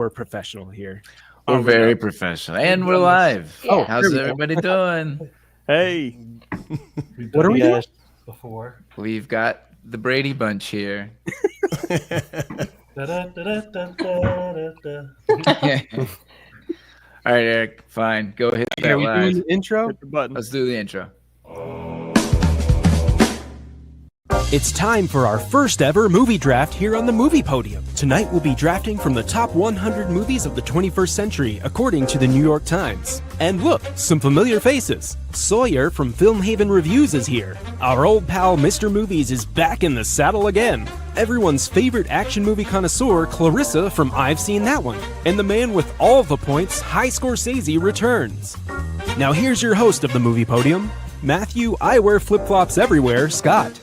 We're professional here. We're very professional, and we're live. Yeah. How's everybody doing? Hey, What are we doing? Before. We've got the Brady Bunch here. Da-da-da-da-da-da-da. All right, Eric, fine. Go hit that are we doing live. the intro? Hit the button. Let's do the intro. It's time for our first ever movie draft here on the Movie Podium. Tonight we'll be drafting from the top 100 movies of the 21st century, according to the New York Times. And look, some familiar faces. Sawyer from Film Haven Reviews is here. Our old pal Mr. Movies is back in the saddle again. Everyone's favorite action movie connoisseur, Clarissa from I've Seen That One. And the man with all the points, High Scorsese, returns. Now here's your host of the Movie Podium, Matthew I Wear Flip-Flops Everywhere, Scott.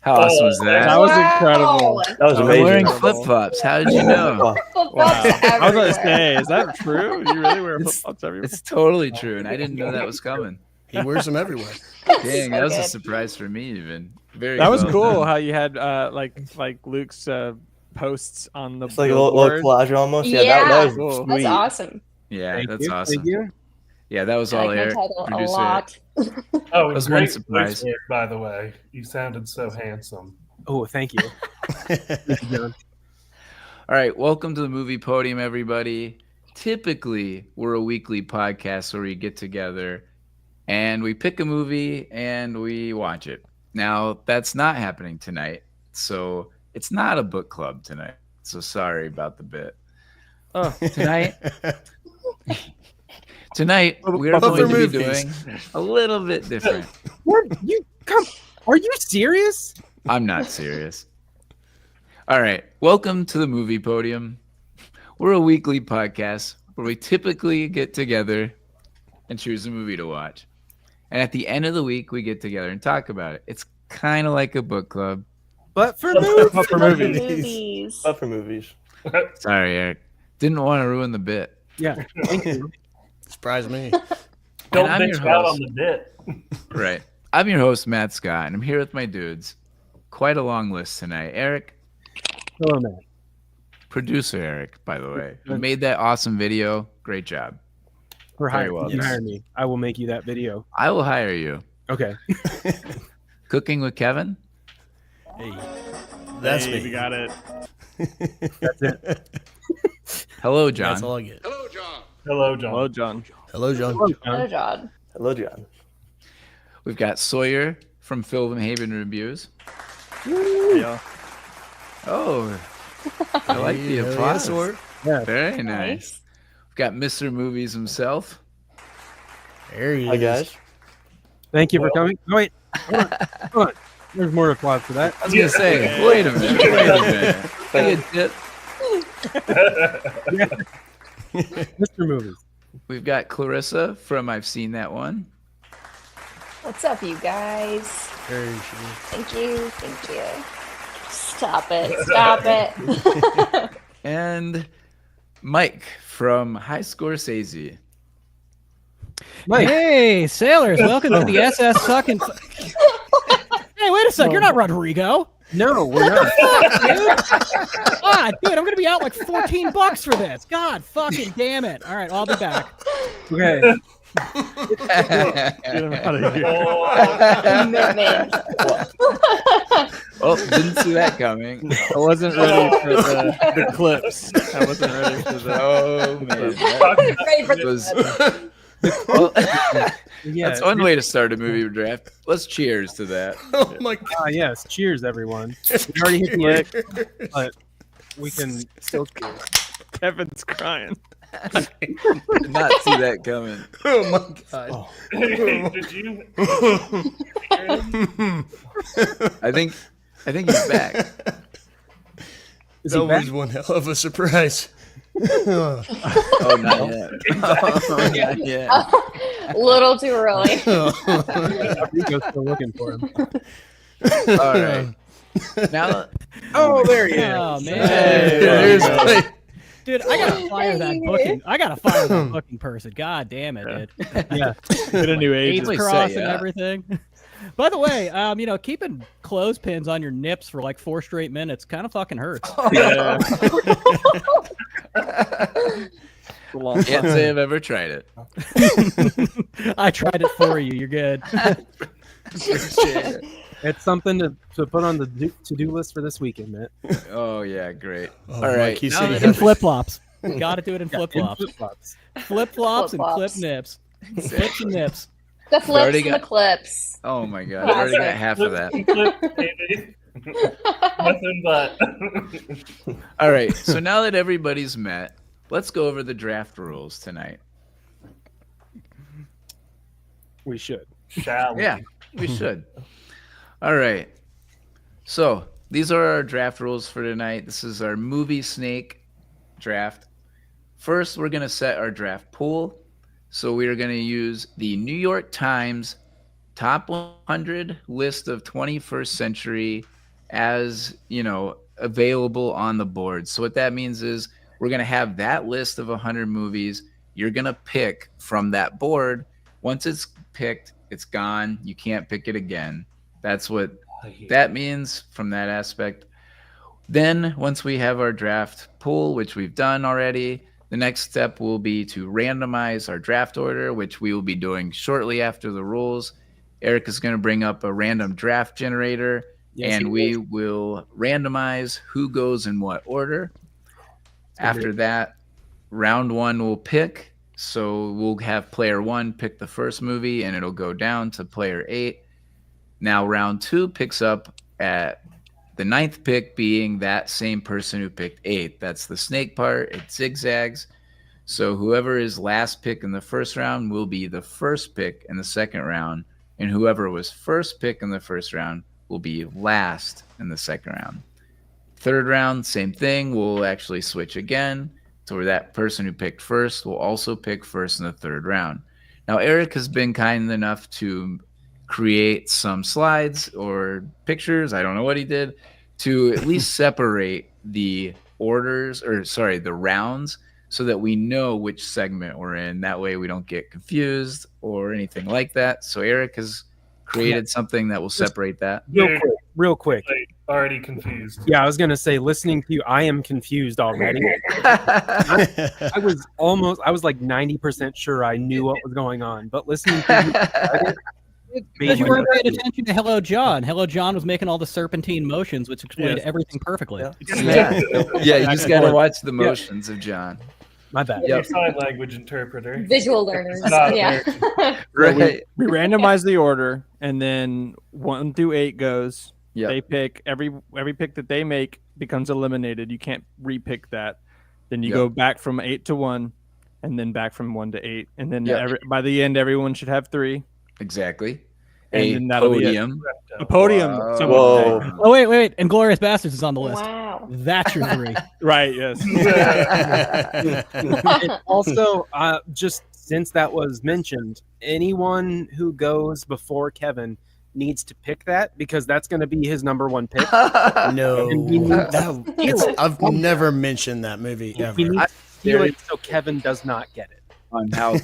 How awesome was that? That was incredible. That was I'm amazing. wearing flip-flops. How did you know? I was going to say, is that true? You really wear flip-flops everywhere? It's totally true, and I didn't know that was coming. He wears them everywhere. Dang, that was a surprise for me, even. Very. That was well cool done. how you had like Luke's posts on the It's like a little board. collage almost. Yeah, Yeah. that was Cool. That's sweet. awesome. Yeah, Thank that's you, awesome. Thank you. Yeah, that was I all like my Eric, title a producer. lot. Oh, That was one great surprise. voice work, by the way. You sounded so handsome. Oh, thank you. Thank you, John. All right, welcome to the Movie Podium, everybody. Typically, we're a weekly podcast where we get together and we pick a movie and we watch it. Now, that's not happening tonight, so it's not a book club tonight. So sorry about the bit. Oh, Tonight we're But for going to be movies. doing a little bit different. Are you serious? I'm not serious. All right. Welcome to the Movie Podium. We're a weekly podcast where we typically get together and choose a movie to watch. And at the end of the week, we get together and talk about it. It's kind of like a book club. But for movies. but for Love movies. movies. But for movies. Sorry, Eric. Didn't want to ruin the bit. Yeah, thank you. Surprise me. Don't I'm bitch your out host. on the bit. Right. I'm your host, Matt Scott, and I'm here with my dudes. Quite a long list tonight. Eric, Hello, man. producer Eric, by the way, who made that awesome video. Great job. For Very hire, well you done. hire me. I will make you that video. I will hire you. Okay. Cooking with Kevin? Hey, that's Hey, me. we got it. That's it. Hello, John. That's all I get. Hello, John. Hello, John. Hello, John. Hello, Hello, John. John. Hello, John. We've got Sawyer from Film Haven Reviews. Yeah. Oh, I like the Hey, applause. sword. Yeah. Very nice. We've got Mr. Movies himself. There he is. Hi, guys. Thank you for coming. Oh, wait. Hold on. Hold on. There's more applause for that. I was going to say, wait a minute. Hey, Tip. Mr. Movies. We've got Clarissa from I've Seen That One. What's up, you guys? There she is. Thank you. Thank you. Stop it. Stop it. And Mike from High Scorsese. Mike. Hey, sailors, welcome to the SS fucking. Hey, wait a sec, you're not Rodrigo. No, we're not. God, dude, I'm gonna be out like $14 for this. God fucking damn it. All right, I'll be back. Okay. Get him out of here. Commitment. Oh, didn't see that coming. I wasn't ready for the clips. I wasn't ready for the. Oh, man. Ready for That was, the well, Yeah. that's one way to start a movie draft. Let's cheers to that. Oh my God. Yes. Cheers, everyone. We already hit the end, but we can still cheers. Kevin's crying. Did not see that coming. Oh my God. Did you? I think he's back. Is That he back? was one hell of a surprise. Oh, not yet. Oh, not yet. little too early. Rodrigo's still looking for him. All right. Now, Oh, there he is. Oh man, Hey, There's there you go. dude, I gotta fire that booking. I gotta fire that booking person. God damn it, dude. Yeah. Get a new AIDS agent. Really cross set and you up. everything. By the way, keeping clothespins on your nips for like 4 straight minutes kind of fucking hurts. Yeah. It's a long Can't time. say I've ever tried it. I tried it for you. You're good. It's something to put on the to-do list for this weekend, man. Oh yeah, great. Oh, All Mike, right, he now said that- he In flip flops. Got to do it in flip In flops. flip-flops. Flip flops and clip Flip-flops. nips. Flips and nips. The already flips and got- the clips. Oh my god, I already got half of that. Flip, baby. Nothing but. All right, so now that everybody's met, let's go over the draft rules tonight. We should. Shall we? Yeah, we should. All right. So these are our draft rules for tonight. This is our movie snake draft. First, we're going to set our draft pool. So we are going to use the New York Times top 100 list of 21st century as, available on the board. So what that means is we're going to have that list of 100 movies. You're going to pick from that board. Once it's picked, it's gone. You can't pick it again. That's what that means from that aspect. Then once we have our draft pool, which we've done already, the next step will be to randomize our draft order, which we will be doing shortly after the rules. Eric is going to bring up a random draft generator, and we will randomize who goes in what order. After that, round 1 will pick. So we'll have player 1 pick the first movie, and it'll go down to player 8. Now round 2 picks up at the 9th pick being that same person who picked 8. That's the snake part. It zigzags. So whoever is last pick in the first round will be the first pick in the second round. And whoever was first pick in the first round will be last in the second round. Third round, same thing. We'll actually switch again. So where that person who picked first will also pick first in the third round. Now, Eric has been kind enough to create some slides or pictures, I don't know what he did, to at least separate the the rounds so that we know which segment we're in. That way we don't get confused or anything like that. So Eric has created something that will separate that. Real quick. Already confused. Yeah, I was gonna say, listening to you, I am confused already. I was like 90% sure I knew what was going on, but listening to you, Because you weren't paying attention to Hello John. Hello John was making all the serpentine motions, which explained everything perfectly. Yeah, you just got to watch the motions of John. my bad. Your sign language interpreter. Visual learners. Not Yeah. Right. We randomize the order, and then 1 through 8 goes. Yep. They pick every pick that they make becomes eliminated. You can't repick that. Then you go back from 8 to 1, and then back from 1 to 8, and then by the end, everyone should have 3. Exactly. And A then that'll be it. podium. A podium. Whoa. someone would say. Oh, wait. Inglorious Bastards is on the list. Wow. That's your 3. Right. Yes. And also, just since that was mentioned, anyone who goes before Kevin needs to pick that because that's going to be his number 1 pick. No, I've never mentioned that movie He ever. needs to steal it so Kevin does not get it. On how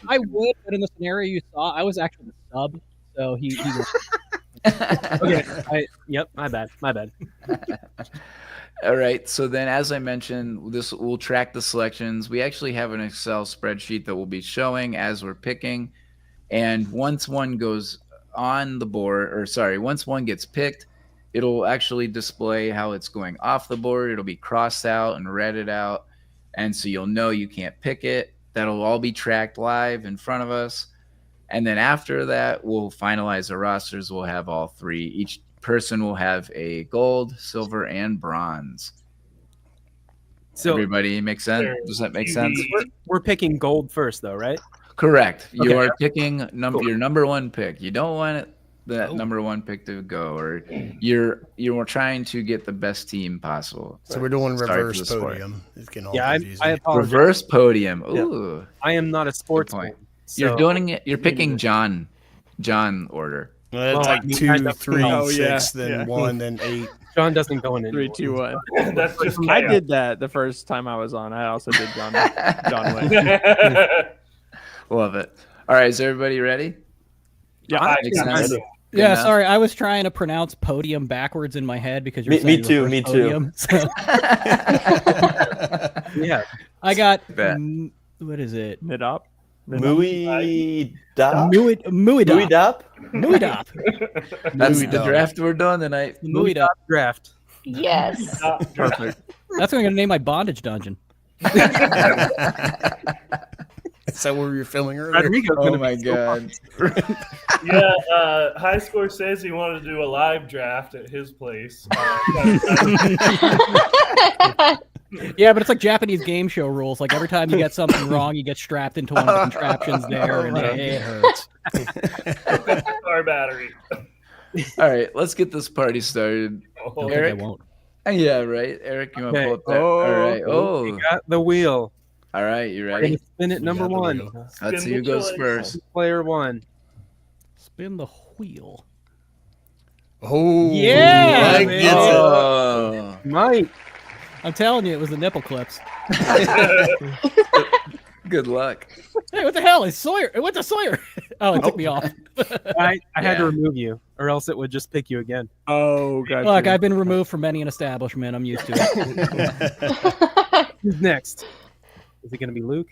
I would, but in the scenario you saw, I was actually the sub, so he was. Okay. My bad. All right. So then, as I mentioned, this will track the selections. We actually have an Excel spreadsheet that we'll be showing as we're picking. And once one goes on the board, once one gets picked, it'll actually display how it's going off the board. It'll be crossed out and redded out. And so you'll know you can't pick it. That'll all be tracked live in front of us. And then after that, we'll finalize the rosters. We'll have all 3. Each person will have a gold, silver, and bronze. So Everybody makes sense? Does that make sense? we're picking gold first, though, right? Correct. You Okay. are picking your number 1 pick. You don't want that number 1 pick to go, or you're trying to get the best team possible. So we're doing Sorry for reverse the sport. podium. It's getting all Yeah, confusing. I apologize. Reverse podium. Ooh, I am not a sports point. fan. you're so- doing it. You're picking John order. Well, it's Oh, like you 2, guys have- 3, Oh, 6, yeah, then yeah. 1, then 8. John doesn't go in 3, anymore. 2, 1. That's just I chaos. did that the first time I was on. I also did John Wayne. Love it. All right, is everybody ready? Yeah. I Makes got sense. it. Yeah, enough? sorry, I was trying to pronounce podium backwards in my head because you're Me saying the too, first me too. podium. So Yeah. I got Bet. what is it? Mid-op. Mooey Dop? Muidop. Dop? That's Movie the dog. draft we're doing tonight. Muidop. Draft. Yes. Perfect. That's what I'm gonna name my bondage dungeon. Is that where you're filming earlier? Rodrigo's Oh gonna my be so god. Yeah, High Score says he wanted to do a live draft at his place. Yeah, but it's like Japanese game show rules. Like every time you get something wrong, you get strapped into one of the contraptions there, and it hurts. Car battery. All right, let's get this party started. I don't Eric? think I won't. Yeah, right. Eric, you want to Okay. pull up that? All right. You Oh, got the wheel. all right. You We're ready? gonna spin it number got the one. wheel. Let's see Spin who the goes choice. first. Player one. Spin the wheel. Oh, Yeah, Mike man. gets it. Oh, Mike. I'm telling you, it was the nipple clips. good luck. Hey, what the hell? Is Sawyer? It went to Sawyer. Oh, it took me off. I had to Yeah. remove you, or else it would just pick you again. Oh, gotcha. Look, I've been removed from many an establishment. I'm used to it. Who's next? Is it gonna be Luke?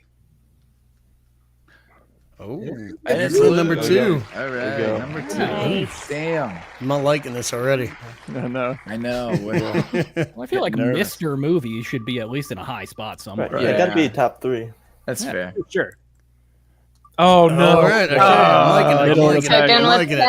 Oh, And it's it's Luke. number two. All right, go. number two. Nice. Damn. I'm not liking this already. No. I know. Well, I feel like Nervous. Mr. Movie should be at least in a high spot somewhere. Right. Yeah. It got to be top 3. That's fair. Sure. Oh no! All right, okay. I'm liking it. Middle I'm of the liking it. pack. Second I'm with liking it.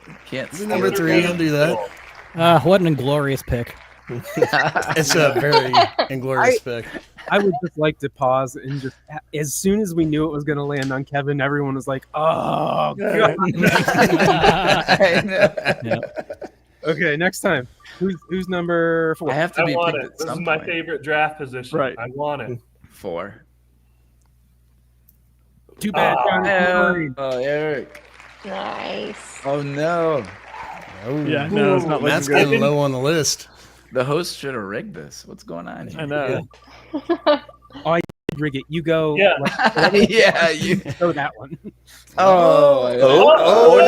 7. Can't Do steal number it. 3. I'll do that. What an inglorious pick. It's a very inglorious pick. I would just like to pause and just, as soon as we knew it was gonna land on Kevin, everyone was like, "Oh god!" I know. Yep. Okay, next time. Who's number 4? I have to I be want picked it. at This is some my point. favorite draft position. Right. I want it. 4. Too bad. John, it's Oh, Eric. Nice. Oh no. Oh, Yeah, no, it's not Matt's looking good. getting low on the list. The host should have rigged this. What's going on I here? know. Rig it. You go. Yeah. Yeah, you. Go that one. Oh, Oh,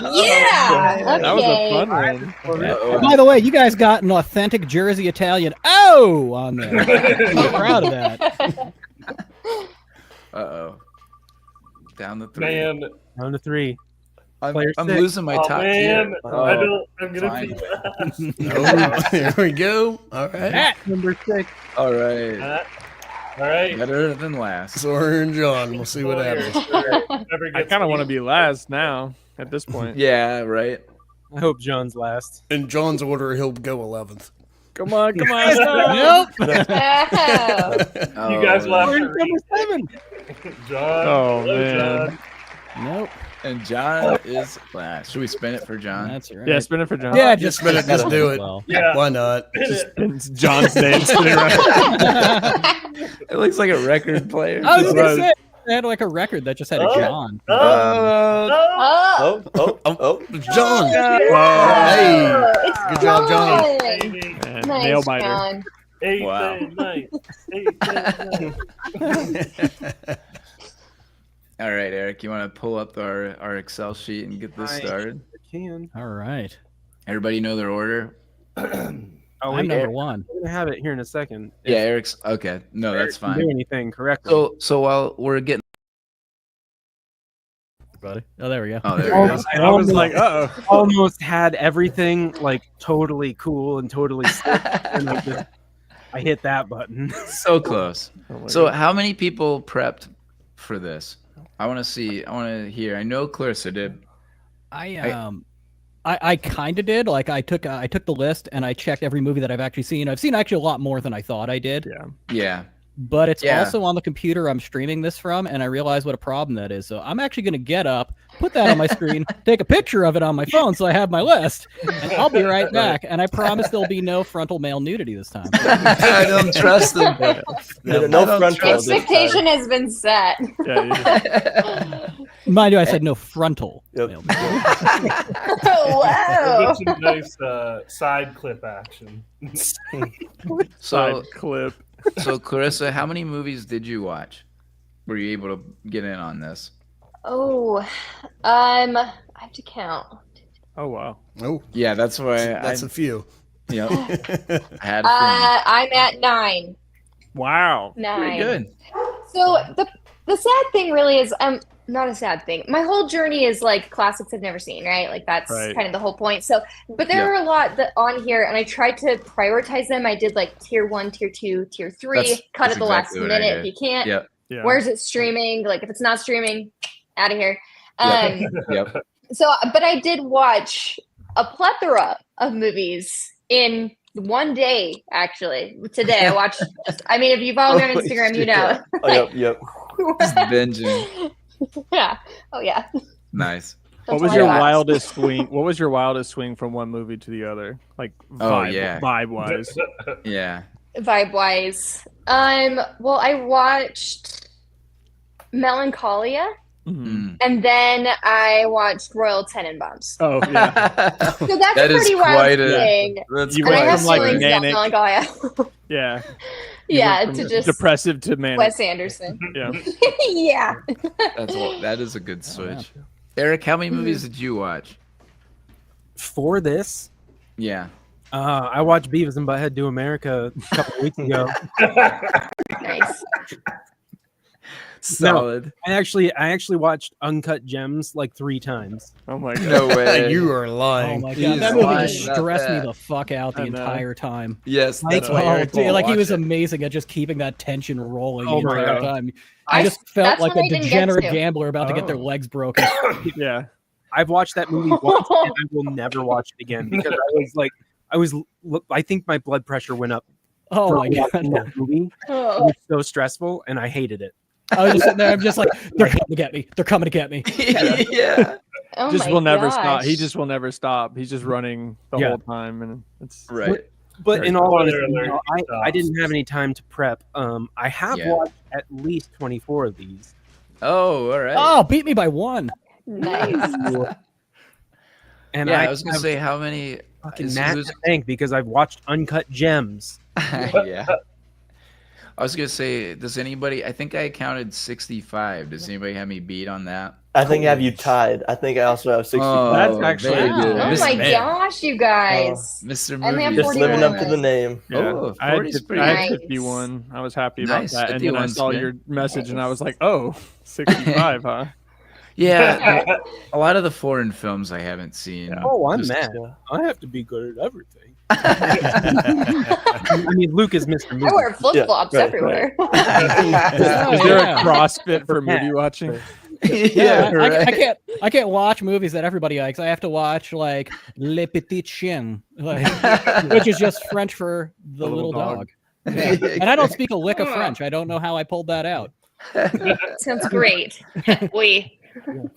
yeah. That was a Okay. fun one. Uh-oh. By the way, you guys got an authentic Jersey Italian on there. I'm proud of that. Uh-oh. Down the 3. Man. Down to 3. I'm player I'm 6. losing my Oh, top man. tier. I don't. I'm gonna fine. be last. Oh, there we go. All right. Matt. Number 6. All right. All right. Better than last. Sawyer and John. We'll see what happens. I kind of want to be last now at this point. Yeah, right. I hope John's last. In John's order, he'll go 11th. Come on. No. Nope. Oh. You guys will have to Number read. 7. John. Oh, hello, man. John. Nope. And John is last. Should we spin it for John? That's right. Yeah, spin it for John. Yeah, Just spin it. Just do it. Well. Yeah. Why not? It's John's name spinning around. It looks like a record player. I was gonna Right. say they had like a record that just had a Oh. John. Oh. John. Wow. Hey. It's Good job, John. Baby. Man, Nice, nail biter. John. Eighth Wow. and ninth. Eighth and ninth. All right, Eric, you want to pull up our Excel sheet and get this I- started? Can. All right. Everybody know their order? Oh, I'm wait, number Eric, 1. I'm gonna have it here in a second. Yeah, Eric's okay. No, Eric that's can do fine. anything correctly. So while we're getting, Buddy. Oh, there we go. oh, there Oh, we go. I I was almost- like, almost had everything like totally cool and totally sick, and I hit that button. So close. oh my So God. how many people prepped for this? I want to see. I want to hear. I know Clarissa did. I kind of did. Like I took the list and I checked every movie that I've actually seen. I've seen actually a lot more than I thought I did. Yeah. Yeah. But it's Yeah. also on the computer I'm streaming this from, and I realize what a problem that is. So I'm actually going to get up, put that on my screen, take a picture of it on my phone so I have my list, and I'll be right back. And I promise there'll be no frontal male nudity this time. I don't trust them. No I don't frontal trust this Expectation has been set. Yeah, Mind you, I said no frontal. Yep. male Oh, wow. Get some nice side clip action. So, side clip. so Clarissa, how many movies did you watch? Were you able to get in on this? Oh, I have to count. Oh wow. Oh, Yeah, that's why that's a few. Yep. I had a feeling. I'm at 9. Wow. 9. Pretty good. So the sad thing really is not a sad thing. My whole journey is like classics I've never seen, right? Like that's Right. kind of the whole point. So, but there are a lot that on here, and I tried to prioritize them. I did like tier 1, tier 2, tier 3. Cut that's at the last exactly what I minute if did. you can't. Yep. Yeah. Where's it streaming? Like if it's not streaming, out of here. Yep. So, but I did watch a plethora of movies in one day. Actually, today I watched. I mean, if you follow me on Instagram, you know. Oh, yep. Just binging. Yeah. Oh yeah. Nice. What was your wildest swing? What was your wildest swing from one movie to the other? Like vibe wise. Yeah. Vibe wise. Well, I watched Melancholia, Mm. and then I watched Royal Tenenbaums. Oh yeah. So that's That a is pretty wild quite thing. That's You And I went have from like feelings about manic. Melancholia. Yeah. Yeah, From to just depressive to manic. Wes Anderson. Yeah. Yeah. that is a good switch. Eric, how many movies did you watch? For this, Yeah. I watched Beavis and Butthead Do America a couple of weeks ago. Nice. Solid. I actually watched Uncut Gems like 3 times. Oh my god. No way. You are Oh lying. my He's god, that movie lying just about stressed me that. the fuck out the I know. entire time. Yes, that's why Oh, Eric dude, won't like he watch was it. amazing at just keeping that tension rolling Oh the my entire God. time. I I- just felt that's like what a I didn't get degenerate to. gambler about to get their Oh. legs broken. Yeah. I've watched that movie once and I will never watch it again because I think my blood pressure went up. Oh for my god. watching that movie. It Oh. was so stressful and I hated it. I was just sitting there, I'm just like, they're coming to get me. They're coming to get me. Yeah. Oh Just my will never stop. gosh. He just will never stop. He's just running the Yeah. whole time, and it's Right. But in all Spoiler honesty, alert, I didn't have any time to prep. I have Yeah. watched at least 24 of these. Oh, all right. Oh, beat me by 1. Nice. And yeah, I I was gonna have say how many. fucking Matt to thank because I've watched Uncut Gems. Yeah. I was gonna say, does anybody? I think I counted 65. Does anybody have me beat on that? I think I have you tied. I think I also have 65. Oh, That's actually very wow. good. Oh my Mr. gosh, you guys. Mr. I only have Movie. Just living up to 41. the name. yeah. Oh, I had 40 is pretty I had nice. 51. I was happy Nice. about that, and then I 51's saw good. your message, and I was like, oh, 65, huh? Yeah, a lot of the foreign films I haven't seen. Yeah. Oh, I'm Just- mad. I have to be good at everything. I mean, Luke is Mr. Movie. I wear flip flops right, everywhere. Oh, Is there yeah. a CrossFit for movie watching? Yeah, right. I can't watch movies that everybody likes. I have to watch like Le Petit Chien, like, which is just French for the little dog. Yeah. And I don't speak a lick of French. I don't know how I pulled that out. Sounds great. We.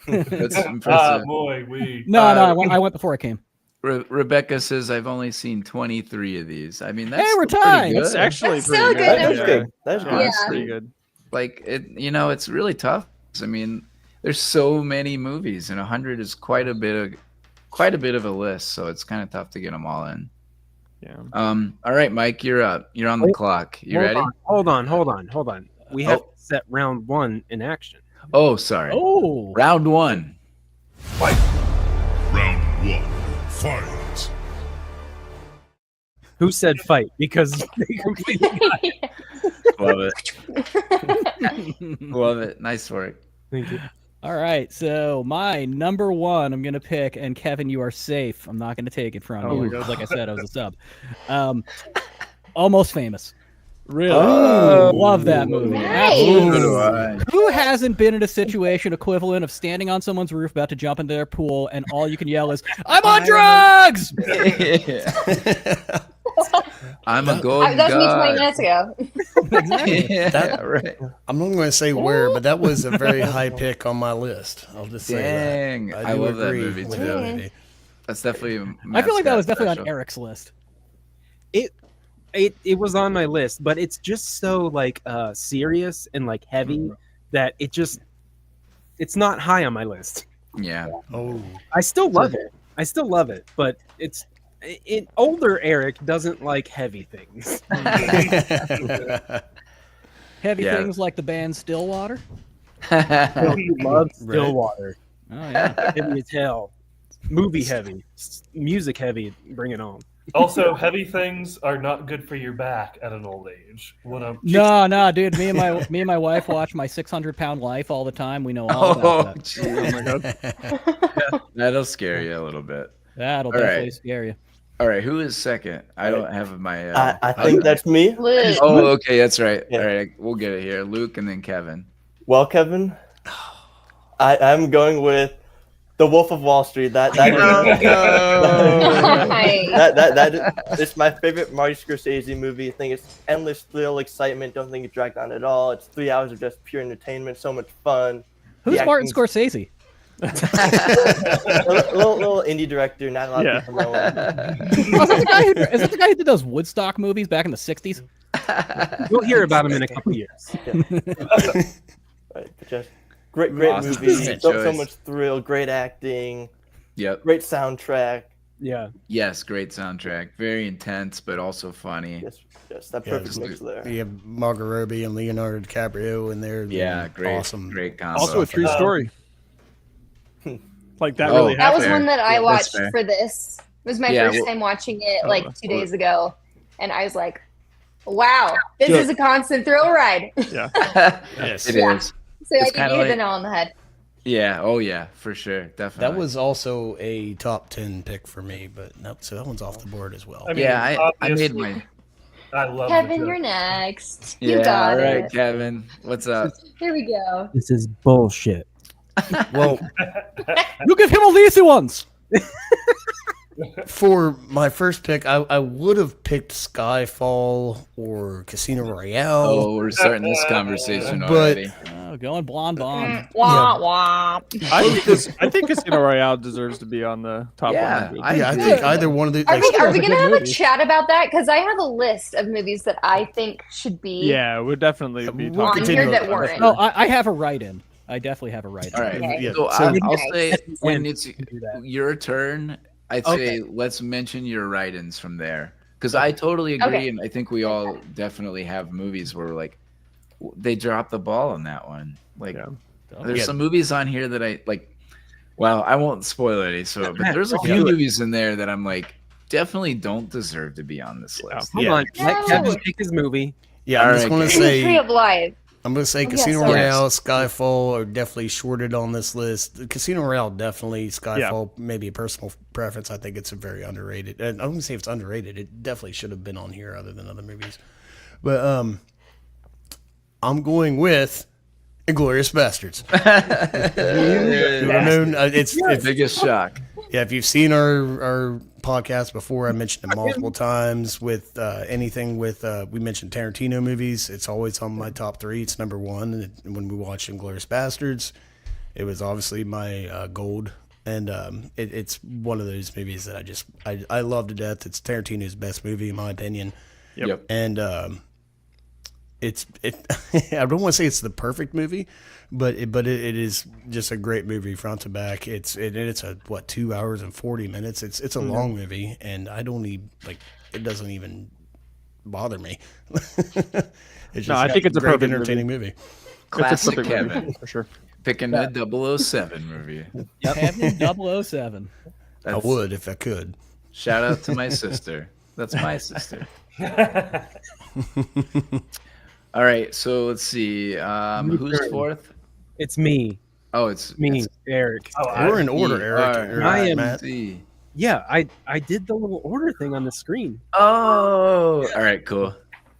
That's Ah, impressive. boy, we. No, I went before I came. Rebecca says I've only seen 23 of these. I mean, that's Hey, we're still pretty tied. good. That's actually That's pretty so good. good. That's Yeah. good. That's Yeah, good. that's Yeah. pretty good. Like it, it's really tough. I mean, there's so many movies, and 100 is quite a bit of a list. So it's kind of tough to get them all in. Yeah. All right, Mike, you're up. You're on the clock. You ready? Hold on. We have to set round 1 in action. Oh, sorry. Oh, Round 1. Round 1. Fight. Who said fight? Because they completely got it. Love it. Love it. Nice work. Thank you. all right. So my number 1, I'm gonna pick, and Kevin, you are safe. I'm not gonna take it from Oh, you. God. Like I said, I was a sub. Almost Famous. Really? Love that movie. Nice. Absolutely. So do I. Who hasn't been in a situation equivalent of standing on someone's roof about to jump into their pool, and all you can yell is, "I'm on drugs!" I'm a golden That was me 20 god. minutes ago. Yeah, right. I'm not going to say where, but that was a very high pick on my list. I'll just say Dang, that. I do love that agree movie with too. that movie. That's definitely. I feel like that was Matt's definitely on special. Eric's list. It was on my list, but it's just so like serious and like heavy that it's not high on my list. Yeah. Oh, I still love it, but older Eric doesn't like heavy things. Heavy Yeah. things like the band Stillwater. He loves Stillwater. Oh yeah. Heavy as hell. Movie heavy. Music heavy. Bring it on. Also, heavy things are not good for your back at an old age. No, dude. Me and my wife watch My 600-Pound Life all the time. We know all about that. Geez. Oh my God. That'll scare you a little bit. That'll All definitely right. scare you. All right, who is second? I don't have my. I think that's me. Luke. Oh, okay, that's right. Yeah. All right, we'll get it here. Luke and then Kevin. Well, Kevin, I'm going with The Wolf of Wall Street. That it's my favorite Marty Scorsese movie. I think it's endless thrill, excitement. Don't think it's dragged on at all. It's 3 hours of just pure entertainment. So much fun. Who's The Martin acting's- Scorsese? a little indie director. Not a lot of people know him. Is that the guy who did those Woodstock movies back in the 60s? You'll hear about him in a couple years. Right, but just great Awesome. movie. Good So choice. much thrill. Great acting. Yep. Great soundtrack. Yeah. Yes, great soundtrack. Very intense, but also funny. Yes, that Yeah, perfect mix there. You have Margot Robbie and Leonardo DiCaprio in there. Yeah, great. Awesome. Great combo. Also a true story. Like that Oh, really That was happened. one that I Yeah, that's watched fair. for this. It was my Yeah, first well- time watching it Oh, like that's 2 days ago. And I was like, wow, this is a constant thrill ride. Yeah. Yes. It Yeah. is. So It's I think kinda you hit the like- nail on the head. Yeah. Oh, yeah. For sure. Definitely. That was also a top 10 pick for me, but nope. So that one's off the board as well. I mean, Yeah, I made obviously, my. I love Kevin, the you're joke. next. Yeah. You got All right, it. Kevin. What's up? Here we go. This is bullshit. Well, You give him all the easy ones. for my first pick, I would have picked Skyfall or Casino Royale. Oh, we're starting this conversation But- already. Oh, going blonde bomb. Wah, wah. I think Casino Royale deserves to be on the top Yeah, 100. Yeah, I think either one of the. Are we That's a going to good have a movie. chat about that? Because I have a list of movies that I think should be Yeah, it would definitely be We'll on top. continue here that on weren't. No, I have a write-in. I definitely have a write-in. All right. Okay. Yeah, So, so- I'll say when And it's do that. your turn, I'd Okay. say let's mention your write-ins from there. Because I totally agree, Okay. and I think we all definitely have movies where we're like, they dropped the ball on that one. Like, Yeah. there's Yeah. some movies on here that I like. Well, I won't spoil any, so but there's a few movies in there that I'm like, definitely don't deserve to be on this list. Hold Yeah. on. Let No. Kevin pick his movie. Yeah, I'm All just right, going to Gabe. Tree say. of Life. I'm going to say Oh, Casino yes, Royale, Skyfall are definitely shorted on this list. Casino Royale, definitely. Skyfall, maybe a personal preference. I think it's a very underrated. And I don't say it's underrated. It definitely should have been on here other than other movies. But I'm going with Inglourious Bastards. It's Biggest shock. yeah, if you've seen our podcast before, I mentioned it multiple times. With anything with we mentioned Tarantino movies, it's always on my top 3. It's number 1. And when we watched Inglourious Bastards, it was obviously my gold, and it's one of those movies that I love to death. It's Tarantino's best movie in my opinion, Yep. and it's I don't want to say it's the perfect movie, but it is just a great movie front to back. It's a 2 hours and 40 minutes. It's a long movie, and I don't even it doesn't even bother me. It's just I think it's a great, perfect entertaining movie. Classic perfect movie, Kevin for sure. picking the 007 movie. Kevin 007. I would if I could. Shout out to my sister. That's my sister. All right, so let's see. Who's turn. fourth? It's me. Oh, it's Me, it's Eric. We're in order, Eric. are. or I am- Matt. see. Yeah, I did the little order thing on the screen. Oh, all right, cool.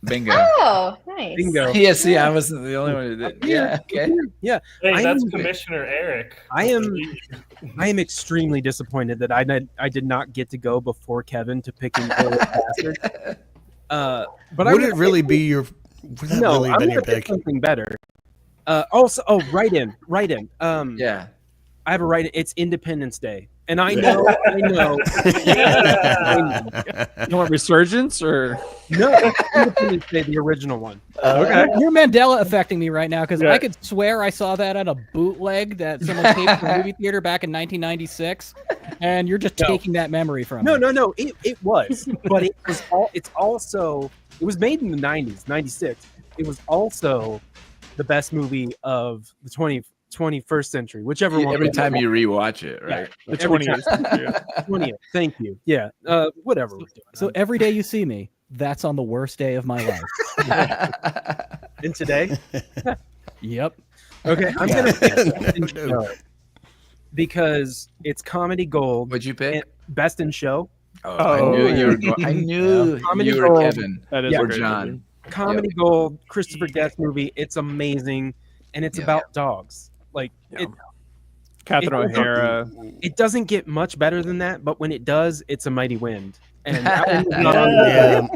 Bingo. Oh, nice. Bingo. Yeah, see, I wasn't the only one who did. Yeah, okay. Yeah, Hey, I that's am- Commissioner Eric. I am extremely disappointed that I did not get to go before Kevin to pick Inglourious Basterds. But Would it really be your? Would that No, really I'm been gonna your pick pick? something better. Right in. Yeah. I have a right. It's Independence Day, and I know. You want Resurgence or? No, Independence Day, the original one. Okay. You're Mandela affecting me right now because Yeah. I could swear I saw that at a bootleg that someone taped in a movie theater back in 1996, and you're just No. taking that memory from No, me. no. It was, but it was all. It's also. It was made in the 90s, 96. It was also the best movie of the 21st century, whichever one. Every time you rewatch it, right? The Every 20th. 20th. Thank you. Yeah. Whatever we're doing. So every day you see me, that's on the worst day of my life. And today? Yep. Okay. I'm going to pick because it's comedy gold. What'd you pick? Best in show. I knew you were going. I knew Comedy you were gold. Kevin That is a or great John. movie. Comedy gold, Christopher Guest movie. It's amazing. And it's about dogs. Like, Catherine O'Hara. It doesn't get much better than that, but when it does, it's a mighty wind. And that one was not Yeah,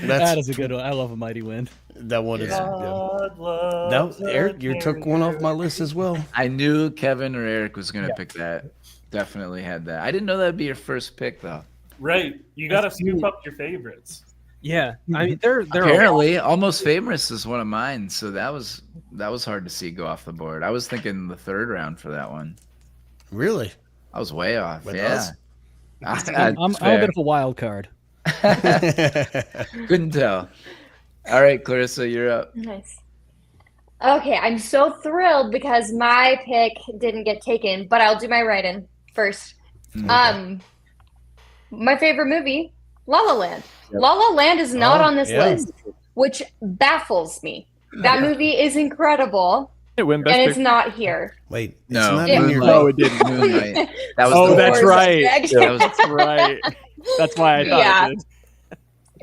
That is a good one. I love A Mighty Wind. that one is. God That loves Eric, you took one off my list as well. I knew Kevin or Eric was gonna pick that. Definitely had that. I didn't know that'd be your first pick though. Right. You got to scoop up your favorites. Yeah, I mean they're Apparently, Almost Famous is one of mine, so that was hard to see go off the board. I was thinking the third round for that one. Really? I was way off. With yeah, us? I'm a bit of a wild card. Couldn't tell. All right, Clarissa, you're up. Nice. Okay, I'm so thrilled because my pick didn't get taken, but I'll do my write-in first. My favorite movie, La La Land. La La Land is not on this list, which baffles me. That movie is incredible, It win Best and it's Picture. not here. Wait, No, it's not Yeah. on your Moonlight. Oh, it didn't. Moonlight. That was Oh, the that's worst. right. That was That's right. That's why I thought Yeah. it did.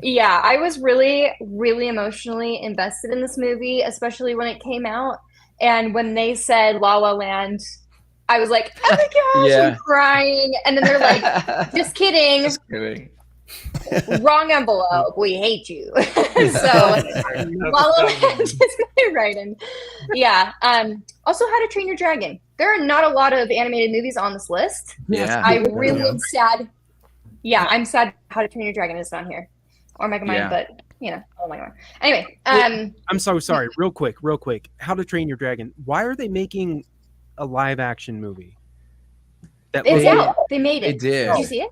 Yeah, I was really, really emotionally invested in this movie, especially when it came out. And when they said La La Land, I was like, oh my gosh, Yeah. I'm crying. And then they're like, just kidding, Just kidding. wrong envelope. We hate you. So La La Land is my writing. Yeah. Also, How to Train Your Dragon. There are not a lot of animated movies on this list. Yeah. I really am sad. Yeah, I'm sad How to Train Your Dragon is not here. Or Megamind, Yeah. but oh my god. Anyway, I'm so sorry. Real quick. How to Train Your Dragon. Why are they making a live action movie? That it's looks- out. They made They it. did. Did you see it?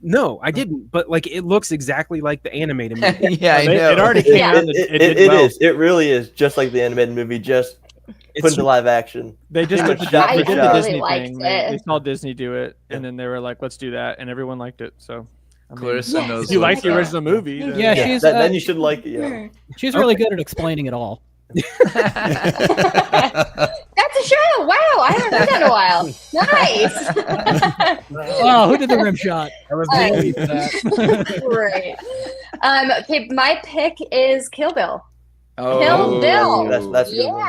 No, I didn't. But like, it looks exactly like the animated movie. Yeah, I know. It already came Yeah. out. and It did well. is. It really is just like the animated movie, just put into live action. They just Pretty did much the, shot they for did shot. the really Disney liked thing. it. They saw Disney do it, and then they were like, "Let's do that," and everyone liked it. So, I mean, Clarissa Yes. knows. if you what like it's the about. original movie, then- Yeah, she's Then you should like it. Yeah. she's really good at explaining it all. That's a show. Wow, I haven't heard that in a while. Nice. Oh, who did the rim shot? That was Uh, me. Great. Okay, my pick is Kill Bill. Oh, Kill Bill. That's a good one.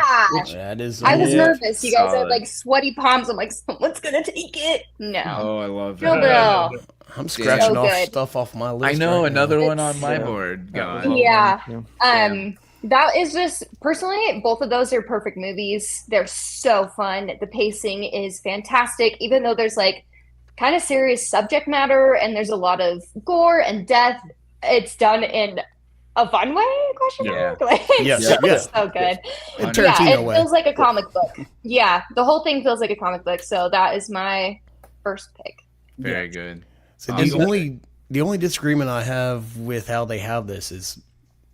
Yeah. That is. I was Yeah. nervous. You guys had Solid. like sweaty palms. I'm like, someone's gonna take it. No. Oh, I love Kill that. Bill. I'm scratching So off good. stuff off my I list. know right another now. one on my Yeah. board. Yeah. Gone. Yeah. Yeah. That is just personally, both of those are perfect movies. They're so fun. The pacing is fantastic, even though there's like kind of serious subject matter and there's a lot of gore and death. It's done in a fun way? Question mark? Like, Yes, it's yeah. so good. In Yeah, Tarantino it way. feels like a comic book. Yeah, the whole thing feels like a comic book. So that is my first pick. Very good. So Awesome. the only disagreement I have with how they have this is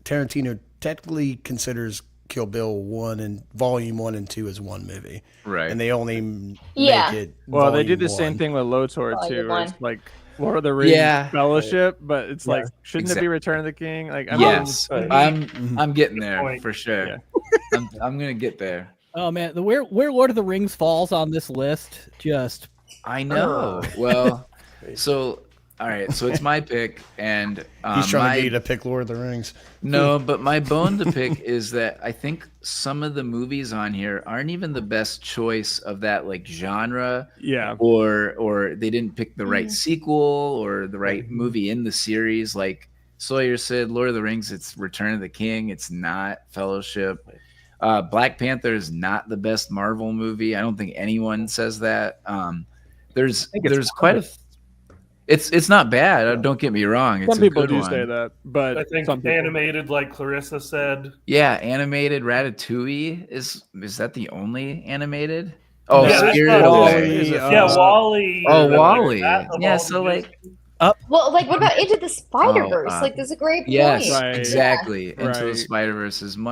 Tarantino technically considers Kill Bill 1 and Volume 1 and 2 as one movie, Right. and they only Yeah. make it. Well, they did Volume the same 1. thing with Lotor Volume too. Where it's 1. like Lord of the Rings Yeah. Fellowship, but it's like, shouldn't it Exact- be Return of the King? Like, I Yes, mean, but- I'm getting there point. for sure. Yeah. I'm gonna get there. Oh man, the where Lord of the Rings falls on this list, just I know. Well, so all right, so it's my pick, and He's trying my, to get you to pick Lord of the Rings. no, but my bone to pick is that I think some of the movies on here aren't even the best choice of that like genre, yeah. or they didn't pick the right sequel or the right movie in the series. Like Sawyer said, Lord of the Rings, it's Return of the King. It's not Fellowship. Black Panther is not the best Marvel movie. I don't think anyone says that. There's quite a. It's not bad. Don't get me wrong. It's Some a people good do one. say that, but I think some people. animated, like Clarissa said. Yeah, animated Ratatouille is that the only animated? Oh, Yeah, that's Spirited not Away. Wall-E, Yeah, Wally. Oh, like Wall-E. that of Yeah, all so the like Well, like, what about Into the Spider-Verse? Like, there's a great point. Yes, Right. exactly. Yeah. Into the Right. Spider-Verse is in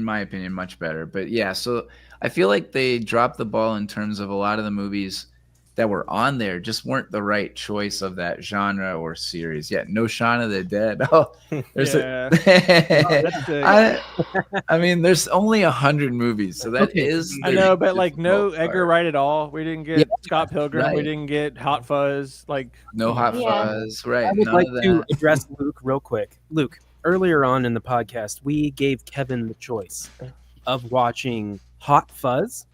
my opinion, much better. But yeah, so I feel like they dropped the ball in terms of a lot of the movies that were on there just weren't the right choice of that genre or series. Yeah, no Shaun of the Dead. Oh, there's I mean, there's only 100 movies, so that is. I know, but like no Edgar part. Wright at all. We didn't get Scott Pilgrim. right. We didn't get Hot Fuzz. Like No Hot Yeah. Fuzz, right? I would None like of that. to address Luke real quick. Luke, earlier on in the podcast, we gave Kevin the choice of watching Hot Fuzz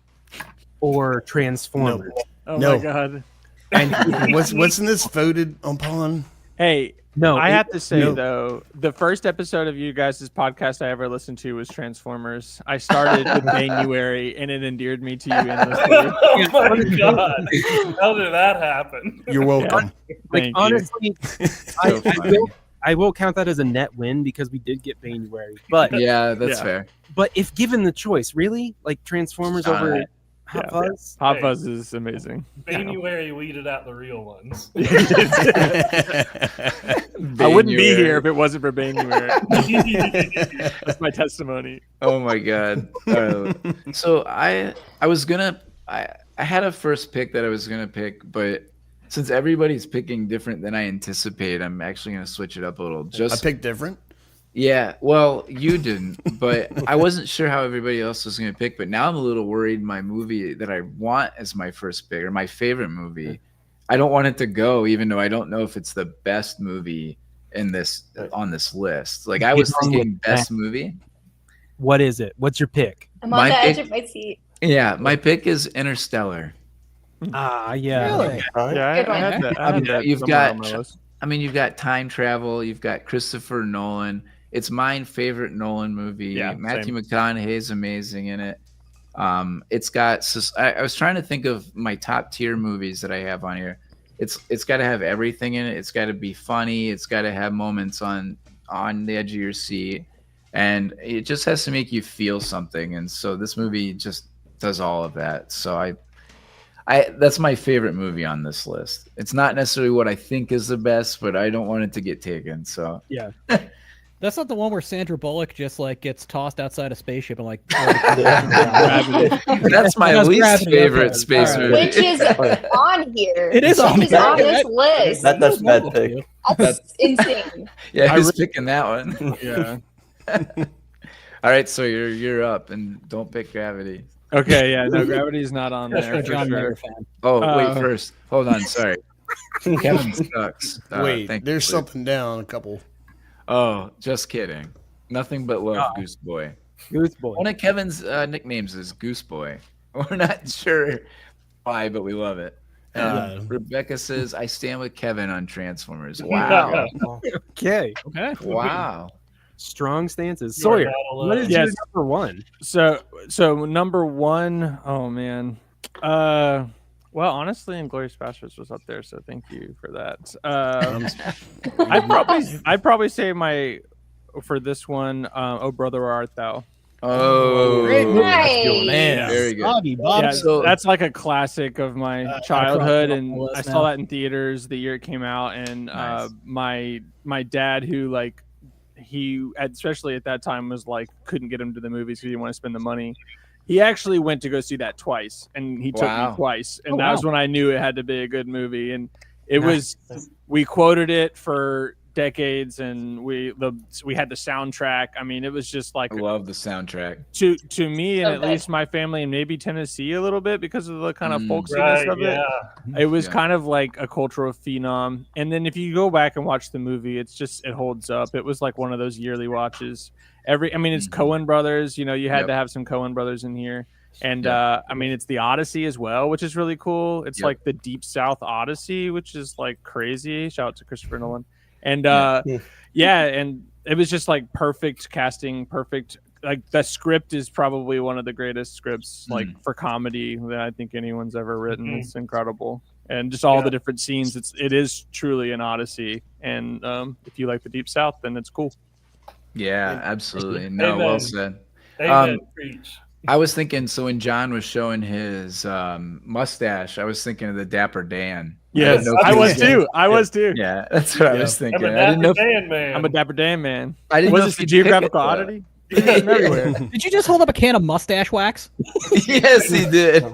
or Transformers. Oh No. my god. And Wasn't this voted upon? Hey, no, I have to say no. though, the first episode of you guys' podcast I ever listened to was Transformers. I started with January, and it endeared me to you endlessly. Oh my god! How did that happen? You're welcome. like Thank you. honestly, So funny. I will count that as a net win because we did get January. But Yeah, that's Yeah. fair. but if given the choice, really, like Transformers over Hot Yeah. Fuzz, Hot Hey. Fuzz is amazing. January weeded out the real ones. I wouldn't be January. here if it wasn't for January. That's my testimony. Oh my god. So I was gonna I had a first pick that I was gonna pick, but since everybody's picking different than I anticipate, I'm actually gonna switch it up a little. I Just picked different. yeah, well, you didn't, but I wasn't sure how everybody else was gonna pick. But now I'm a little worried. My movie that I want as my first pick or my favorite movie, I don't want it to go, even though I don't know if it's the best movie in this on this list. Like I was thinking best movie. what is it? What's your pick? I'm on My the edge pick- of my seat. Yeah, my pick is Interstellar. Ah, yeah. Really? Yeah, Good I had one. that. I had that You've somewhere got- on my list. I mean, you've got time travel. You've got Christopher Nolan. It's my favorite Nolan movie. Yeah, Matthew same. McConaughey is amazing in it. It's got. I was trying to think of my top tier movies that I have on here. It's got to have everything in it. It's got to be funny. It's got to have moments on the edge of your seat, and it just has to make you feel something. And so this movie just does all of that. So I that's my favorite movie on this list. It's not necessarily what I think is the best, but I don't want it to get taken. So Yeah. That's not the one where Sandra Bullock just like gets tossed outside a spaceship and like. that's my That's least Gravity, favorite okay. space All right. movie. Which is on here. It is on Which is there. on this list. That's a bad pick. That's insane. Yeah, I who's re- picking that one? Yeah. All right, so you're up, and don't pick Gravity. Okay. Yeah. No, Gravity's not on That's there a for John Mayer sure. fan. Oh, wait, Uh, first, hold on. Sorry, Kevin sucks. Wait, thank there's you, please. something down a couple. Oh, just kidding. Nothing but love, Goose Boy. Goose Boy. One of Kevin's nicknames is Goose Boy. We're not sure why, but we love it. Rebecca says, "I stand with Kevin on Transformers." Wow, Okay. Okay. wow. Strong stances. You are Sawyer, not alone. what is Yes. your number one? So number one, oh man. Well, honestly, Inglourious Basterds was up there, so thank you for that. I'd probably say for this one, Oh Brother Where Art Thou. Oh, Great movie. Nice. Man. very good. Bobby, Bobby. Yeah, so- that's like a classic of my childhood, I and crossed it off I the saw list that in theaters the year it came out. And Nice. my dad, who like especially at that time was like couldn't get him to the movies because he didn't want to spend the money. He actually went to go see that twice, and he took Wow. me twice, and Oh, that was wow. when I knew it had to be a good movie. And it was. We quoted it for decades, and we had the soundtrack. I mean, it was just like I love the soundtrack. to me, and at Okay. least my family, and maybe Tennessee a little bit because of the kind of Mm. folksiness Right, of it. yeah. It was Yeah. kind of like a cultural phenom. And then if you go back and watch the movie, it holds up. It was like one of those yearly watches. It's Mhm. Coen brothers, you had Yep. to have some Coen brothers in here. And Yep. it's the Odyssey as well, which is really cool. It's Yep. like the Deep South Odyssey, which is like crazy. Shout out to Christopher Nolan. And Yeah. and it was just like perfect casting, perfect. Like the script is probably one of the greatest scripts like for comedy that I think anyone's ever written. Mhm. It's incredible, and just all Yeah. the different scenes. It is truly an odyssey, and if you like the Deep South, then it's cool. Yeah, absolutely. No, Amen. well said. Amen. Preach. I was thinking, so when John was showing his mustache, I was thinking of the Dapper Dan. Yes, I was too. I was too. Yeah, that's what I was thinking. I'm a I didn't know. Dapper Dan man. I'm a Dapper Dan man. I didn't was know this if a you'd geographical pick it, oddity? He's got them everywhere. Did you just hold up a can of mustache wax? Yes, he did.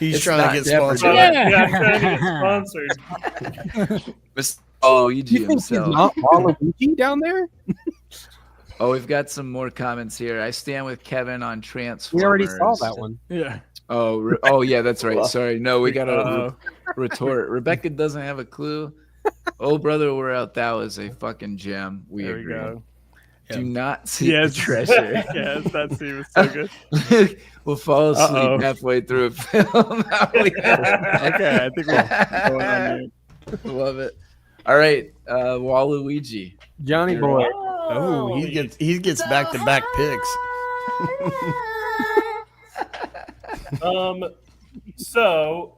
He's It's trying not to get Dapper sponsored. Dan. Yeah, I'm trying to get sponsored. Luigi You think he's himself. not Waluigi down there? Oh, we've got some more comments here. I stand with Kevin on Transformers. We already saw that one. Yeah. Oh, yeah, that's right. Sorry. No, we got to retort. Rebecca doesn't have a clue. Oh, brother, we're out. That was a fucking gem. We There we agree. go. Do not see Yes. the treasure. Yes, that scene was so good. We'll fall asleep Uh-oh. halfway through a film. Okay, I think we're going on here. Love it. All right, Waluigi. Johnny Boy. Oh, he gets back-to-back picks. So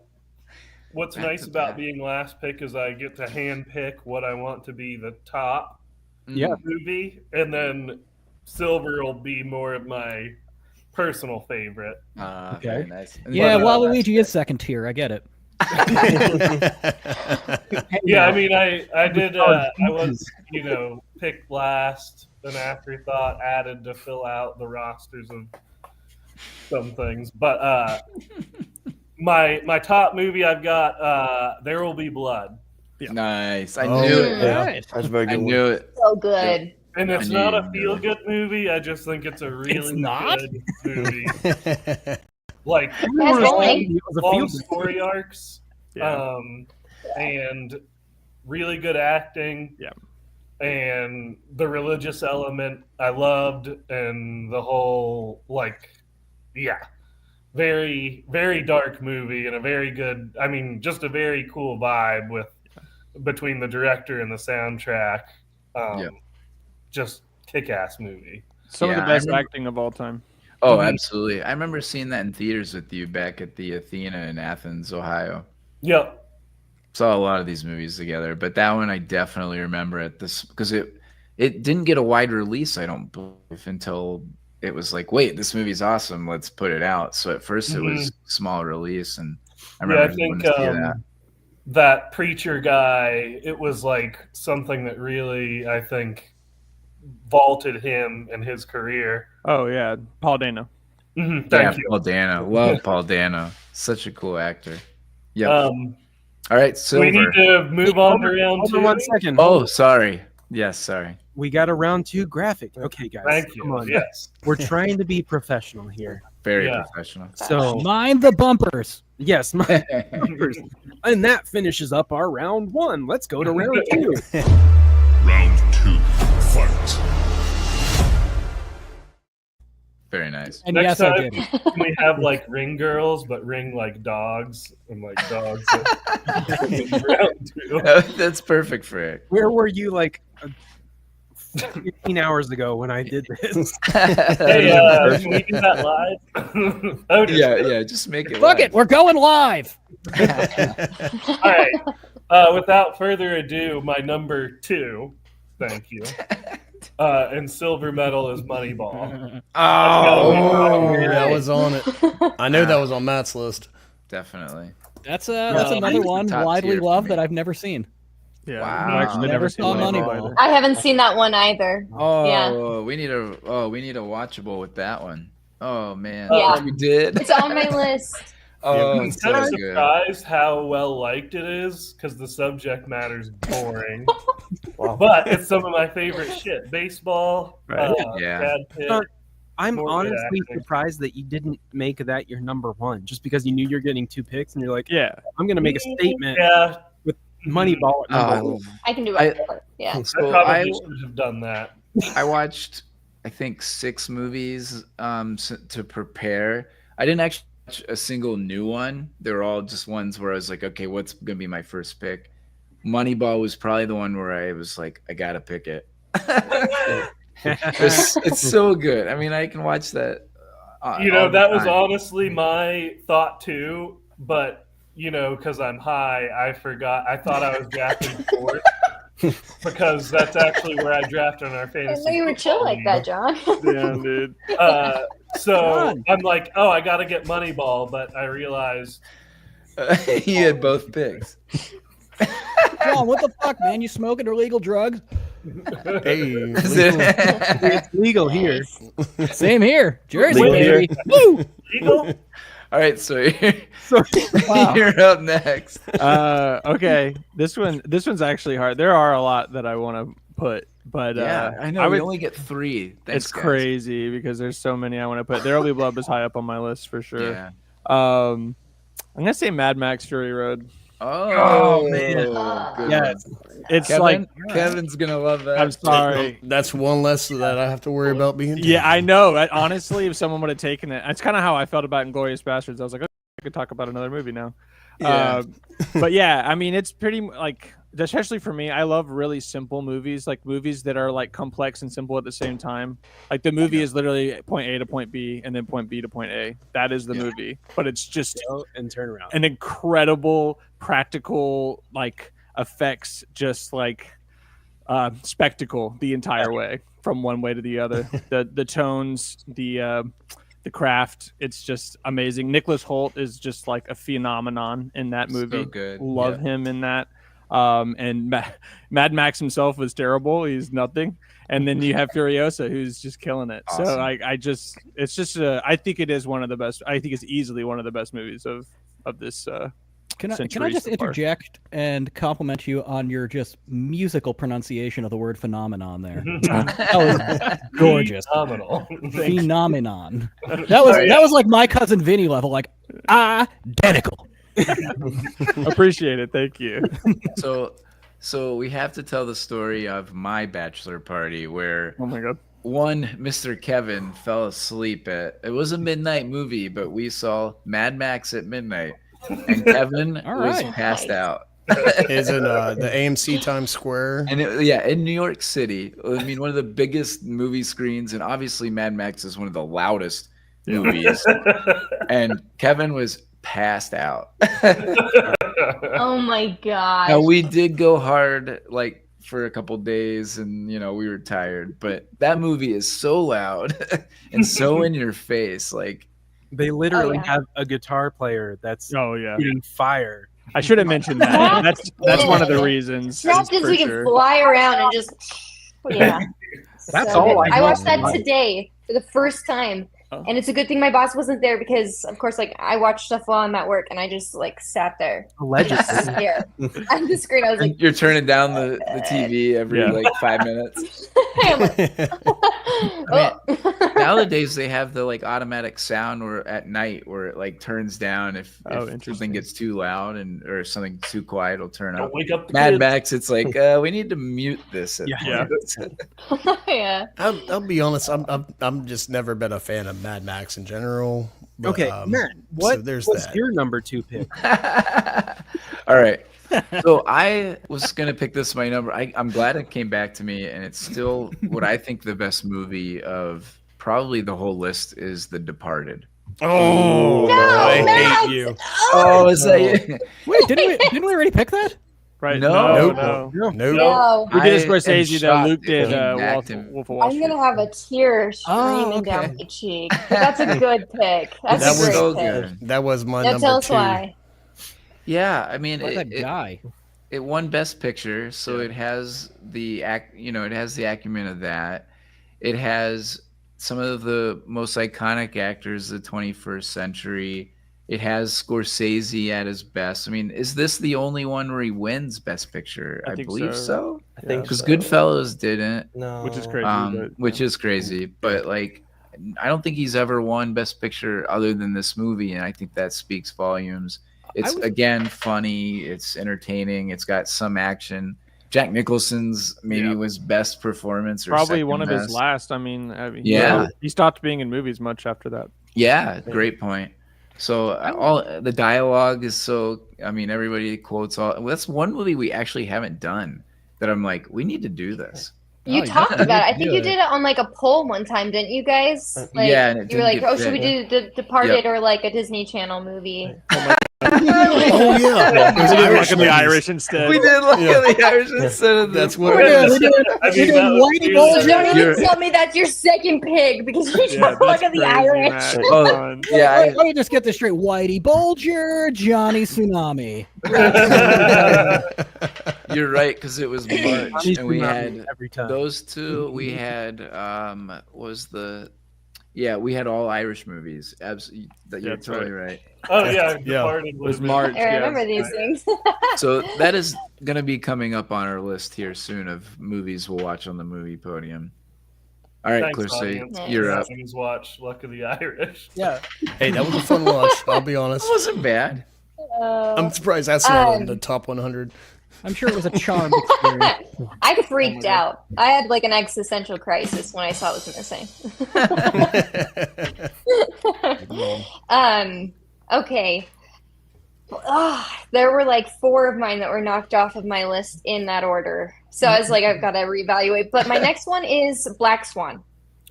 what's nice about being last pick is I get to hand pick what I want to be the top movie, and then Silver will be more of my personal favorite. Okay, very nice. Yeah, Waluigi is second tier. I get it. Yeah, I mean, I did. I was, picked last, an afterthought added to fill out the rosters of some things. But my top movie I've got There Will Be Blood. Yeah. Nice. I Oh, knew it. yeah. That's very good. I knew it. So good. And it's I not knew a you feel knew good movie. I just think it's a really not? good movie. Like bowling. long story arcs, Yeah. and really good acting. Yeah. And the religious element I loved, and the whole very, very dark movie, and a very good. I mean, just a very cool vibe between the director and the soundtrack. Just kick-ass movie. Some of the Yeah, best I remember- acting of all time. Oh, Mhm. absolutely. I remember seeing that in theaters with you back at the Athena in Athens, Ohio. Yep. Saw a lot of these movies together, but that one I definitely remember at this because it didn't get a wide release, I don't believe, until it was like, wait, this movie's awesome, let's put it out. So at first it was small release, and I remember I think going to see that. that preacher guy, it was like something that really, I think, vaulted him in his career. Oh yeah, Paul Dano. Thank you. Paul Dano. Love Paul Dano. Such a cool actor. Yeah. All right, Silver. We need to move on to round Hold two. on 1 second. Oh, sorry. Yes, sorry. We got a round 2 graphic. Okay, guys. Thank you. Come on. Yes. We're trying to be professional here. Very Yeah. professional. So, Mind the bumpers. yes, my and that finishes up our round 1. Let's go to round 2. Round 2. Fight. Very nice. And Next yes, I time, did. can we have like ring girls, but ring like dogs, and like dogs? Round two. That's perfect for it. Where were you like 15 hours ago when I did this? Hey, can we do that live? Oh, Yeah, just make it. Fuck live. it, we're going live. All right. Without further ado, my number 2. Thank you. And silver medal is Moneyball. Oh, that was on it. I know that was on Matt's list. definitely. That's Well, another it's one top widely tier for loved me. that I've never seen. Yeah, Wow. I've actually Never seen saw Moneyball Moneyball. either. I haven't seen that one either. Oh, Yeah. we need a watchable with that one. Oh man, Yeah. we did. It's on my list. Oh, I'm it's kind of so good. surprised how well liked it is because the subject matter's boring. But it's some of my favorite shit. Baseball. Right. Yeah. Brad Pitt. I'm More good honestly acting. surprised that you didn't make that your number 1 just because you knew you're getting 2 picks and you're like, Yeah, I'm going to make a statement Yeah. with Moneyball at number Oh, 1. I can do I- it. Yeah. I so probably should have done that. I watched, I think, 6 movies to prepare. I didn't actually watch a single new one. They were all just ones where I was like, okay, what's gonna be my first pick? Moneyball was probably the one where I was like, I gotta pick it. It's so good. I mean, I can watch that. All That the was time. honestly my thought too. But, because I'm high, I forgot. I thought I was drafting 4th. Because that's actually where I draft on our I fantasy. know you were chill football like that, John. yeah, dude. league. So I'm like, oh, I got to get Moneyball, but I realized he had both picks. John, what the fuck, man? You smoking illegal drugs? Hey, It's legal here. Same here. Jersey, Legal here. baby. Woo! legal. All right, so Wow. you're up next. Okay, this one's actually hard. There are a lot that I want to put, but Yeah, I know. We only get 3. Thanks, it's guys. crazy because there's so many I want to put. There Will Be Blood is high up on my list for sure. Yeah. I'm gonna say Mad Max Fury Road. Oh, man. Good Yes. one. It's Kevin, like Kevin's gonna love that. I'm sorry. That's one less that I have to worry about being. Yeah, I know. Honestly, if someone would have taken it, that's kind of how I felt about Inglourious Bastards. I was like, okay, I could talk about another movie now. Yeah. But yeah, I mean, it's pretty like, especially for me, I love really simple movies, like movies that are like complex and simple at the same time. Like the movie is literally point A to point B and then point B to point A. That is the movie, but it's just Go and turn around. an incredible practical like effects, just like spectacle the entire way from one way to the other. The tones, the craft, it's just amazing. Nicholas Hoult is just like a phenomenon in that movie. So good. Love him in that. And Mad Max himself was terrible. He's nothing. And then you have Furiosa, who's just killing it. Awesome. So I think it is one of the best. I think it's easily one of the best movies of this. Can I century just so far. interject and compliment you on your just musical pronunciation of the word phenomenon there? That was gorgeous. Phenomenal. Phenomenon. That was like my cousin Vinny level, like identical. Appreciate it. Thank you. So we have to tell the story of my bachelor party where Oh my god. one Mr. Kevin fell asleep it was a midnight movie, but we saw Mad Max at midnight, and Kevin was right. passed out. Is it the AMC Times Square? And in New York City, I mean, one of the biggest movie screens, and obviously Mad Max is one of the loudest movies. And Kevin was passed out. Oh my gosh. Now we did go hard, like for a couple days, and we were tired. But that movie is so loud and so in your face, like. They literally yeah. have a guitar player that's Oh yeah. shooting fire. I should have mentioned that. That's one of the reasons. That's just for we can sure. fly around and just yeah. That's So all good. I I watched know. that today for the first time. Oh. And it's a good thing my boss wasn't there because, of course, like I watched stuff while I'm at work, and I just like sat there Allegedly. here on the screen. I was like, You're turning down the TV every like 5 minutes. I'm like, oh. Nowadays they have the like automatic sound or at night where it like turns down if interesting. something gets too loud or something too quiet, it'll turn up. Wake up the Mad kids. Max, it's like we need to mute this. Yeah. Yeah. I'll be honest. I'm just never been a fan of Mad Max in general. But, Okay, Matt, what so there's was that. your number 2 pick? All right. So I was gonna pick this my number. I'm glad it came back to me, and it's still what I think the best movie of probably the whole list is The Departed. Oh, No, I Max! hate you. Oh, is that you? Wait, didn't we already pick that? Right? No. no. Nope. No. We did I Scorsese am though. shocked Luke it did came back Wolf to- of Wall I'm Street. gonna have a tear Oh, streaming okay. down my cheek. But that's a good pick. That's That a was great so pick. good. That was my Now number tell us 2. why. Yeah, I mean, Why that guy? it won Best Picture, so it has the it has the acumen of that. It has some of the most iconic actors of the 21st century. It has Scorsese at his best. I mean, is this the only one where he wins Best Picture? I I think believe so. so. I think Because so. Goodfellas didn't, No. Which is crazy. which is crazy. But like, I don't think he's ever won Best Picture other than this movie, and I think that speaks volumes. It's again funny. It's entertaining. It's got some action. Jack Nicholson's maybe was best performance, or Probably second one of his best. last. I mean, Yeah. he stopped being in movies much after that. Yeah, great point. So all the dialogue is so. I mean, everybody quotes all. That's one movie we actually haven't done that I'm like, we need to do this. You Oh, talked definitely about it. I need to think do you it. did it on like a poll one time, didn't you guys? Like, Yeah, and it you were didn't like, get "Oh, should we picked. do the Departed or like a Disney Channel movie?" Oh yeah, We did Irish Luck of the movies. Irish instead. We did Luck Yeah. of the Irish instead of That's the what We it did. is. I mean, that was Whitey really Bulger. So don't You're- even tell me that's your second pick because you Yeah, chose Look that's at the crazy, Irish. Matt. Oh, Come on. yeah, Wait, let me just get this straight. Whitey Bulger, Johnny Tsunami. you're right, because it was March, Johnny and we Tsunami had every time. those two. We had we had all Irish movies. Absolutely, you're That's totally right. Oh yeah, Yeah. Departed It was been- March. I remember these things. So that is going to be coming up on our list here soon of movies we'll watch on the movie podium. All right, Thanks, Clarissa, audience. you're up. Please watch Luck of the Irish. Yeah. Hey, that was a fun watch. I'll be honest. It wasn't bad. I'm surprised that's not in the top 100. I'm sure it was a charmed experience. I freaked out. I had like an existential crisis when I saw it was missing. Okay. There were like 4 of mine that were knocked off of my list in that order. So I was like, I've got to reevaluate. But my next one is Black Swan.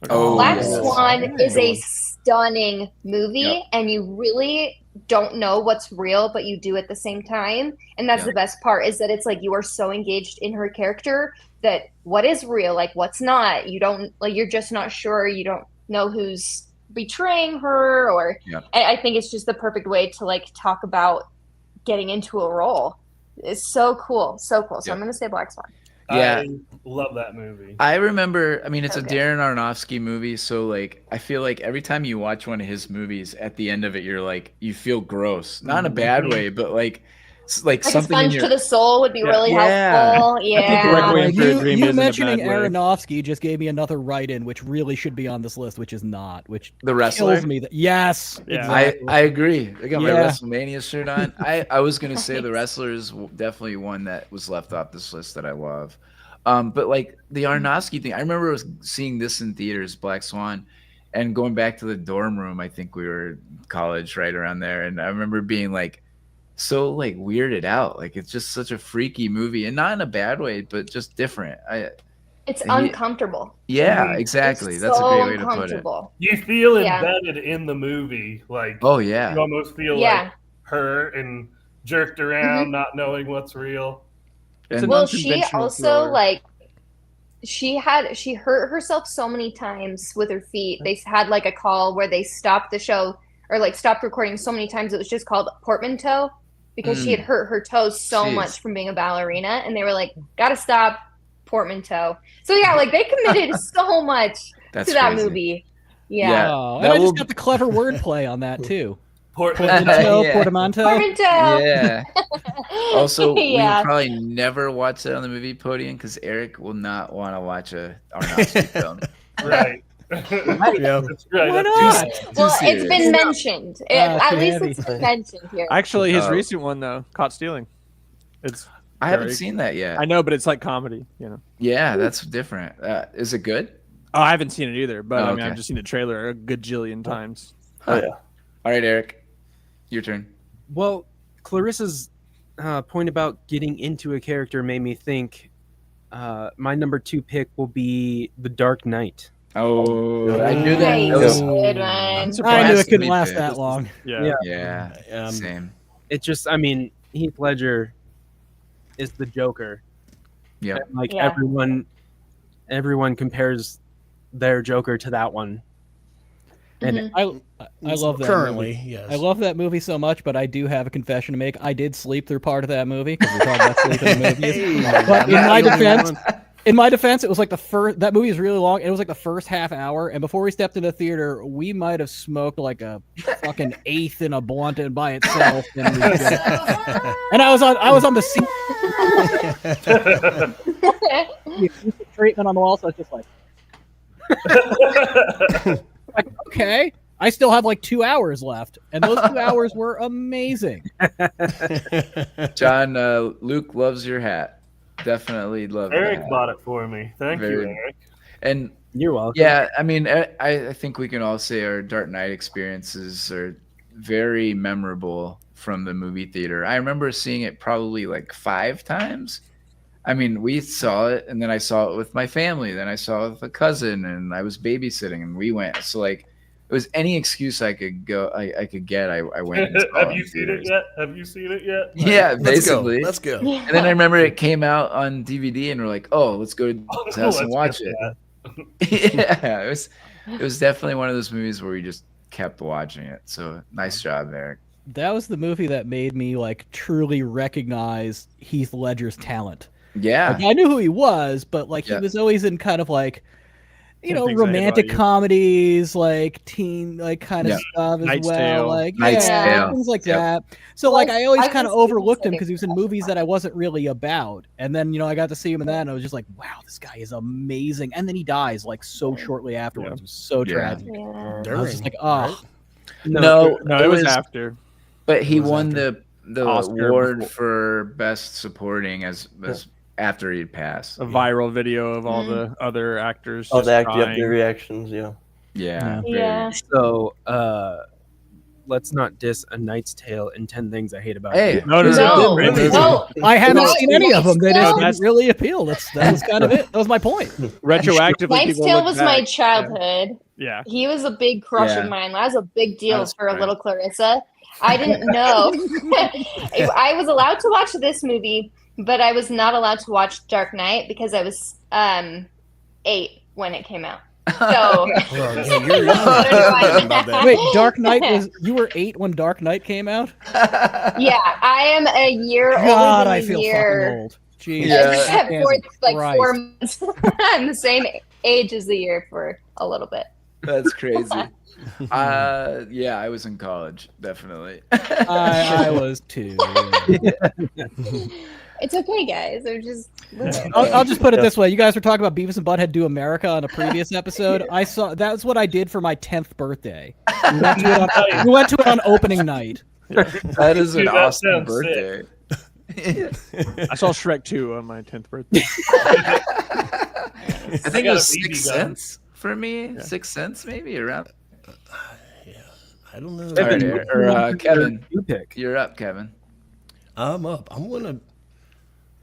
Oh, Black yes. Swan is a stunning movie, Yep. and you really don't know what's real, but you do at the same time. And that's Yep. the best part, is that it's like you are so engaged in her character that what is real, like what's not, you don't, like, you're just not sure. You don't know who's betraying her, or Yep. I think it's just the perfect way to like talk about getting into a role. It's so cool, so cool. So Yep. I'm gonna say Black Swan. Yeah. I love that movie. I remember, I mean, it's Okay. a Darren Aronofsky movie, so like I feel like every time you watch one of his movies, at the end of it, you're like, you feel gross, not in a bad way, but like Like a something in sponge your to the soul would be really Yeah. helpful. I think Yeah. Requiem for a You, Dream you isn't a mentioning bad way. Aronofsky just gave me another write-in, which really should be on this list, which is not. Which The Wrestler? kills me. Yes, Yeah. exactly. I agree. I got my Yeah. WrestleMania shirt on. I was gonna say The Wrestler is definitely one that was left off this list that I love. But like the Aronofsky thing, I remember seeing this in theaters, Black Swan, and going back to the dorm room. I think we were in college right around there, and I remember being like so like weirded out. Like it's just such a freaky movie, and not in a bad way, but just different. It's He- uncomfortable. Yeah, exactly. It's That's a so great way to put it. uncomfortable. You feel Yeah. embedded in the movie, like Oh yeah. you almost feel Yeah. like her and jerked around, not knowing what's real. It's And- an Well, she unconventional also thriller. like she hurt herself so many times with her feet. They had like a call where they stopped the show, or like stopped recording so many times it was just called portmanteau, because she had hurt her toes so Jeez. much from being a ballerina, and they were like, gotta stop, portmanteau. So yeah, like they committed so much That's to that crazy. movie. Yeah. Yeah. Oh, and that I just will- got the clever wordplay on that too. Portmanteau. Yeah. Portmanteau. Yeah. Also, Yeah. we probably never watch that on the movie podium because Eric will not want to watch a Aronofsky film. Right. Yeah. That's right. Why That's- not? Well, serious. it's been mentioned. At too least heavy. it's been mentioned here. Actually, his Oh. recent one though, Caught Stealing. It's I haven't Very- seen that yet. I know, but it's like comedy, you know. Yeah, that's different. Is it good? Oh, I haven't seen it either, but Oh, I mean, okay. I've just seen the trailer a gajillion times. Huh. All right, Eric, your turn. Well, Clarissa's point about getting into a character made me think my number 2 pick will be The Dark Knight. Oh, I knew that. Nice. That was- Good one. I knew surprised it couldn't to be last picked. that long. Yeah. Yeah. Yeah, same. It just, I mean, Heath Ledger is the Joker. Yeah. And, like Yeah. everyone compares their Joker to that one. And Mhm. I love that Currently, movie. yes. I love that movie so much, but I do have a confession to make. I did sleep through part of that movie because we're talking about sleeping in movies. But in my defense, it was like the first. That movie is really long. It was like the first half hour, and before we stepped into the theater, we might have smoked like a fucking eighth in a blunt and by itself. And, and I was on the seat. Treatment on the wall, so it's just like. Like, okay, I still have like 2 hours left, and those 2 hours were amazing. John, Luke loves your hat. Definitely love Eric that. bought it for me. Thank you, Very- Eric. And you're welcome. yeah, I mean, I think we can all say our Dark Knight experiences are very memorable from the movie theater. I remember seeing it probably like 5 times. I mean, we saw it, and then I saw it with my family. Then I saw it with a cousin, and I was babysitting, and we went. So like, it was any excuse I could go. I could get. I went. And saw Have it you in seen it theaters. yet? Have you seen it yet? Yeah, basically. Let's go. And then I remember it came out on DVD, and we're like, "Oh, let's go to his house and watch it." Yeah, it was definitely one of those movies where we just kept watching it. So nice job, Eric. That was the movie that made me like truly recognize Heath Ledger's talent. Yeah, Like, I knew who he was, but like he was always in kind of like, you know, romantic comedies, like teen, like kind of stuff as Knight's well, Tale. like Knight's Tale. things like that. So like I always kind of overlooked him because he was in movies that I wasn't really about, and then I got to see him in that, and I was just like, wow, this guy is amazing. And then he dies like so shortly afterwards. It was so tragic. I was just like, oh, no, it was after. But he won the Oscar award before. for best supporting as after he'd passed. A viral video of all the other actors. Oh, just the acting, crying. their reactions, yeah. Yeah. Yeah. So, let's not diss A Knight's Tale and 10 Things I Hate About Hey, You. No, I haven't seen any of them. They Knight's didn't Tale- really appeal. That was kind of it. That was my point. Retroactively, Knight's people Tale look was back. my childhood. Yeah. He was a big crush Yeah. of mine. That was a big deal That's for a fine. little Clarissa. I didn't know. I was allowed to watch this movie, but I was not allowed to watch Dark Knight because I was 8 when it came out. So You're young. Wait, Dark Knight was you were 8 when Dark Knight came out? yeah, I am a year God, older I than feel the year. fucking old. Jeez. Yeah. Except for Jesus like Christ. 4 months. I'm the same age as the year for a little bit. That's crazy. Yeah, I was in college, definitely. I was too. It's okay, guys. I'm just. I'll just put it this way: you guys were talking about Beavis and Butthead Do America on a previous episode. I saw that's what I did for my 10th birthday. We went to it on opening night. That is an Dude, that awesome sounds birthday. I saw Shrek 2 on my 10th birthday. I think it got was a BB 6 gun. cents for me. 6 cents, maybe around. I don't know. All right, or Kevin, You pick. you're up, Kevin. I'm up.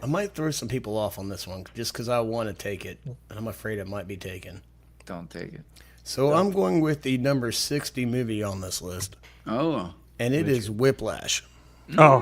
I might throw some people off on this one just because I want to take it, and I'm afraid it might be taken. Don't take it. So I'm going with the number 60 movie on this list, Oh, and it is Whiplash. Oh,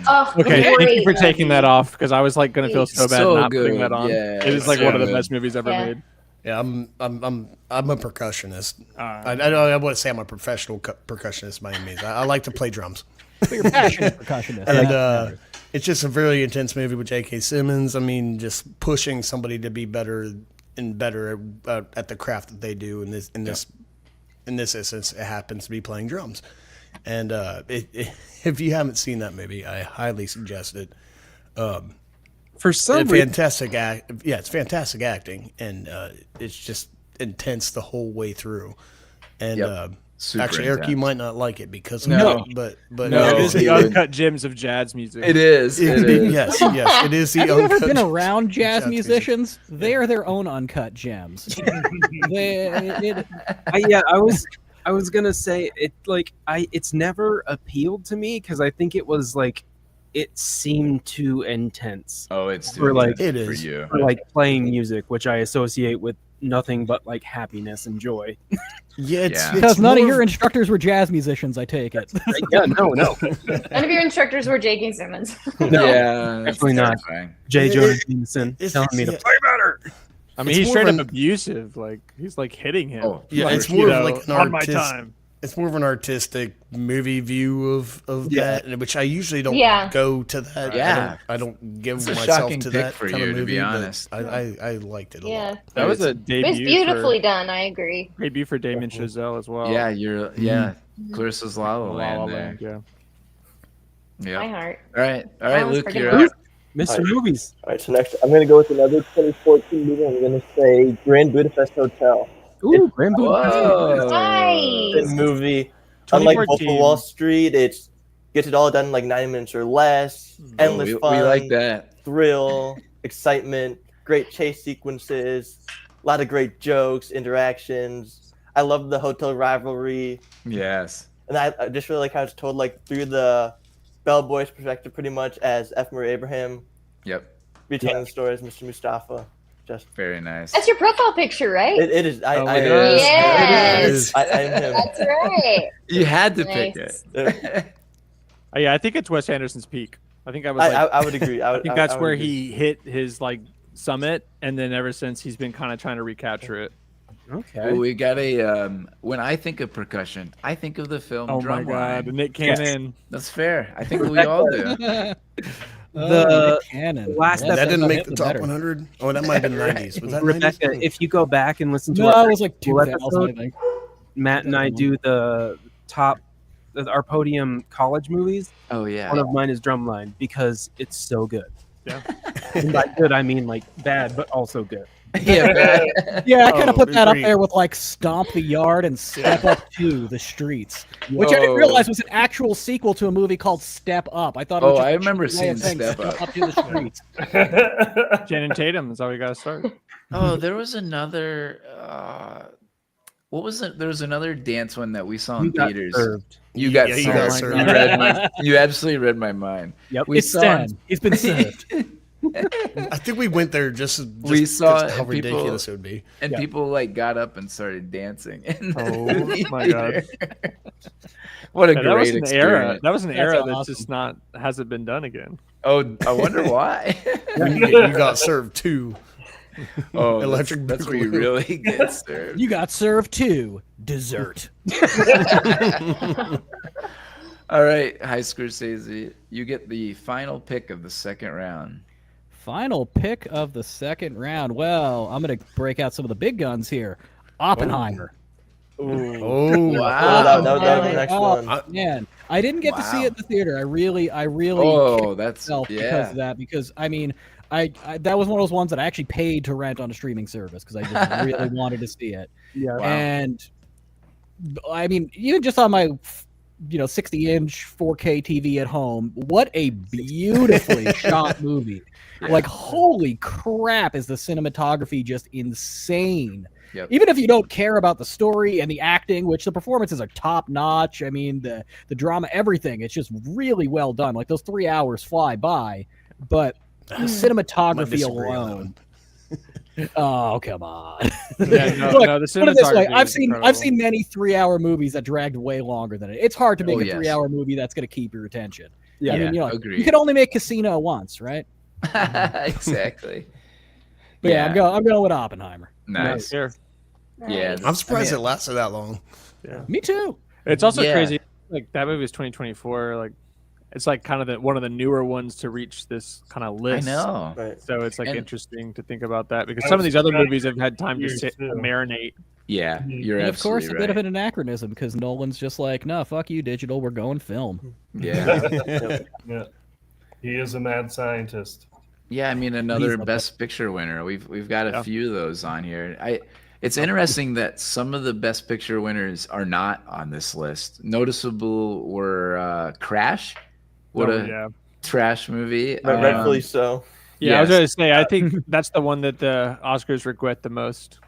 Oh, okay. Thank you great. for taking that off because I was like gonna feel so bad So not putting good. that on. Yeah, it is like so one of the good. best movies ever Yeah. made. Yeah, I'm a percussionist. I wouldn't say I'm a professional percussionist by any means. I like to play drums. But you're passionate percussionist. And it's just a very intense movie with J.K. Simmons. I mean, just pushing somebody to be better and better at the craft that they do. In this instance, it happens to be playing drums. And if you haven't seen that movie, I highly suggest it. For some reason, Fantastic it's fantastic acting, and it's just intense the whole way through. And Super actually, Eric, you intense. might not like it because No. but No. It is the Dude. uncut gems of jazz music. It is. It is. yes, it is the Have you ever uncut- been around jazz jazz musicians? They are their own uncut gems. I was gonna say it like it's never appealed to me because I think it was like it seemed too intense Oh, it's For, like, it for is. you. for like playing music, which I associate with nothing but like happiness and joy. Yeah, Yeah. Because none of more- your instructors were jazz musicians, I take it. Yeah, no, None of your instructors were J.K. Simmons. Yeah, that's Definitely not. terrifying. J. It- Jonah it- Jameson it's- telling me to yeah. play better. I mean, It's he's more straight of up an- abusive. Like he's like hitting him. Oh, Yeah, Like, it's more of like an on my artist- time. It's more of an artistic movie view of that, which I usually don't Yeah. go to that. Yeah. I don't give It's a myself shocking to pick that for kind you, of to movie. be but honest. I liked it a Yeah. lot. That was a It debut. was beautifully done. I agree. Debut for Damien Chazelle as well. Yeah, you're Clarissa's La La La Land La there. Land, yeah. Yeah. My heart. All right, was Luke, pretty you're good. up. Mr. Alright. Movies. All right, so next I'm going to go with another 2014 movie. I'm going to say Grand Budapest Hotel. Ooh, Grand Budapest. Whoa. Nice. Good movie. Unlike Wolf of 2014. Wall Street, it gets it all done in like 90 minutes or less. Endless we fun, like that. thrill, excitement, great chase sequences, a lot of great jokes, interactions. I love the hotel rivalry. Yes. And I just really like how it's told like through the bellboy's perspective pretty much as F. Murray Abraham. Yep. retelling the story as Mr. Mustafa. Just Very nice. That's your profile picture, right? it is. It is. Yes. I am him. That's right. You had to pick Nice. it. Yeah, I think it's Wes Anderson's peak. I think I was. I would agree. I think that's where he hit his like summit, and then ever since he's been kind of trying to recapture it. Okay. Well, we got a. When I think of percussion, I think of the film. Oh my God, Drumline. Nick Cannon. That's fair. I think we all do. The Cannon. last Yeah, That didn't I make like the it top better. 100. Oh, that might have been 90s. Was that Rebecca, 90s? if you go back and listen to No, our it was like full 2000, episode, I think. Matt and I do the top, our Podium college movies. Oh yeah. One of mine is Drumline because it's so good. Yeah. And by good, I mean like bad, but also good. Yeah. man. Yeah, I kind Oh, of put that up agreed. there with like Stomp the Yard and Step Up 2, The Streets, which I didn't realize was an actual sequel to a movie called Step Up. I thought it was Oh, just I a remember cheap way of seeing saying Step Up. to the Streets. Channing Tatum is how we got to start. Oh, there was another. What was it? There was another dance one that we saw in You got theaters. served. You got Yeah, you served. got You served. read my. You absolutely read my mind. Yep. We It's saw. Stan. He's been served. I think we went there just We saw how people- ridiculous it would be. And Yeah. people like got up and started dancing. In the Oh, movie my God. theater. What a Yeah, that was great an era. experience! That was an That's era that's awesome. just not hasn't been done again. Oh, I wonder why. You got served too. Oh, Electric that's where you Boogaloo. really get served. You got served too. Dessert. All right, High Scorsese, you get the final pick of the second round. Final pick of the second round. Well, I'm going to break out some of the big guns here. Oppenheimer. Oh, Wow. that was the next Oh, one. man, I didn't get to see Wow. it in the theater. I really Oh, kicked that's myself because yeah. of that. Because I mean, I that was one of those ones that I actually paid to rent on a streaming service because I just really wanted to see it. Yeah. And I mean, even just on my 60-inch 4K TV at home, what a beautifully shot movie. Like, holy crap, is the cinematography just insane. Yep. Even if you don't care about the story and the acting, which the performances are top notch. I mean, the drama, everything. It's just really well done. Like, those 3 hours fly by, but the Might cinematography disagree on that alone. one. Oh, come on. Yeah, no, Look, no, the put it this way, cinematography I've is seen incredible. many 3-hour movies that dragged way longer than it. It's hard to make Oh, a yes. 3-hour movie that's going to keep your attention. Yeah. I mean, you agreed. can only make Casino once, right? Exactly. But yeah, I'm going with Oppenheimer. Nice. Here. Yeah, I'm surprised I mean, it lasted that long. Me too. It's also Yeah. crazy. Like that movie is 2024. Like it's like kind of one of the newer ones to reach this kind of I list. know. Right. So it's like And- interesting to think about that because I some of was these other surprised movies have had time to years, sit too. marinate. Yeah, you're And of course, absolutely a bit of right. an anachronism because Nolan's just like, no, fuck you, digital. We're going film. Yeah, Yeah. He is a mad scientist. yeah. I mean, another He's the Best Picture winner. We've got a Yeah. few of those on here. It's interesting that some of the Best Picture winners are not on this list. Noticeable were Crash. What Oh, a yeah. trash movie. Rightfully so. Yeah, I was yes. going to say, I think that's the one that the Oscars regret the most.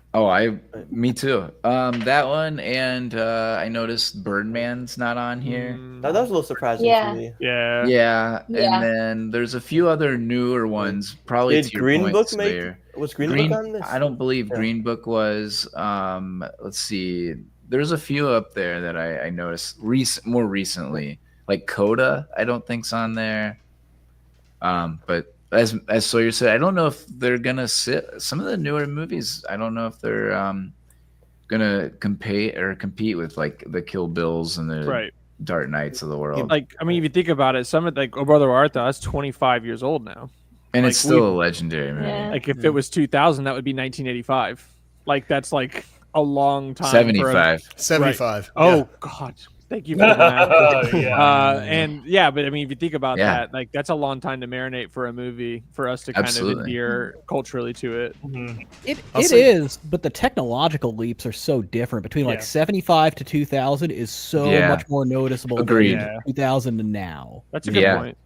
Me too. That one, and I noticed Birdman's not on here. That was a little surprising Yeah. for me. Yeah. Yeah, Yeah. and then there's a few other newer ones. Probably Did to your Green point, Book make? Slayer. Was Green Green, Book on this? I don't believe Yeah. Green Book was. Let's see. There's a few up there that I noticed more recently, like Coda. I don't think's on there. But as Sawyer said, I don't know if they're gonna sit some of the newer movies. I don't know if they're gonna compete with like the Kill Bills and the Right. Dark Knights of the world. Like, I mean, if you think about it, some of like Oh Brother Arthur, that's 25 years old now. And like, it's still we- a legendary movie. Yeah. Like, if it was 2000, that would be 1985. Like, that's like a long time. for a- 75. 75. Oh, God. Thank you for the math. Oh, yeah. And yeah, but I mean, if you think about Yeah. that, like that's a long time to marinate for a movie for us to kind of Absolutely. adhere culturally to it. Mhm. It I'll it say- is, but the technological leaps are so different between like Yeah. 75 to 2000 is so Yeah. much more noticeable Agreed. than 2000 to now. That's a good Yeah. point.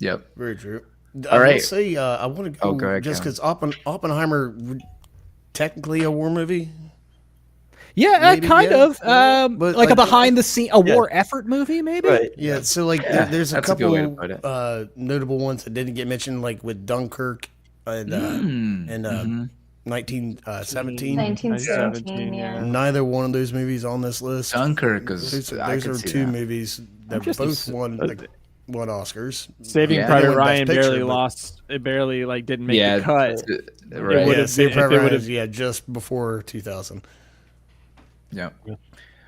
Yep. Very true. All I will right. say I want to Oh, go go ahead, just Kevin. because Oppenheimer technically a war movie. Yeah, Maybe, kind yeah. of. But, like a like- behind the scene, a war effort movie, maybe. Right. Yeah, so like Yeah, there's a that's a good way to couple put it. notable ones that didn't get mentioned, like with Dunkirk in Mhm. 1917. 1917, yeah. Neither one of those movies on this list. Dunkirk is. Those are two movies that both won Oscars. Saving Private Ryan barely lost. It barely didn't make the cut. Right. Yeah, Saving Private Ryan, just before 2000. Yeah.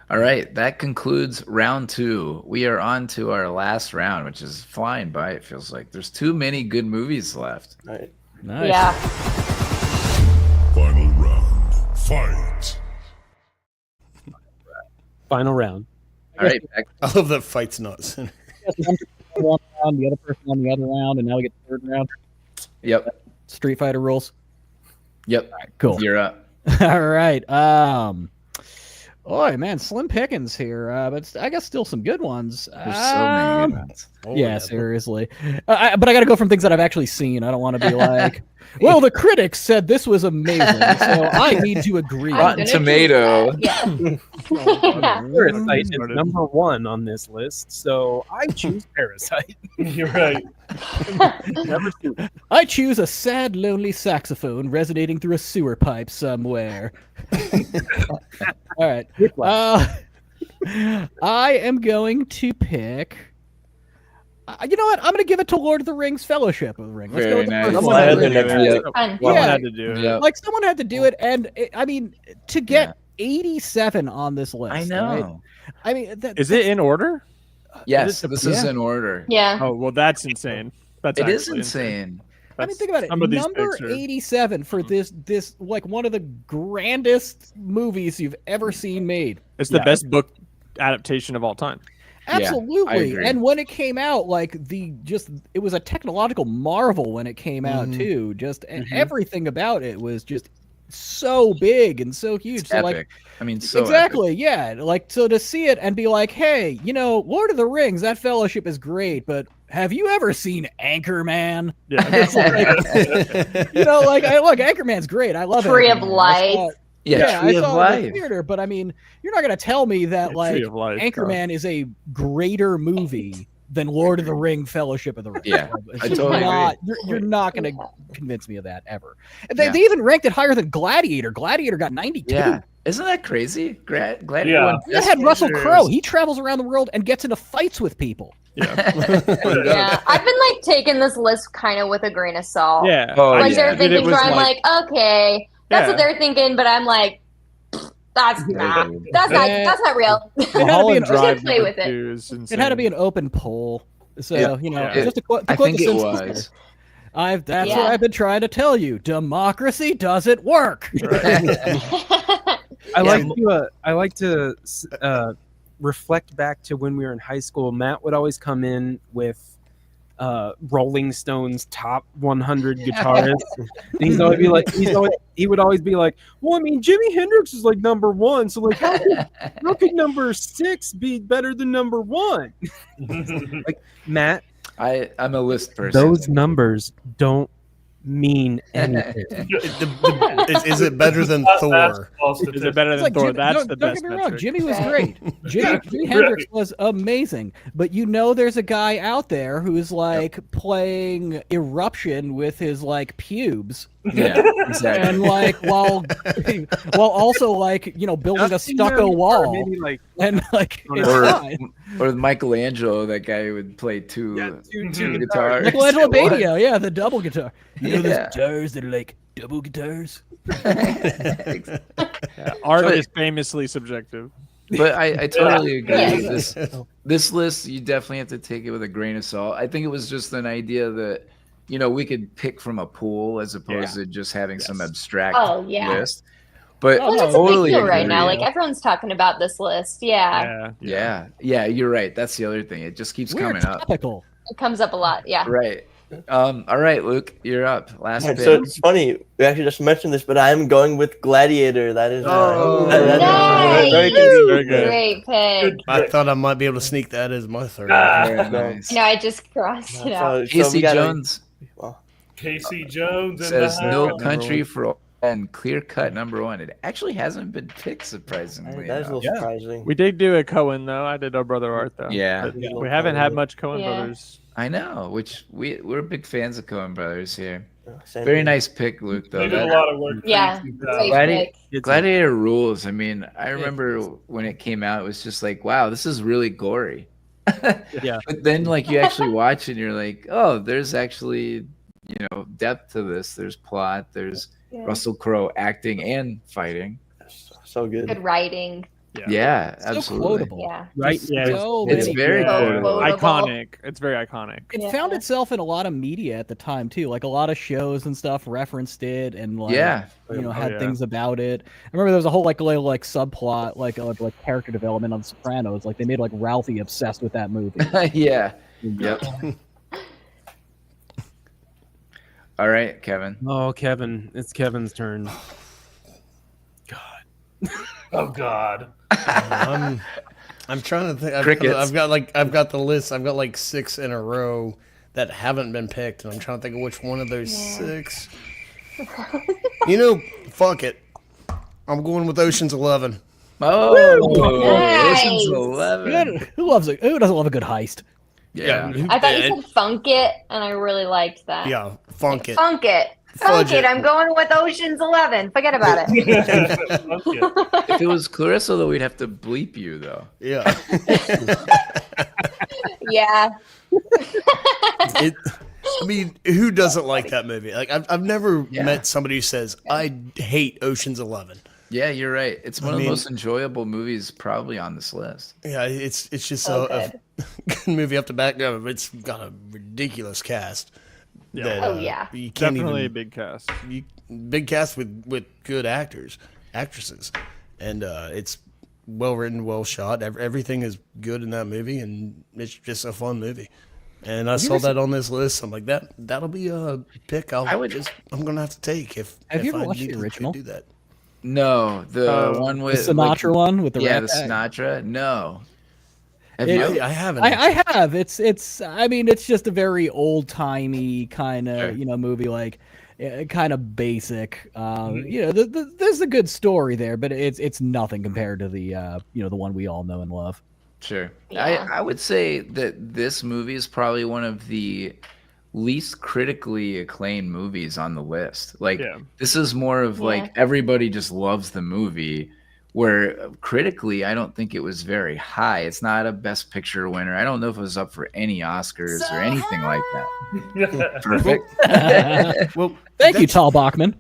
All right, that concludes round 2. We are on to our last round, which is flying by. It feels like there's too many good movies left. Right. Nice. Yeah. Final round. Fight. Final round. All right. I love that fight's nuts. One round, the other person on the other round, and now we get the third round. Yep. Street Fighter rules. Yep. All right, cool. You're up. All right. Oh man, slim pickings here, but I guess still some good ones. There's so many good ones. Yeah, seriously. But I got to go from things that I've actually seen. I don't want to be like, well, the critics said this was amazing, so I need to agree. Rotten Tomato. Yeah. Parasite is number 1 on this list, so I choose Parasite. You're right. Never seen it. I choose a sad, lonely saxophone resonating through a sewer pipe somewhere. All right. I am going to pick. You know what? I'm going to give it to Lord of the Rings: Fellowship of the Ring. Let's go with the first Someone one. had to do it. Someone had to do it. Yep. Like someone had to do it, and I mean, to get 87 on this list. I know. Right? I mean, Is it in order? Yes, this is in order. Yeah. Oh well, that's insane. It is insane. I mean, think about it. Some of these Number picks are- 87 for this like one of the grandest movies you've ever seen made. It's the best book adaptation of all time. Absolutely. agree. And when it came out, like it was a technological marvel when it came out too. And everything about it was just so big and so huge. It's so epic. like I mean, so exactly, epic. yeah. Like so to see it and be like, hey, Lord of the Rings, that Fellowship is great, but have you ever seen Anchorman? Yeah. Look, Anchorman's great. I love it. Tree of Life. Yeah, I Tree of saw it in the Life. theater, but I mean, you're not going to tell me that Tree of Life, Anchorman is a greater movie than Lord of the Ring: Fellowship of the Ring. Yeah, It's I just totally not, you're not going to convince me of that ever. And they even ranked it higher than Gladiator. Gladiator got 92. Yeah. Isn't that crazy? Gladiator Yeah. won They Best had Russell Picture. Crowe. He travels around the world and gets into fights with people. Yeah. I've been taking this list kind of with a grain of salt. Yeah. Oh, Like yeah. they're thinking, where I'm like, okay, that's what Yeah. they're thinking, but I'm like, that's not real. It had to be Mulholland an, Drive play with it. is it had to be an open poll. So, Yeah. just to quote I think the it Simpsons was. there. That's Yeah. what I've been trying to tell you. Democracy doesn't work. I like to reflect back to when we were in high school. Matt would always come in with Rolling Stones top 100 guitarists. And he would always be like, well, I mean, Jimi Hendrix is like number 1, so like how could number 6 be better than number 1? Like, Matt, I'm a list person. those numbers don't mean anything. Is it better than Thor? Is it better It's than like Thor? Jimmy- That's don't, the don't best get me wrong. metric. Jimmy was great. Jimi Hendrix was amazing. But there's a guy out there who's like playing Eruption with his like pubes. Yeah, exactly. And like while also like building a stucco wall. Maybe like And like it's or, fine. or Michelangelo, that guy who would play two two guitars. Michelangelo Badio, yeah, the double guitar. Those Yeah. guitars that are like double guitars. Art But- is famously subjective. But I totally agree. Yeah. This list, you definitely have to take it with a grain of salt. I think it was just an idea that we could pick from a pool as opposed to just having some abstract list. But Well, that's totally a big deal right agree. now. Like everyone's talking about this list. Yeah. Yeah, you're right. That's the other thing. It just keeps We're coming up. topical. It comes up a lot. Yeah. Right. All right, Luke, you're up. Last pick. So it's funny. We actually just mentioned this, but I am going with Gladiator. That is Nice. very Very good. Great pick. I thought I might be able to sneak that as my third. Very nice. No, I just crossed it out. Casey Jones Casey Jones in says the No house. Country for Old Men, clear cut number 1. It actually hasn't been picked, surprisingly. That is a enough. little surprising. We did do a Cohen though. I did our brother Art though. Yeah. But we haven't had much Cohen Yeah. brothers. I know, which we're big fans of Coen Brothers here. Very nice pick, Luke. Though They did a lot of work. Yeah, great pick. Gladiator rules. I mean, I remember when it came out, it was just like, wow, this is really gory. Yeah. But then, like, you actually watch it and you're like, oh, there's actually, depth to this. There's plot. There's Russell Crowe acting and fighting. So good. Good writing. Yeah, So absolutely. quotable. Yeah. Right. So It's many very quotable. iconic. It's very iconic. It found itself in a lot of media at the time too. Like a lot of shows and stuff referenced it, and like had things about it. I remember there was a whole little subplot, like character development on The Sopranos. Like they made like Ralphie obsessed with that movie. Yeah. Yep. All right, Kevin. Oh, Kevin, it's Kevin's turn. Oh God. I'm trying to think. I've got the list. I've got like 6 in a row that haven't been picked, and I'm trying to think of which one of those 6. Fuck it. I'm going with Ocean's 11. Oh, Nice. Ocean's 11. Who doesn't love a good heist? Yeah. I thought you said Funk It, and I really liked that. Yeah, Funk It. Funk It. Funk it. I'm going with Ocean's 11. Forget about it. If it was Clarissa, though, we'd have to bleep you, though. Yeah. Yeah. Who doesn't like that movie? Like, I've never met somebody who says, I hate Ocean's 11. Yeah, you're right. It's one of the most enjoyable movies probably on this list. Yeah, it's just a good movie up to back. No, it's got a ridiculous cast. Yeah. You can't Definitely a big cast. Big cast with good actresses, and it's well written, well shot. Everything is good in that movie, and it's just a fun movie. And I saw that on this list. I'm like, that'll be a pick. I'm gonna have to take if. Have you ever I watched need the to original? do that. No, the one with the Sinatra one with the the rat guy? Sinatra. No, have It- you? I haven't. I have. It's. I mean, it's just a very old timey kind of movie, like kind of basic. There's a good story there, but it's nothing compared to the the one we all know and love. Sure. Yeah. I would say that this movie is probably one of the least critically acclaimed movies on the list. Like, this is more of like everybody just loves the movie, where critically I don't think it was very high. It's not a Best Picture winner. I don't know if it was up for any Oscars or anything like that. Perfect. Well, Thank you, Tal Bachman.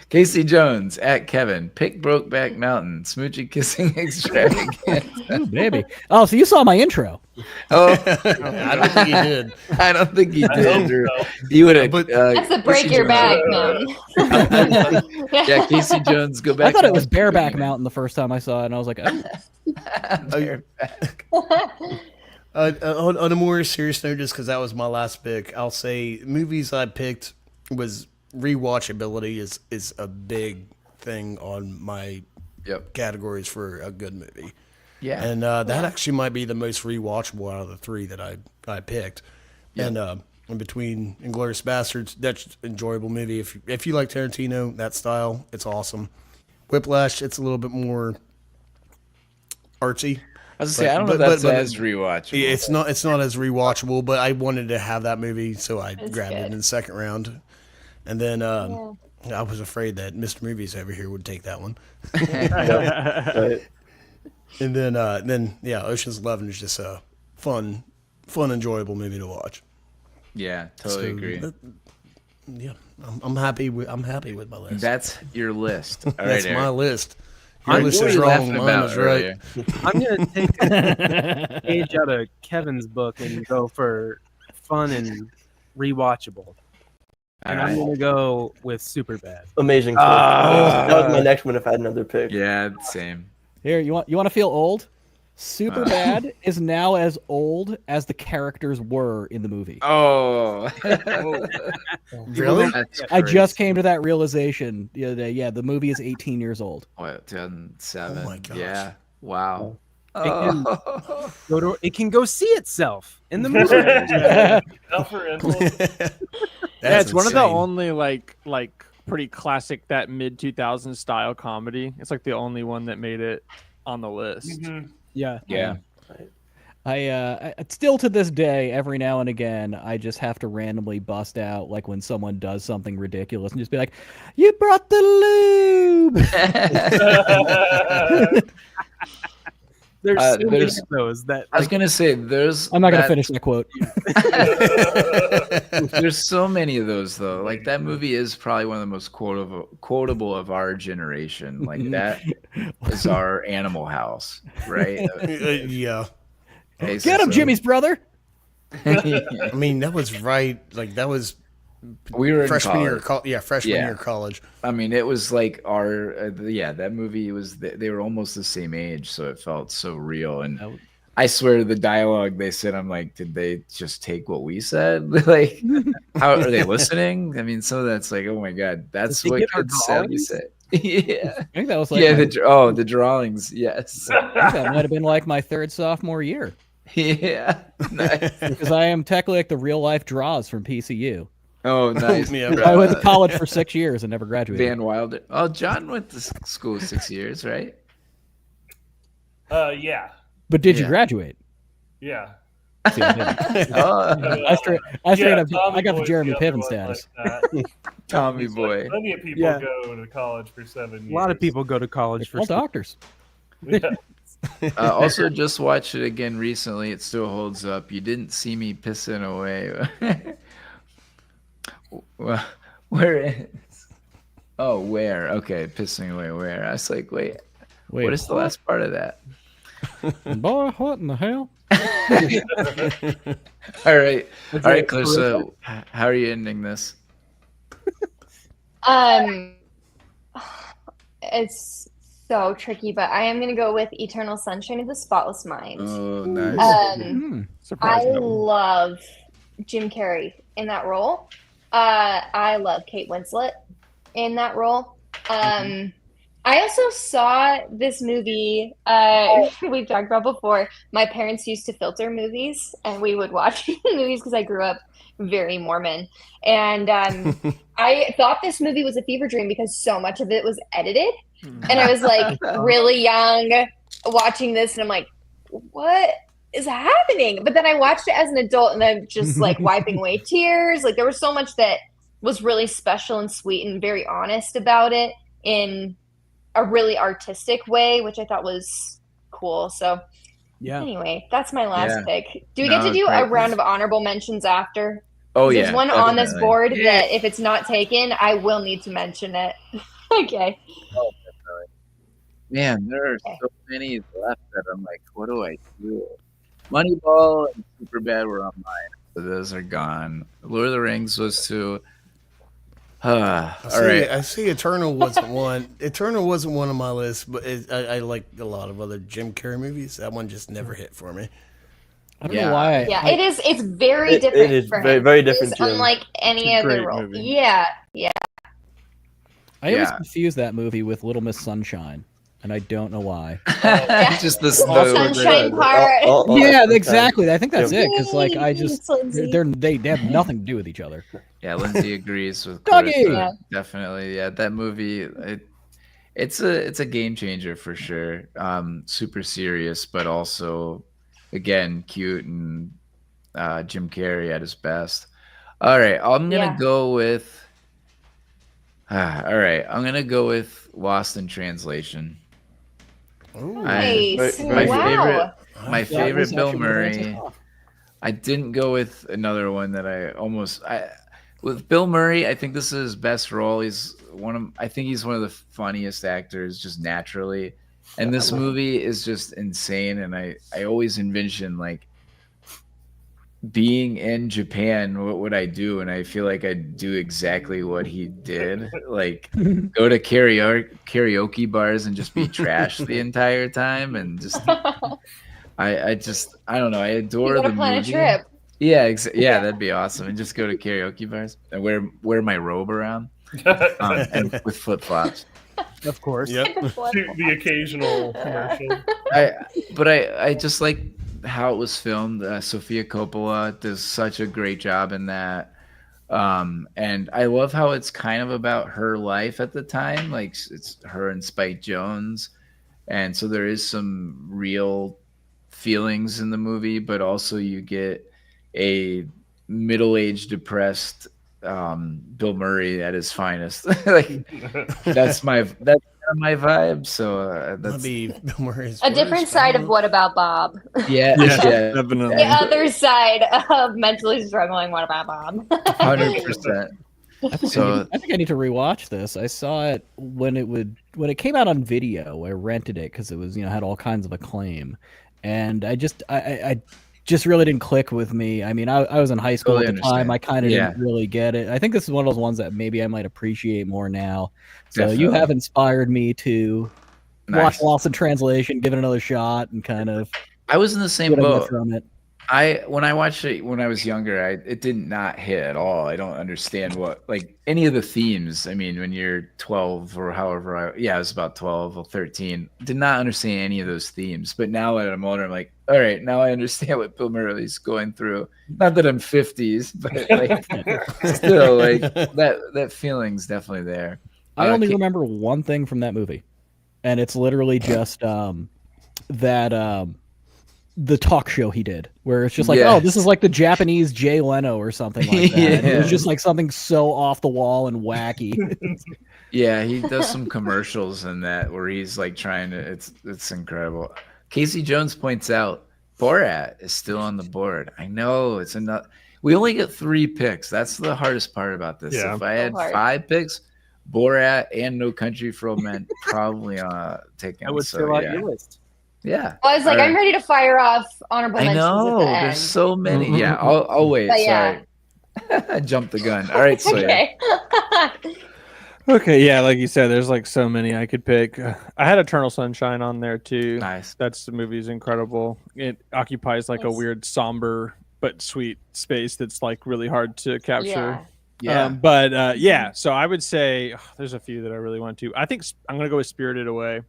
Casey Jones at Kevin. Pick Brokeback Mountain. Smoochie Kissing Extravaganza. Ooh, baby. Oh, so you saw my intro. Oh, I don't think he did. I don't think he I did. hope Or so. he would have. That's the break your back, man. Yeah, Casey Jones, go back. I thought it was and watch Bareback Podium. Mountain the first time I saw it, and I was like, oh. Bareback. On a more serious note, just because that was my last pick, I'll say movies I picked was rewatchability is a big thing on my categories for a good movie. Yeah, and that actually might be the most rewatchable out of the 3 that I picked. And in between Inglourious Bastards, that's an enjoyable movie. If you like Tarantino, that style, it's awesome. Whiplash, it's a little bit more artsy. I was gonna say, I don't know if that's as rewatchable. It's not as rewatchable, but I wanted to have that movie, so I grabbed it good. in the second round. And then I was afraid that Mr. Movies over here would take that one. Right. And then Ocean's 11 is just a fun, enjoyable movie to watch. Yeah, totally agree. I'm happy with my list. That's your list. All right, That's Eric. my list. Your Your list what is were you wrong. laughing Mine about is right. earlier? I'm gonna take a page out of Kevin's book and go for fun and rewatchable. And I'm gonna go with Superbad. Amazing. Choice. That was my next one if I had another pick. Yeah, same. Here, you want to feel old? Superbad is now as old as the characters were in the movie. Oh, Really? That's I just crazy. came to that realization the other day. Yeah, the movie is 18 years old. What, 2007? Oh my gosh. Yeah. Wow. can- Oh. It can go see itself in the movie. Yeah, it's one of the insane. only like pretty classic that mid 2000s style comedy. It's like the only one that made it on the list. Yeah. Yeah. I still to this day, every now and again, I just have to randomly bust out like when someone does something ridiculous and just be like, "You brought the lube." There's so many there's- of those that I was like, gonna say there's. I'm not gonna that- finish that quote. There's so many of those though. Like that movie is probably one of the most quotable of our generation. Like that is our Animal House, right? Yeah. Get him, Jimmy's brother. I mean, that was right. Like that was We were in freshman year. college. Freshman Yeah. year of college. I mean, it was like our that movie was they were almost the same age, so it felt so real. And I swear, the dialogue they said, I'm like, did they just take what we said? Like, how are they listening? I mean, some of that's like, oh my god, that's Did they what get our kids sound drawings? say. Yeah, I think that was like yeah. my- The drawings, yes. I think that might have been like my third sophomore year Yeah, nice. because I am technically like the real life draws from PCU. Oh, nice. Yeah. I went to college for 6 years and never graduated. Van Wilder. Oh, John went to school 6 years, right? Yeah. But did you Yeah. graduate? Yeah. See, I didn't. Oh, I straight Yeah, up, Tommy I got the Boy's Jeremy other Piven one status. like that. Tommy It's boy. like plenty of people Yeah. go to college for 7 years. a lot of people go to college for All doctors. Yeah. Also, just watched it again recently. It still holds up. You didn't see me pissing away. Well, where is? Oh, where? Okay, pissing away. Where? I was like, wait, what is the last part of that? Boy, what in the hell? All right, Is all right, it Clarissa. How are you ending this? It's so tricky, but I am gonna go with Eternal Sunshine of the Spotless Mind. Oh, nice. I Surprising. love Jim Carrey in that role. I love Kate Winslet in that role. I also saw this movie we've talked about before. My parents used to filter movies, and we would watch movies because I grew up very Mormon. And I thought this movie was a fever dream because so much of it was edited. And I was like really young watching this, and I'm like, what is happening? But then I watched it as an adult, and I'm just like wiping away tears. Like there was so much that was really special and sweet and very honest about it in a really artistic way, which I thought was cool. So Yeah. anyway, that's my last Yeah. pick. Do we get to do a round of honorable mentions after? Oh There's yeah. one on this definitely. board that if it's not taken, I will need to mention it. Okay. Man, there are so many left that I'm like, what do I do? Moneyball and Superbad were on mine, so those are gone. Lord of the Rings was too. All right. I see. Eternal wasn't one. Eternal wasn't one on my list, but I like a lot of other Jim Carrey movies. That one just never hit for me. I don't Yeah. know why. Yeah, it is. It's very It different. is for very, him. very It is different, Jim. unlike any It's a other great role. movie. Yeah. I always Yeah. confuse that movie with Little Miss Sunshine, and I don't know why. Just the Sunshine part. Yeah, exactly. I think that's it. Because like I Yay, just Lindsay. they have nothing to do with each other. Yeah, Lindsay agrees with Dougie! Clarissa. Yeah. Definitely. Yeah, that movie it's a game changer for sure. Super serious, but also again cute and Jim Carrey at his best. All right, I'm gonna Yeah. go with. All right, I'm gonna go with Lost in Translation. Ooh. Nice. my Wow. My That favorite was Bill actually one of the answers Murray. off. I didn't go with another one that with Bill Murray. I think this is his best role. I think he's one of the funniest actors just naturally. And this movie is just insane. And I always envision like being in Japan, what would I do? And I feel like I'd do exactly what he did. Like go to karaoke bars and just be trash the entire time and just I don't know. I adore You gotta the plan movie. a trip. Yeah, that'd be awesome. And just go to karaoke bars and wear my robe around and with flip flops. Of course. Yep. The occasional commercial. I just like how it was filmed. Sofia Coppola does such a great job in that. And I love how it's kind of about her life at the time. Like it's her and Spike Jonze. And so there is some real feelings in the movie, but also you get a middle-aged, depressed Bill Murray at his finest. Like that's kind of my vibe. So that's Be Bill Murray's A different worst, side I of don't What About Bob? yeah, Definitely. The other side of mentally struggling What About Bob? 100%. So I think I need to rewatch this. I saw it when it came out on video. I rented it because it was had all kinds of acclaim, and I just really didn't click with me. I mean, I was in high school Totally at the time. understand. I kind of Yeah. didn't really get it. I think this is one of those ones that maybe I might appreciate more now. So you Definitely. have inspired me to watch Nice. Lost in Translation, give it another shot, and kind of I was in the same get a boat. from it. When I watched it when I was younger, it did not hit at all. I don't understand any of the themes. I mean, when you're 12 or however, I was about 12 or 13, did not understand any of those themes. But now that I'm older, I'm like, all right, now I understand what Bill Murray's going through. Not that I'm 50s, but still, that feeling's definitely there. I only remember one thing from that movie, and it's literally just the talk show he did, where it's just like, oh, this is like the Japanese Jay Leno or something like that. Yeah. It was just like something so off the wall and wacky. Yeah, he does some commercials in that where he's like trying to. It's incredible. Casey Jones points out Borat is still on the board. I know it's enough. We only get 3 picks. That's the hardest part about this. Yeah. If I had 5 picks, Borat and No Country for Old Men probably taken. I would fill out your list. Yeah. I was like, I'm ready to fire off honorable I mentions know. at the end. There's so many. Yeah, I'll wait. But yeah. Sorry. I jumped the gun. All right, so Okay. Okay, yeah, like you said, there's like so many I could pick. I had Eternal Sunshine on there too. Nice. The movie's incredible. It occupies like a weird, somber but sweet space that's like really hard to capture. Yeah. So I would say there's a few that I really want to. I think I'm gonna go with Spirited Away.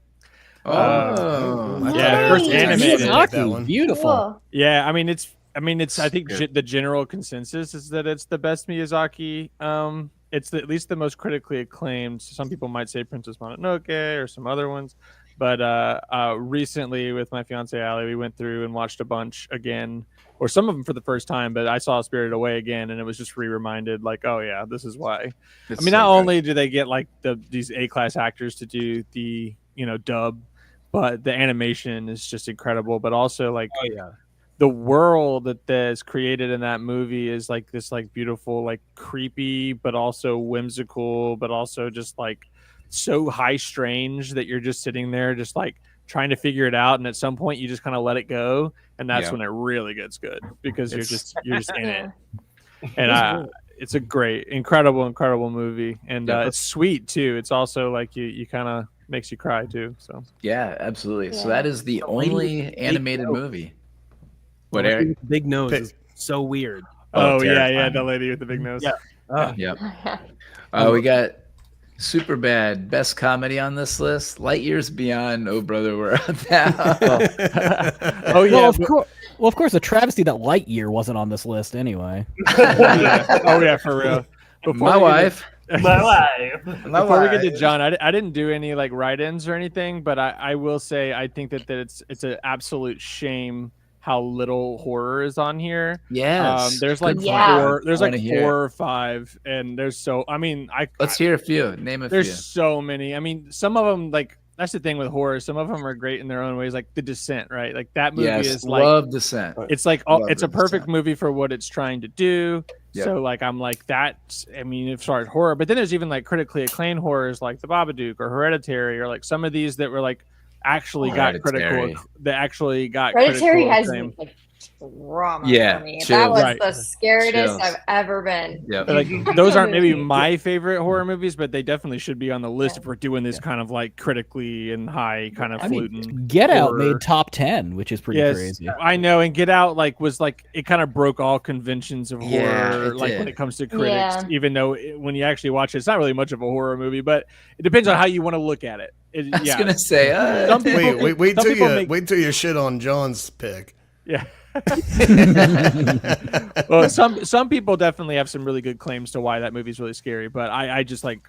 First animated. that one. Beautiful. Cool. Yeah, I mean it's. I think the general consensus is that it's the best Miyazaki. It's at least the most critically acclaimed. Some people might say Princess Mononoke or some other ones, but recently with my fiance Allie, we went through and watched a bunch again, or some of them for the first time. But I saw Spirited Away again, and it was just reminded, like, oh yeah, this is why. It's I mean, so not good. only do they get like these A-class actors to do the dub, but the animation is just incredible. But also like, the world that is created in that movie is like this like beautiful, like creepy, but also whimsical, but also just like so high strange that you're just sitting there just like trying to figure it out, and at some point you just kind of let it go, and that's when it really gets good because you're just in it. And it's a great, incredible movie, and it's sweet too. It's also like you kind of makes you cry too. So yeah, absolutely. Yeah. So that is the only animated movie. What, Eric? Big nose is so weird. Oh yeah, terrifying. the lady with the big nose. Yeah. Yep. We got Superbad, best comedy on this list. Light years beyond Oh Brother, We're Out Now. Oh yeah. Well, of course, a travesty that Lightyear wasn't on this list anyway. Oh yeah, for real. My wife. My life. Before we get to John, I didn't do any like write-ins or anything, but I will say I think that it's an absolute shame how little horror is on here. Yes. There's like Yeah. four or 5, and there's so Let's hear a few. Name a few. there's so many. I mean, some of them like that's the thing with horror. Some of them are great in their own ways, like The Descent, right? Like that movie is like love Descent. it's like Love it's a The perfect Descent. movie for what it's trying to do. Yep. So like I'm like that's I mean as far as horror, but then there's even like critically acclaimed horrors like The Babadook or Hereditary or like some of these that were like actually got Hereditary. Hereditary critical has acclaim. like drama Yeah, for me. chills. That was Right. the scariest Chills. I've ever been. Yep. But, like those aren't maybe my favorite horror movies, but they definitely should be on the list Yeah. if we're doing this kind of like critically and high kind of I fluting. mean, Get Out horror. made top 10, which is pretty crazy. I know, and Get Out was it kind of broke all conventions of Yeah, horror, it like did. when it comes to critics. Yeah. Even though when you actually watch it, it's not really much of a horror movie, but it depends on how you want to look at it. I was gonna say, Some people- Wait some till people you make- wait till you shit on John's pick. Yeah. Well, some people definitely have some really good claims to why that movie's really scary, but I just like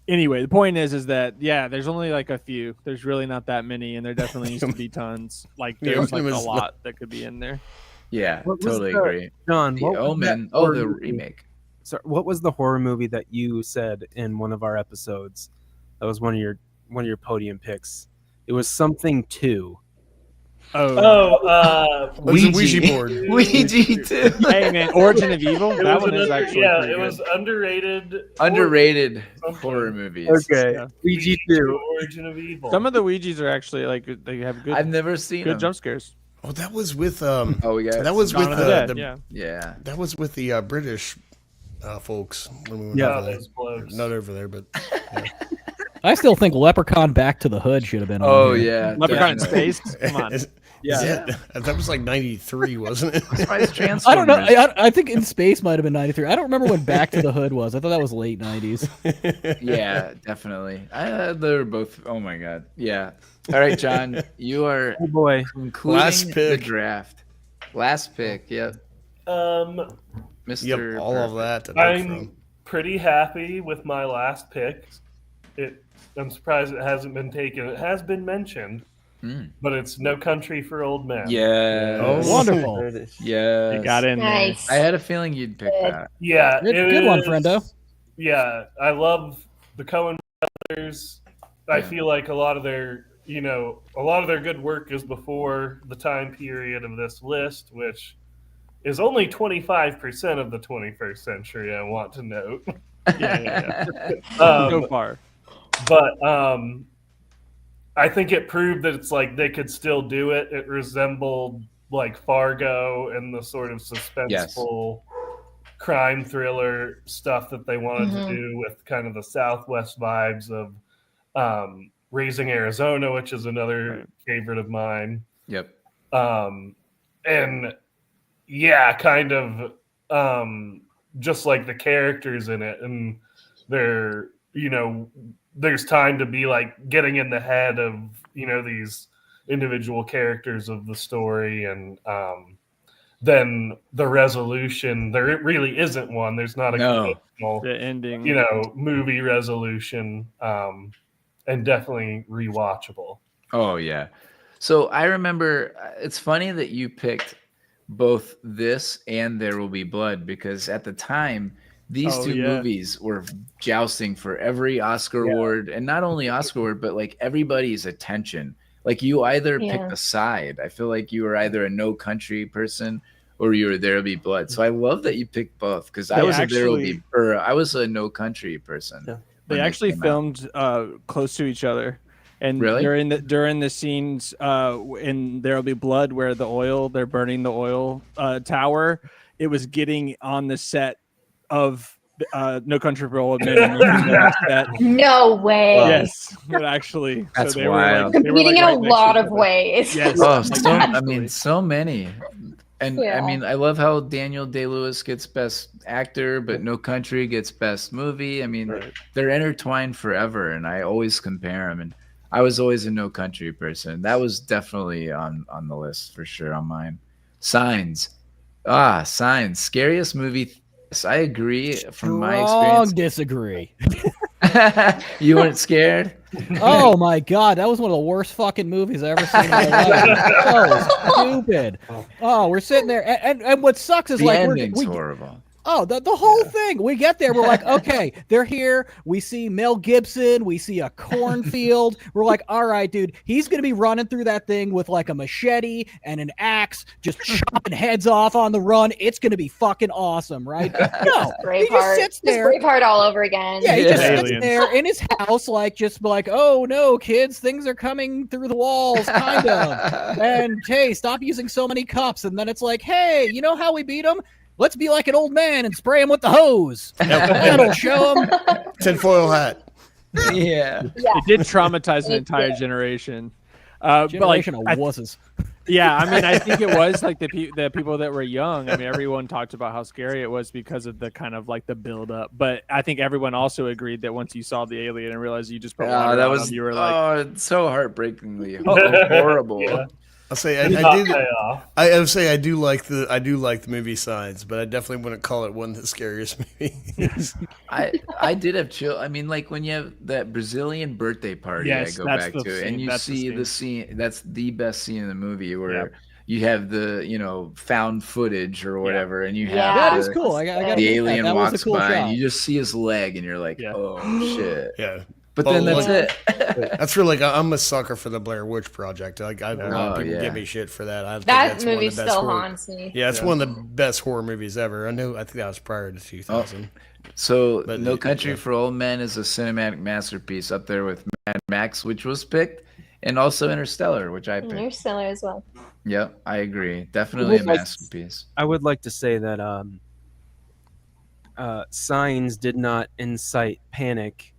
Anyway, the point is that there's only like a few. There's really not that many, and there definitely needs to be tons. Like there's like a lot that could be in there. Yeah, What was totally the- agree. John, The what was that Omen. Oh, horror the movie? remake. Sorry, what was the horror movie that you said in one of our episodes? That was one of your podium picks. It was something 2. Ouija board. Ouija too. Hey man, Origin of Evil. It That was one is actually pretty it good. was underrated. Underrated Something. horror movies. Okay, Yeah. Ouija 2. Origin of Evil. Some of the Ouijas are actually like they have good I've never seen good them. jump scares. Oh, that was with Oh, we got that was Dawn with of the Dead, the yeah. Yeah. that was with the British folks when we went Yeah. over there. Those blokes. Not over there, but I still think Leprechaun Back to the Hood should have been on Oh here. yeah. Leprechaun in definitely. Space. Come on. that was like 93, wasn't it? Surprise Transformers. I don't know. I think In Space might have been 93. I don't remember when Back to the Hood was. I thought that was late 90s. Yeah, definitely. They're both. Oh my god. Yeah. All right, John. You are Oh boy. concluding Last the pick. draft. Last pick. Yep. Um, Mr. Yep, all of Perfect. that to pick I'm from. pretty happy with my last pick. I'm surprised it hasn't been taken. It has been mentioned, but it's No Country for Old Men. Yeah. Oh, Wonderful. There it is. Yeah. You got in Nice. I had a feeling you'd pick that. Yeah, Good one, friendo. Yeah, I love the Coen brothers. I Yeah. feel like a lot of their good work is before the time period of this list, which is only 25% of the 21st century. I want to note. Yeah. Um, So far. but I think it proved that it's like they could still do it. It resembled like Fargo and the sort of suspenseful crime thriller stuff that they wanted to do with kind of the Southwest vibes of Raising Arizona, which is another favorite of mine. Yep. And yeah, kind of just like the characters in it, and they're, there's time to be like getting in the head of, these individual characters of the story, and then the resolution, there really isn't one. There's not a conventional, The ending. movie resolution, and definitely rewatchable. Oh yeah. So I remember it's funny that you picked both this and There Will Be Blood, because at the time these two movies were jousting for every Oscar award, and not only Oscar award, but like everybody's attention. Like you either picked a side. I feel like you were either a No Country person or you were There Will Be Blood. So I love that you picked both, because I was I was a No Country person. Yeah. They actually filmed close to each other, and Really? during the scenes in There Will Be Blood where they're burning the oil tower, it was getting on the set of No Country for Old Men. And looking at that set. No way. Yes, it actually. That's they wild. Were, they were, Competing in right a next to lot each of other. ways. Yes. Oh, so many. And I Yeah. mean, I love how Daniel Day-Lewis gets Best Actor, but No Country gets Best Movie. I mean, they're intertwined forever, and I always compare them. And I was always a No Country person. That was definitely on the list for sure on mine. Signs. Signs. Scariest movie. Yes, I agree from my Strong experience. disagree. You weren't scared? Oh my god, that was one of the worst fucking movies I ever seen in my life. So stupid. Oh, we're sitting there, and what sucks is The like ending's horrible. Oh, the whole thing. We get there, we're like, okay, they're here. We see Mel Gibson. We see a cornfield. We're like, all right, dude, he's going to be running through that thing with like a machete and an axe, just chopping heads off on the run. It's going to be fucking awesome, right? No, he just sits there. Just Braveheart all over again. Yeah, he just sits Aliens. there in his house, like, oh no, kids, things are coming through the walls, kind of. And hey, stop using so many cups. And then it's like, hey, you know how we beat them? Let's be like an old man and spray him with the hose. That'll show him. Tinfoil hat. Yeah. It did traumatize an entire generation. Generation but like, of wusses. Yeah, I mean, I think it was like the people that were young. I mean, everyone talked about how scary it was because of the kind of like the build up. But I think everyone also agreed that once you saw the alien and realized you just put water that on was them, you were like, so heartbreakingly horrible. Yeah. I'll say Did not pay off. I would say I do like the movie Signs, but I definitely wouldn't call it one of the scariest movies. I did have chill. I mean, like when you have that Brazilian birthday party, Yes, I go that's back the to, scene. and you That's see the the scene. That's the best scene in the movie where Yep. you have the found footage or whatever, and you have Yeah. That the, is cool. I gotta the admit alien that was a walks cool by, shot. and you just see his leg, and you're like, Yeah. oh shit. Yeah. But Well, then that's like- it. That's for like I'm a sucker for the Blair Witch Project. Like a lot of Oh, people yeah. give me shit for that. I think That that's one of movie the best still horror. haunts me. Yeah, it's one of the best horror movies ever. I think that was prior to 2000. So, But No it- Country yeah. for Old Men is a cinematic masterpiece up there with Mad Max, which was picked, and also Interstellar, which I picked. Interstellar as well. Yep, I agree. Definitely a masterpiece. I would like to say that Signs did not incite panic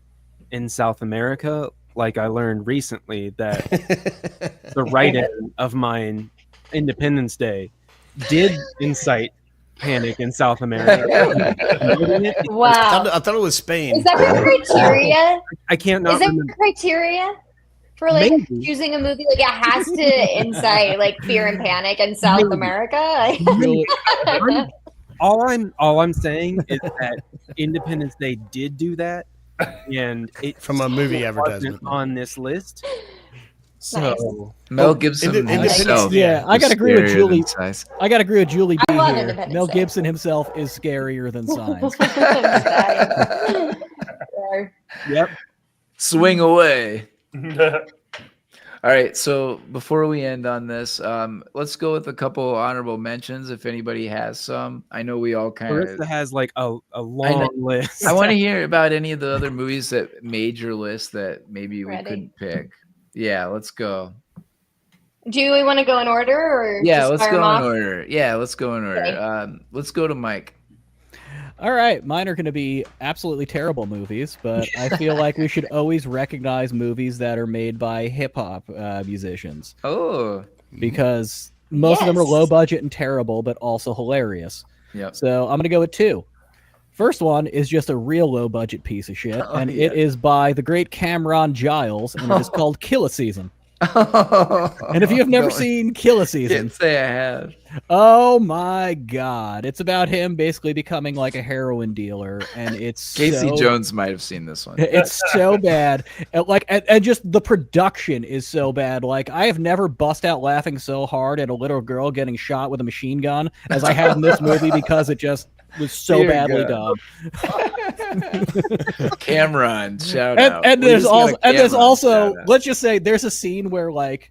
in South America, like I learned recently that the write-in of mine, Independence Day, did incite panic in South America. Wow. I thought it was Spain. Is that the criteria? I can't not Is that remember. criteria for like Maybe. choosing a movie? Like it has to incite like fear and panic in South Maybe. America. Really- All I'm saying is that Independence Day did do that, and it From a movie wasn't advertisement. on this list. So Mel Gibson Independence- himself. Yeah, I was gotta agree with scarier Julie. than Size. I gotta agree with Julie B I love here. Independence Mel Day. Gibson himself is scarier than Signs. yep. Swing away. All right, so before we end on this, let's go with a couple honorable mentions if anybody has some. I know we all kind Marissa of. has like a long list. I want to hear about any of the other movies that made your list that maybe we Ready? couldn't pick. Yeah, let's go. Do we want to go in order or Yeah, just let's fire 'em go in off? order. Yeah, let's go in order. Okay. Let's go to Mike. All right, mine are going to be absolutely terrible movies, but I feel like we should always recognize movies that are made by hip hop musicians Oh, because most of them are Yes. low budget and terrible, but also hilarious. yep. So I'm going to go with two. First one is just a real low budget piece of shit, Oh, and yeah. it is by the great Cameron Giles, and it is called Kill a Season. And if you have never seen Kill a Season, can't say I have. oh my god, it's about him basically becoming like a heroin dealer, and it's Casey so, Jones might have seen this one. It's so bad, and just the production is so bad. Like I have never bust out laughing so hard at a little girl getting shot with a machine gun as I have in this movie because it just was so Dear badly God. done. Cameron, shout and, out. and We there's just got a also and there's Cameron also shout out. let's just say there's a scene where like,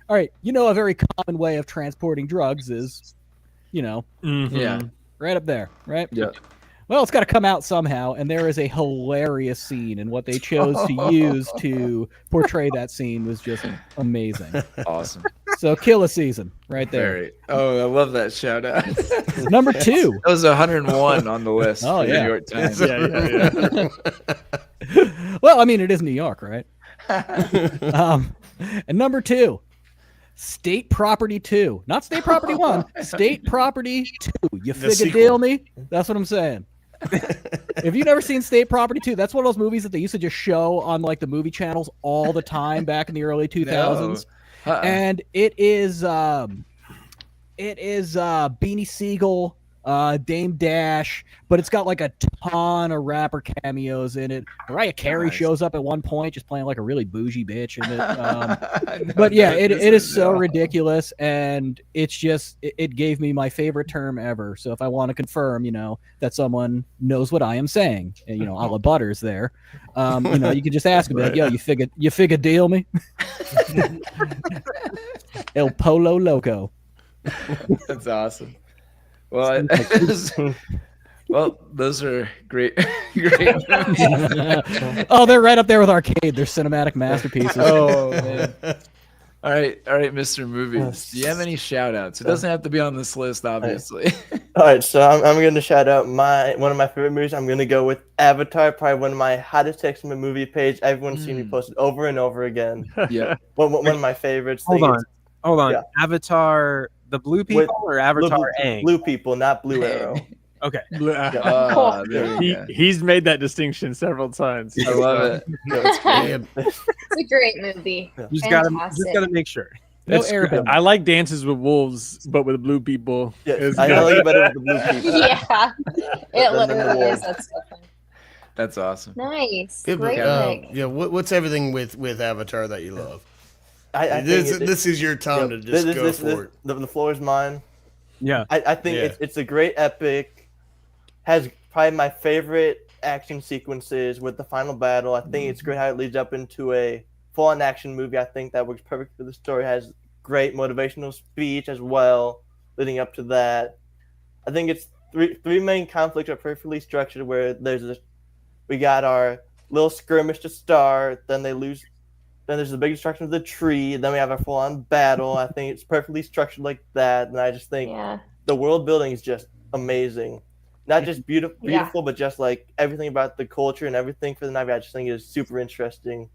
all right, a very common way of transporting drugs is, Yeah. right up there, right? Yeah. Well, it's got to come out somehow, and there is a hilarious scene, and what they chose to use to portray that scene was just amazing. Awesome. So, Kill a Season, right there. Very. Oh, I love that shout out. Number two. That was 101 on the list. Oh, for the yeah. New York Times. Well, I mean, it is New York, right? And number two, State Property 2. Not State Property 1, State Property 2. You The figure sequel. deal me? That's what I'm saying. If you've never seen State Property 2, that's one of those movies that they used to just show on like the movie channels all the time back in the early 2000s. No. And it is Beanie Siegel, Dame Dash, but it's got like a ton of rapper cameos in it. Mariah Carey Nice. shows up at one point, just playing like a really bougie bitch in it. But yeah, it is so ridiculous, and it's just it gave me my favorite term ever. So if I want to confirm, that someone knows what I am saying, and, a la Butters there, you can just ask him, like, yo, you figure deal me? El Polo Loco. That's awesome. Well, well, those are great. Great. Oh, they're right up there with Arcade. They're cinematic masterpieces. Oh man. All right, Mr. Movies. Do you have any shout outs? It doesn't have to be on this list, obviously. All right, so I'm going to shout out one of my favorite movies. I'm going to go with Avatar, probably one of my hottest takes on my movie page. Everyone's seen me post it over and over again. Yeah. One of my favorites. Hold on. Yeah. Avatar, the blue people, or Avatar Aang? Blue people, not Blue Arrow. Okay. Oh, there we go. He's made that distinction several times. I love it. No, it's great. It's a great movie. Just gotta Fantastic. make sure. No It's air good. horn. I like Dances with Wolves, but with blue people. Yes, It's I good. like it better with the blue people. Yeah, it Than the literally is. wolves. That's so fun. That's awesome. Nice. Yeah, Great but, pick. yeah, what's everything with Avatar that you love? I This think this is your time to just go for it. The floor is mine. Yeah. I think it's a great epic. Has probably my favorite action sequences with the final battle. I think it's great how it leads up into a full-on action movie. I think that works perfect for the story. Has great motivational speech as well, leading up to that. I think it's three main conflicts are perfectly structured. Where we got our little skirmish to start, then they lose. Then there's the big destruction of the tree. Then we have a full-on battle. I think it's perfectly structured like that, and I just think the world building is just amazing. Not just beautiful, but just like everything about the culture and everything for the Na'vi. I just think is super interesting.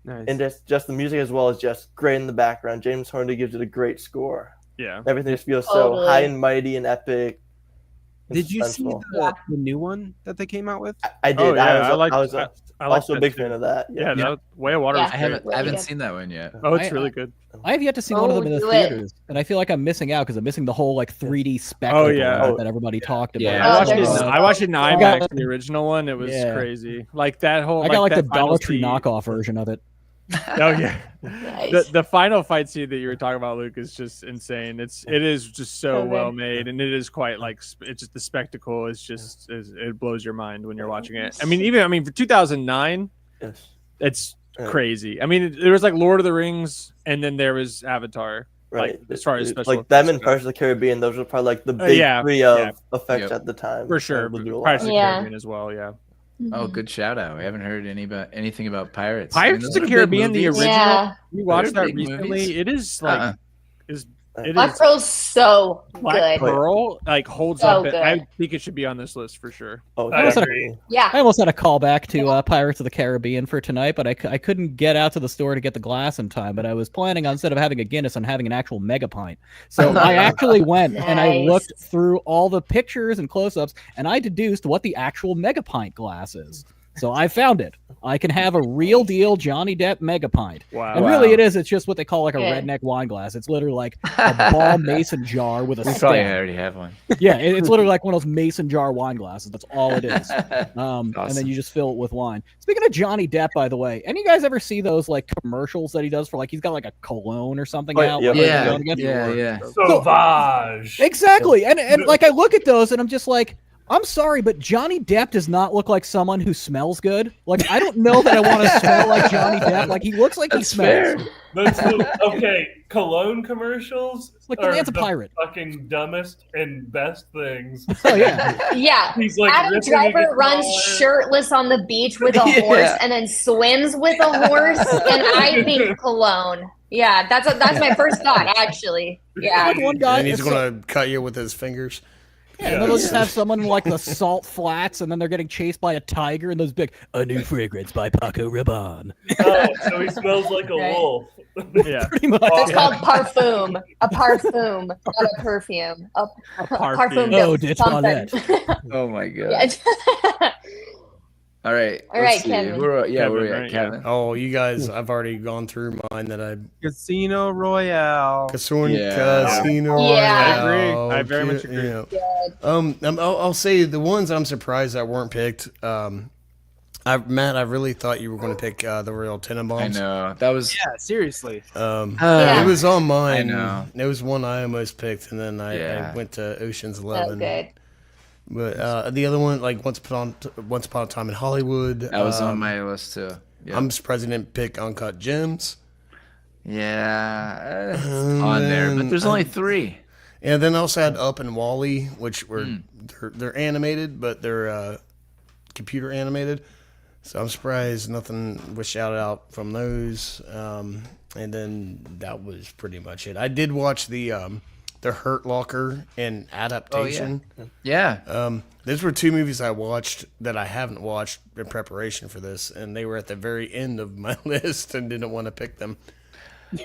Nice. And just the music as well is just great in the background. James Horner gives it a great score. Yeah. Everything just feels so high and mighty and epic. And Did you see suspenseful. the new one that they came out with? I did. Oh, yeah, I was I like also a that big too. fan of that. Yeah, that Way of Water. Yeah. Was I great. haven't good. seen that one yet. Oh, it's I- really good. I have yet to see one of them in the do it. theaters, and I feel like I'm missing out because I'm missing the whole like 3D spectacle yeah. that everybody talked about. Yeah. I watched it. there's I watched it in I IMAX, got- the original one. It was Yeah. crazy. Like that whole. I got like the that final Dollar Tree scene- knockoff version of it. Oh yeah. Nice. The final fight scene that you were talking about, Luke, is just insane. It is just so So good. well made, and it is quite like it's just the spectacle is just it blows your mind when you're watching it. I mean, for 2009, Yes. it's crazy. I mean, there was like Lord of the Rings, and then there was Avatar. Right. Like, as far as special like them effects and go. Pirates of the Caribbean, those were probably like the big three of effects Yep. at the time. For sure. That would do a lot. Pirates of the Yeah. Caribbean as well. Yeah. Oh, good shout out. We haven't heard anything about Pirates. Pirates of the Caribbean, the original. Yeah. We watched They're that big recently. movies. It is like it Black is Pearl's so Black good. Pearl like holds So up. good. I think it should be on this list for sure. Oh, I agree. Yeah. I almost had a callback to Pirates of the Caribbean for tonight, but I couldn't get out to the store to get the glass in time. But I was planning on, instead of having a Guinness, on having an actual mega pint. So I actually went and I Nice. looked through all the pictures and close-ups, and I deduced what the actual mega pint glass is. So I found it. I can have a real deal Johnny Depp mega pint. Wow. And really, it's just what they call like a Yeah. redneck wine glass. It's literally like a ball mason jar with a We probably stem. already have one. Yeah, it's literally like one of those mason jar wine glasses. That's all it is. And then Awesome. you just fill it with wine. Speaking of Johnny Depp, by the way, any of you guys ever see those like commercials that he does for like he's got like a cologne or something Oh, out? yeah. where Yeah, he's going against- yeah. Sauvage. Exactly. And like I look at those and I'm just like, I'm sorry, but Johnny Depp does not look like someone who smells good. Like I don't know that I want to smell like Johnny Depp. Like he looks like he smells. Okay, cologne commercials Like the are man's a pirate. fucking dumbest and best things. Oh yeah. Yeah. He's like Adam ripping Driver a runs guitar. shirtless on the beach with a Yeah. horse and then swims with a horse, and I think cologne. Yeah, that's my first thought actually. Yeah. Like one guy And he's is going to cut you with his fingers. and then they'll just have someone in like the salt flats, and then they're getting chased by a tiger, and those big a new fragrance by Paco Rabanne. Oh, so he smells like a Right. wolf. Yeah. Pretty much. It's called parfum. A parfum, not a perfume. A parfum. Oh, de ditch on that. something. Oh my god. Yeah. All right. All let's right, see. Kevin. Where are we Kevin, at, right, Kevin? Oh, you guys, I've already gone through mine that I Casino Royale. Casino Yeah. Yeah. I agree. Royale, I very much agree. you know. I'll say the ones that I'm surprised that weren't picked. Matt, I really thought you were going to pick the Royal Tenenbaums. I know. That was Yeah, seriously. Yeah. It was on mine. I know. It was one I almost picked, and then I Yeah. went to Ocean's So 11. good. But the other one, like Once Upon a Time in Hollywood. that was on my list too. Yeah. I'm surprised I didn't pick Uncut Gems. Yeah, it's on there, but there's only 3. And then I also had Up and Wall-E, which were they're animated, but they're computer animated. So I'm surprised nothing was shouted out from those. And then that was pretty much it. I did watch the Hurt Locker and Adaptation. Yeah. Those were 2 movies I watched that I haven't watched in preparation for this, and they were at the very end of my list and didn't want to pick them.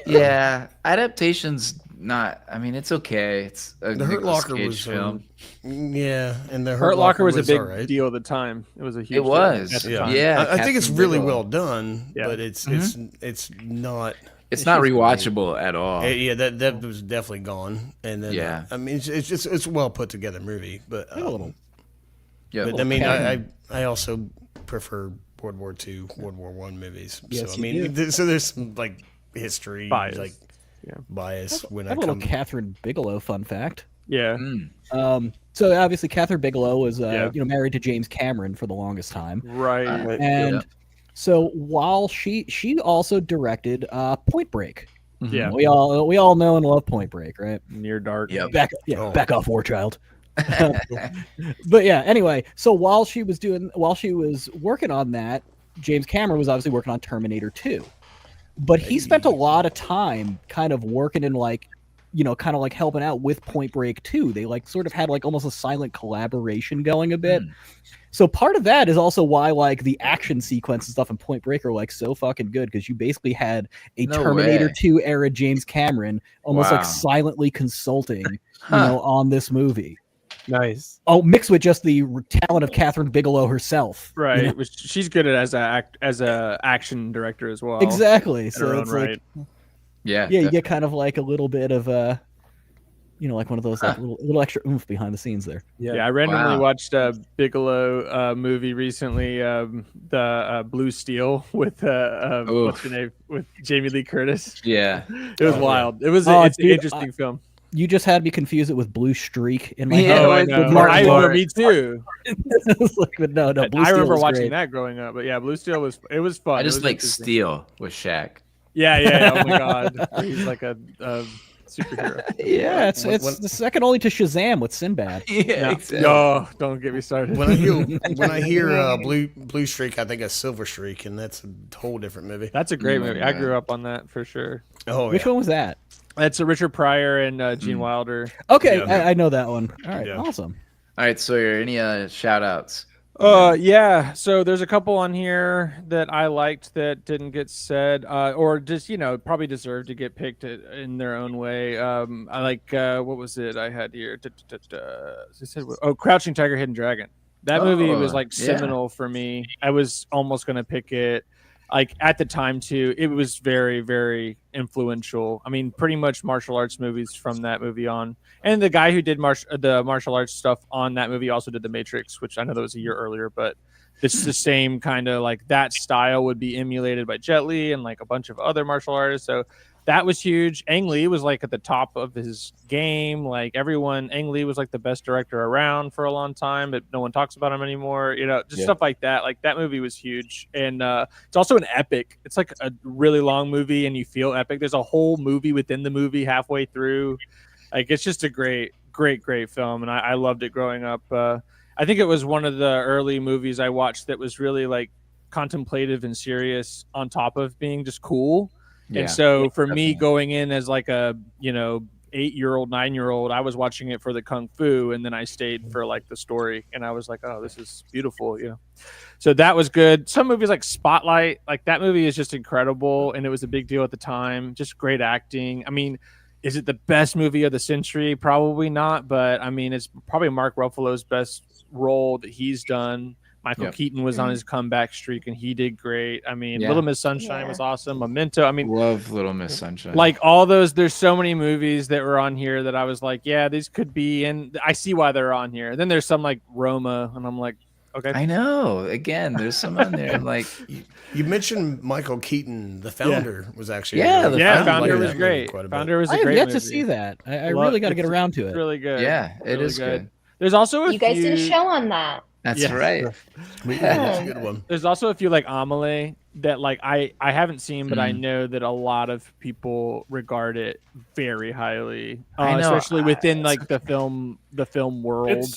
Yeah. Adaptation's not. I mean, it's okay. It's a The Hurt Nicolas Locker Cage was film. Yeah, and the Hurt Locker was a big all right. deal at the time. It was a huge. It was. deal at the Yeah, time. Yeah, I think it's Captain really Bigelow. well done, Yeah. but it's not It's not rewatchable at all. Yeah, that was definitely gone. And then, Yeah. I mean, it's a well put together movie, but A little. Yeah. but I mean, I also prefer World War II, World War One movies. Yes, so I mean, so there's some like history Bias. like bias when I I have a little come. Catherine Bigelow fun fact. Yeah. So obviously Catherine Bigelow was married to James Cameron for the longest time, Right. and so while she also directed Point Break. Yeah. We all know and love Point Break, right? Near Dark. Yep. Back off, War Child. But yeah, anyway, so while she was working on that, James Cameron was obviously working on Terminator 2. But he spent a lot of time kind of working in kind of like helping out with Point Break 2. They like sort of had like almost a silent collaboration going a bit. So part of that is also why like the action sequence and stuff in Point Break are like so fucking good, because you basically had a Terminator 2 era James Cameron almost like silently consulting, on this movie. Nice. Oh, mixed with just the talent of Catherine Bigelow herself. Right. Which she's good at as a action director as well. Exactly. In So her it's own like, right. Yeah. you get kind of like a little bit of like one of those like little extra oomph behind the scenes there. Yeah, I randomly watched a Bigelow movie recently, the Blue Steel with what's her name, with Jamie Lee Curtis. Yeah, it was wild. It's an interesting film. You just had me confuse it with Blue Streak in my head. Oh, I know. Me too. But no. Blue I remember Steel watching that growing up. But yeah, Blue Steel was fun. I just like Steel with Shaq. Yeah. Oh my God, he's like a superhero. Yeah, it's the second only to Shazam with Sinbad. Yeah, exactly. Oh, don't get me started. When I hear Blue Streak, I think of Silver Streak, and that's a whole different movie. That's a great movie. I grew up on that for sure. Oh, which one was that? That's Richard Pryor and Gene Wilder. Okay, I know that one. All right, awesome. All right, Sawyer, any shout outs? Yeah. So there's a couple on here that I liked that didn't get said, or just probably deserve to get picked in their own way. I like what was it I had here? Crouching Tiger, Hidden Dragon. That movie was like seminal for me. I was almost gonna pick it. Like at the time too, it was very, very influential. I mean, pretty much martial arts movies from that movie on. And the guy who did the martial arts stuff on that movie also did The Matrix, which I know that was a year earlier, but it's the same kind of like that style would be emulated by Jet Li and like a bunch of other martial artists. So that was huge. Ang Lee was like at the top of his game. Like Ang Lee was like the best director around for a long time, but no one talks about him anymore. Stuff like that. Like that movie was huge. And it's also an epic. It's like a really long movie and you feel epic. There's a whole movie within the movie halfway through. Like it's just a great film. And I loved it growing up. I think it was one of the early movies I watched that was really like contemplative and serious on top of being just cool. Yeah, and so for me going in as like a 8-year-old 9-year-old, I was watching it for the kung fu, and then I stayed for like the story, and I was like, oh, this is beautiful, so that was good. Some movies like Spotlight, like that movie is just incredible, and it was a big deal at the time. Just great acting. I mean, is it the best movie of the century? Probably not, but I mean, it's probably Mark Ruffalo's best role that he's done. Michael Keaton was on his comeback streak, and he did great. I mean, Little Miss Sunshine was awesome. Memento. I mean, love Little Miss Sunshine. Like all those, there's so many movies that were on here that I was like, yeah, these could be, and I see why they're on here. Then there's some like Roma, and I'm like, okay. I know. Again, there's some on there. Like you mentioned Michael Keaton, the founder was actually Founder was great. Founder was a great movie. I have yet to see that. I really got to get around to it. It's really good. Yeah, it is good. There's also you guys did a show on that. That's right. That's a good one. There's also a few like Amelie that like I haven't seen, but I know that a lot of people regard it very highly, especially within like the film world. It's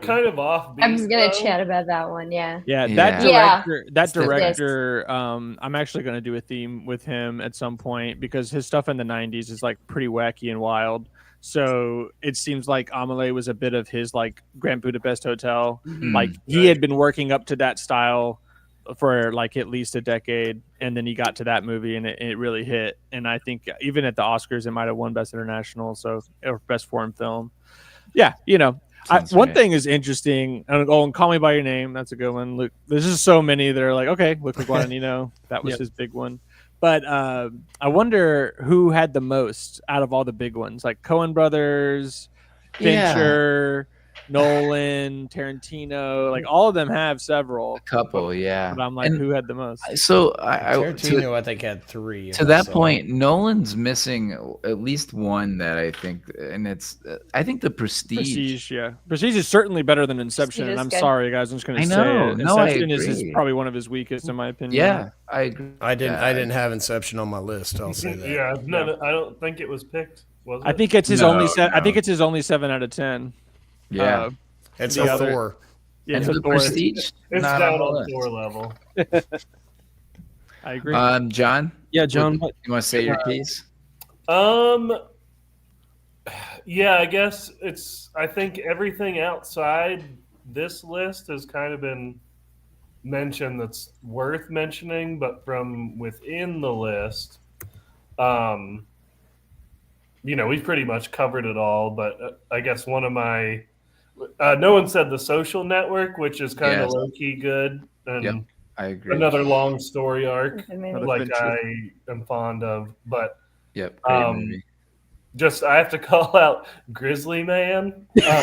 kind of offbeat. I'm just gonna chat about that one. Yeah. That director. I'm actually gonna do a theme with him at some point because his stuff in the '90s is like pretty wacky and wild. So it seems like Amelie was a bit of his like Grand Budapest Hotel. Like he had been working up to that style for like at least a decade, and then he got to that movie and it really hit. And I think even at the Oscars, it might have won Best International, or Best Foreign Film. Yeah, One thing is interesting. And Call Me by Your Name. That's a good one. Luke, there's just so many that are like, okay, Luke Guadagnino. That was his big one. But I wonder who had the most out of all the big ones, like Coen Brothers, Fincher, Nolan, Tarantino. Like all of them have several. A couple, yeah. But I'm like, who had the most? So Tarantino, I think, had 3. To that point, Nolan's missing at least one that I think, and it's I think the Prestige. Prestige is certainly better than Inception. And I'm sorry, guys, I'm just going to say it. Inception is probably one of his weakest, in my opinion. Yeah, I agree. I didn't have Inception on my list. I'll say that. Yeah, no, I don't think it was picked. Was it? I think it's his only. I think it's his only 7 out of 10. Yeah, it's a 4. Yeah, it's a Prestige. It's down on 4 level. I agree. John. Yeah, John. You want to say your piece? Yeah, I guess I think everything outside this list has kind of been mentioned that's worth mentioning, but from within the list, we've pretty much covered it all. But I guess one of my no one said The Social Network, which is kind of low key good, and I agree. Another long story arc, like I am fond of, but great movie. Just I have to call out Grizzly Man. Great or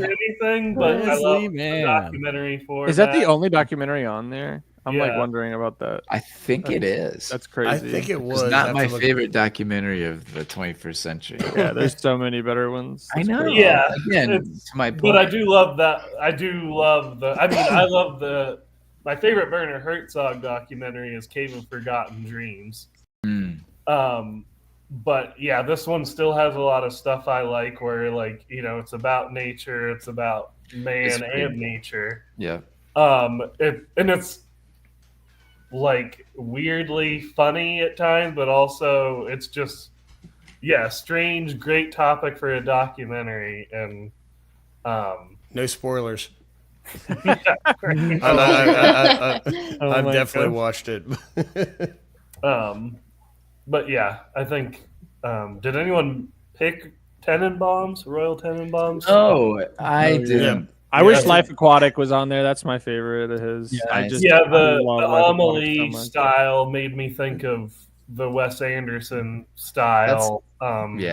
anything, but I love the documentary for. Is that the only documentary on there? I'm like wondering about that. I think it is. That's crazy. I think it was. It's not my favorite documentary of the 21st century. Yeah, there's so many better ones. I know. Crazy. Yeah, again, to my point. But I do love that. I love my favorite Werner Herzog documentary is Cave of Forgotten Dreams. But yeah, this one still has a lot of stuff I like where it's about nature, it's about man and nature. Yeah. It's like weirdly funny at times, but also it's just strange, great topic for a documentary, and no spoilers. I've definitely watched it. But yeah, I think. Did anyone pick Tenenbaums, Royal Tenenbaums? Oh, I didn't. I wish Life Aquatic was on there. That's my favorite of his. The Amelie style made me think of the Wes Anderson style. You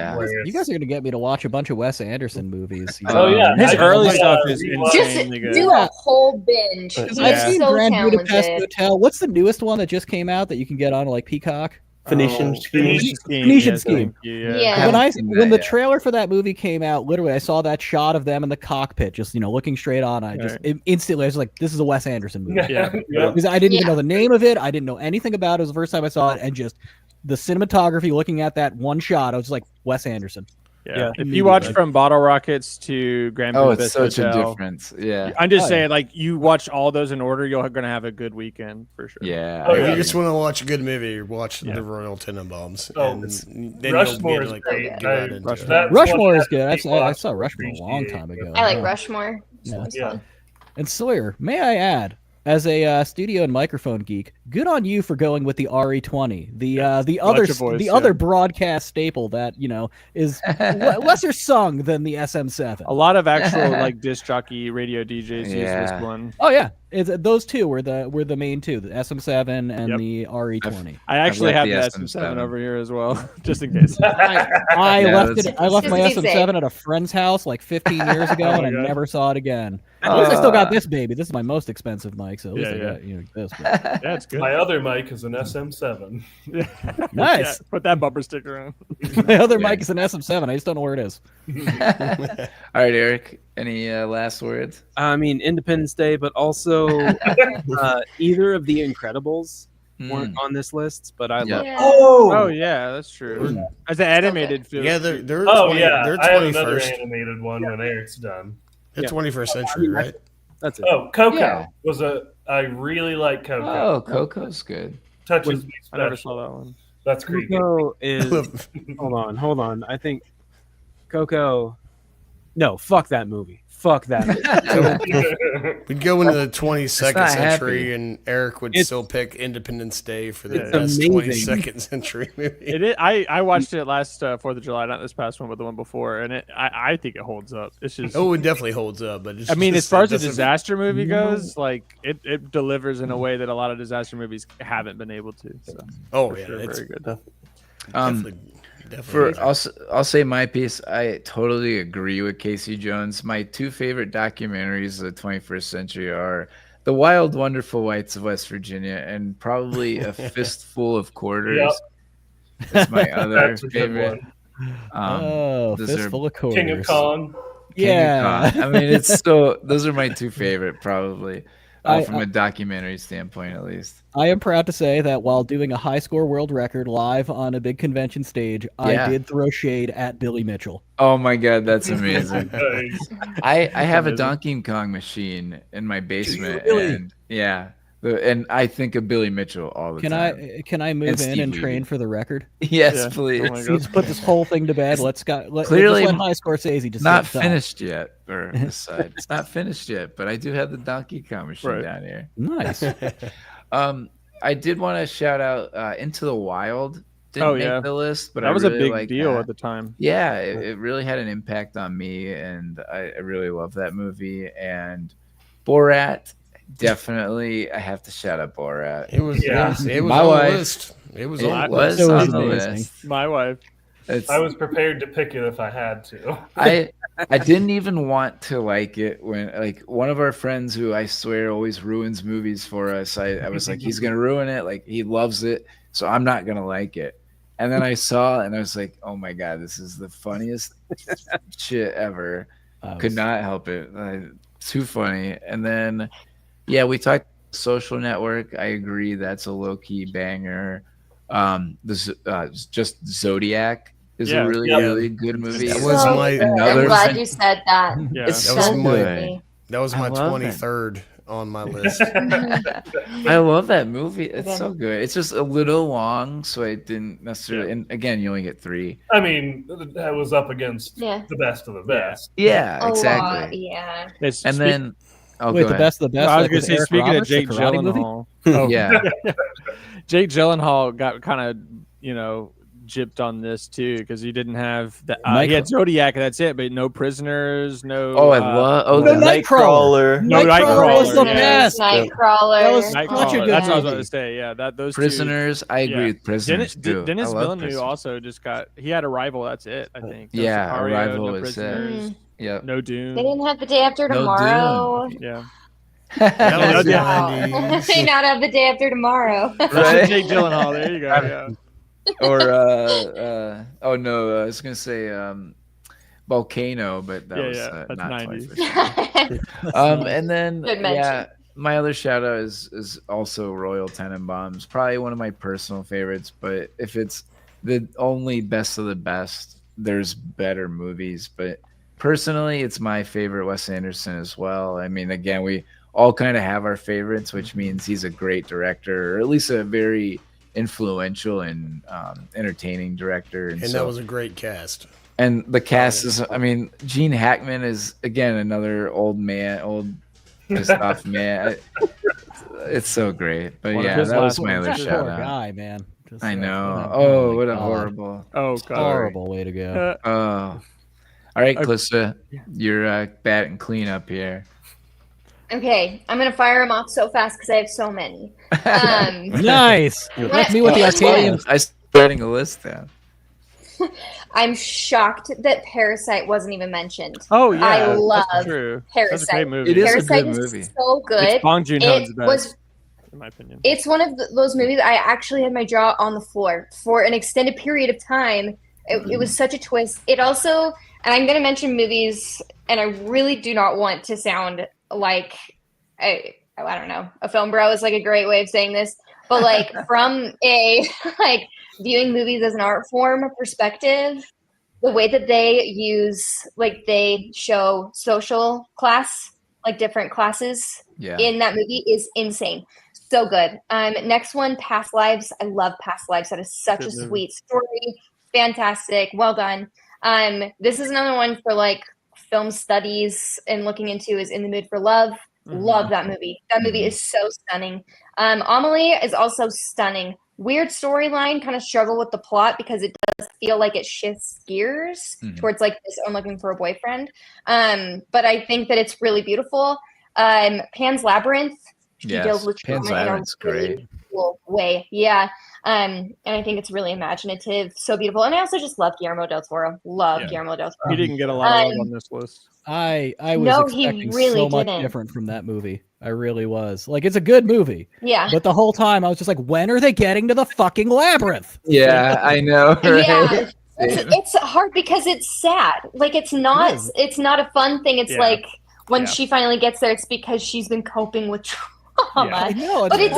guys are gonna get me to watch a bunch of Wes Anderson movies. His early stuff is insanely good. Just do a whole binge. I've seen Grand Budapest Hotel. What's the newest one that just came out that you can get on like Peacock? Phoenician Scheme. Phoenician Scheme. Yeah. When the trailer for that movie came out, literally I saw that shot of them in the cockpit, just looking straight on. I just instantly I was like, "This is a Wes Anderson movie." Because I didn't even know the name of it. I didn't know anything about it. It was the first time I saw it, and just the cinematography. Looking at that one shot, I was like, Wes Anderson. Yeah. If you watch from Bottle Rockets to Grand Budapest it's such Hotel, a difference. Yeah. I'm just saying, like, you watch all those in order, you're going to have a good weekend for sure. Yeah. If you just want to watch a good movie, watch the Royal Tenenbaums. Rushmore is great. Rushmore is good. I saw Rushmore a long time ago. I like Rushmore. Yeah. And Sawyer, may I add, as a studio and microphone geek, good on you for going with the RE20, the other broadcast staple that is lesser sung than the SM7. A lot of actual like disc jockey radio DJs use this one. Oh yeah, those two were the main two, the SM7 and the RE20. I actually have the SM7 over here as well, just in case. I left my SM7 at a friend's house like 15 years ago, and I never saw it again. At least I still got this baby. This is my most expensive mic, so at least I got this. But. Yeah, it's good. My other mic is an SM7. Nice. Put that bumper sticker on. My other mic is an SM7. I just don't know where it is. All right, Eric. Any last words? I mean, Independence Day, but also either of The Incredibles weren't on this list, but I love. Oh yeah, that's true. As an animated film. Yeah, they're they're I have another animated one when Eric's done. They're 21st century, right? That's it. Oh, Coco was I really like Coco. Oh, Coco's good. Touches me special. I never saw that one. That's creepy. Coco is hold on. I think Coco No, fuck that movie. Fuck that movie. We'd go into the 22nd It's not century, happy. and Eric would It's- still pick Independence Day for the It's best amazing. 22nd century movie. It is, I watched it last 4th of July, not this past one, but the one before, and I think it holds up. It's just, Oh, it definitely holds up, but it's I mean, just, as far it as a doesn't- disaster movie goes, like it delivers in a way that a lot of disaster movies haven't been able to. So, Oh for yeah, sure, it's very good. definitely. For I'll say my piece. I totally agree with Casey Jones. My two favorite documentaries of the 21st century are The Wild, Wonderful Whites of West Virginia and probably A Fistful of Quarters. Is my other That's a good favorite. Oh, those are fistful of quarters. King of Kong. Yeah. I mean, it's so those are my two favorite, probably I- from a documentary standpoint, at least. I am proud to say that while doing a high score world record live on a big convention stage, Yeah. I did throw shade at Billy Mitchell. Oh my god, that's amazing. Nice. I have a amazing. Donkey Kong machine in my basement, really? and yeah, and I think of Billy Mitchell all the time. Can I move And in Steve and Levy. train for the record? Yes, Yeah. please. Oh my Let's put this whole thing to bed. Let's Clearly just let High Scorsese just Not sit aside. finished yet, or this side. It's not finished yet, but I do have the Donkey Kong machine Right. down here. Nice. I did want to shout out Into the Wild. Didn't Oh, make yeah. the list, but that I was really a big like deal that. at the time. Yeah, it really had an impact on me, and I really love that movie. And Borat, definitely, I have to shout out Borat. It was. Yeah. It was My on wife- the list. It was It on the was So on it's the amazing. list. My wife. It's, I was prepared to pick it if I had to. I didn't even want to like it when like one of our friends who I swear always ruins movies for us. I was like, he's gonna ruin it. Like he loves it, so I'm not gonna like it. And then I saw it and I was like, oh my god, this is the funniest shit ever. Could not help it. Too funny. And then yeah, we talked Social Network. I agree, that's a low key banger. This just Zodiac is Yeah. a really Yeah. really good movie. That was So my- good. another I'm glad fan- you said that. Yeah. It's That was so my- good. That was I my love it. 23rd on my list. I love that movie. It's Okay. so good. It's just a little long, so I didn't necessarily. And again, you only get 3. I mean, that was up against Yeah. the best of the best. Yeah, A exactly. lot, yeah. It's And then, oh, Wait, go the ahead. best of the best. I was like gonna with say, Eric speaking Roberts, of Jake the karate movie? Gyllenhaal. Oh, Yeah, Jake Gyllenhaal got kind of, gypped on this too because he didn't have that. He had Zodiac, and that's it. But no prisoners, no. Oh, I love. Oh, No, the Nightcrawler. No, Nightcrawler was the Nightcrawler, yeah. best. Nightcrawler. That was Nightcrawler. such a good That's what I was movie. about to say. Yeah, those prisoners. I agree Yeah. with prisoners two. too. Dennis I love Villeneuve prisoners. also just got. He had Arrival. That's it. I think. No Yeah, Sicario, Arrival no is it. prisoners, Yep. no Dune. They didn't have the day after No tomorrow. Yeah. That was the Yeah. 90s. They not have the day after tomorrow. Right? Jake Gyllenhaal. There you go. Yeah. Or oh no, I was gonna say Volcano, but that Yeah, was yeah, that's not 90s. 21st. And then Good mention. yeah, my other shout out is also Royal Tenenbaums. Probably one of my personal favorites, but if it's the only best of the best, there's better movies. But personally, it's my favorite Wes Anderson as well. I mean, again, we all kind of have our favorites, which means he's a great director, or at least a very influential and entertaining director. And so, that was a great cast. and the cast is, I mean, Gene Hackman is again another old pissed off man. It's so great. But One of yeah, his that was last my ones, other too. shout Poor out. guy, man. Just I like, know. oh, What my a God. horrible. Oh God. Horrible way to go. Oh. All right, Okay. Calista, you're batting clean up here. Okay, I'm gonna fire them off so fast because I have so many. Nice. That's me with the Arcadian. I started writing a list down. I'm shocked that Parasite wasn't even mentioned. Oh yeah. I that's love true. That's a Parasite. great movie. It is a Parasite good is movie. so good. It's Bong Joon-ho's It best, was. in my opinion. It's one of those movies I actually had my jaw on the floor for an extended period of time. It was such a twist. It also, and I'm going to mention movies, and I really do not want to sound like I don't know, a film bro is like a great way of saying this, but like from a like viewing movies as an art form perspective, the way that they show social class, like different classes Yeah. in that movie is insane. So good. Next one, Past Lives. I love Past Lives. That is such Good a movie. sweet story. Fantastic. Well done. This is another one for like film studies and looking into is In the Mood for Love. Love that movie. That movie is so stunning. Amelie is also stunning. Weird storyline, kind of struggle with the plot because it does feel like it shifts gears towards like this I'm looking for a boyfriend. But I think that it's really beautiful. Pan's Labyrinth, she deals with Pan's trauma in a Labyrinth's really great. cool way. Yeah. And I think it's really imaginative, so beautiful. And I also just love Guillermo del Toro. Guillermo del Toro. He didn't get a lot of love on this list. I was No, he expecting really so much didn't. different from that movie. I really was. Like, it's a good movie. Yeah. But the whole time I was just like, when are they getting to the fucking labyrinth? Yeah, I know. Right? Yeah. It's hard because it's sad. Like it's not a fun thing. It's like when she finally gets there, it's because she's been coping with trauma. I know, but it's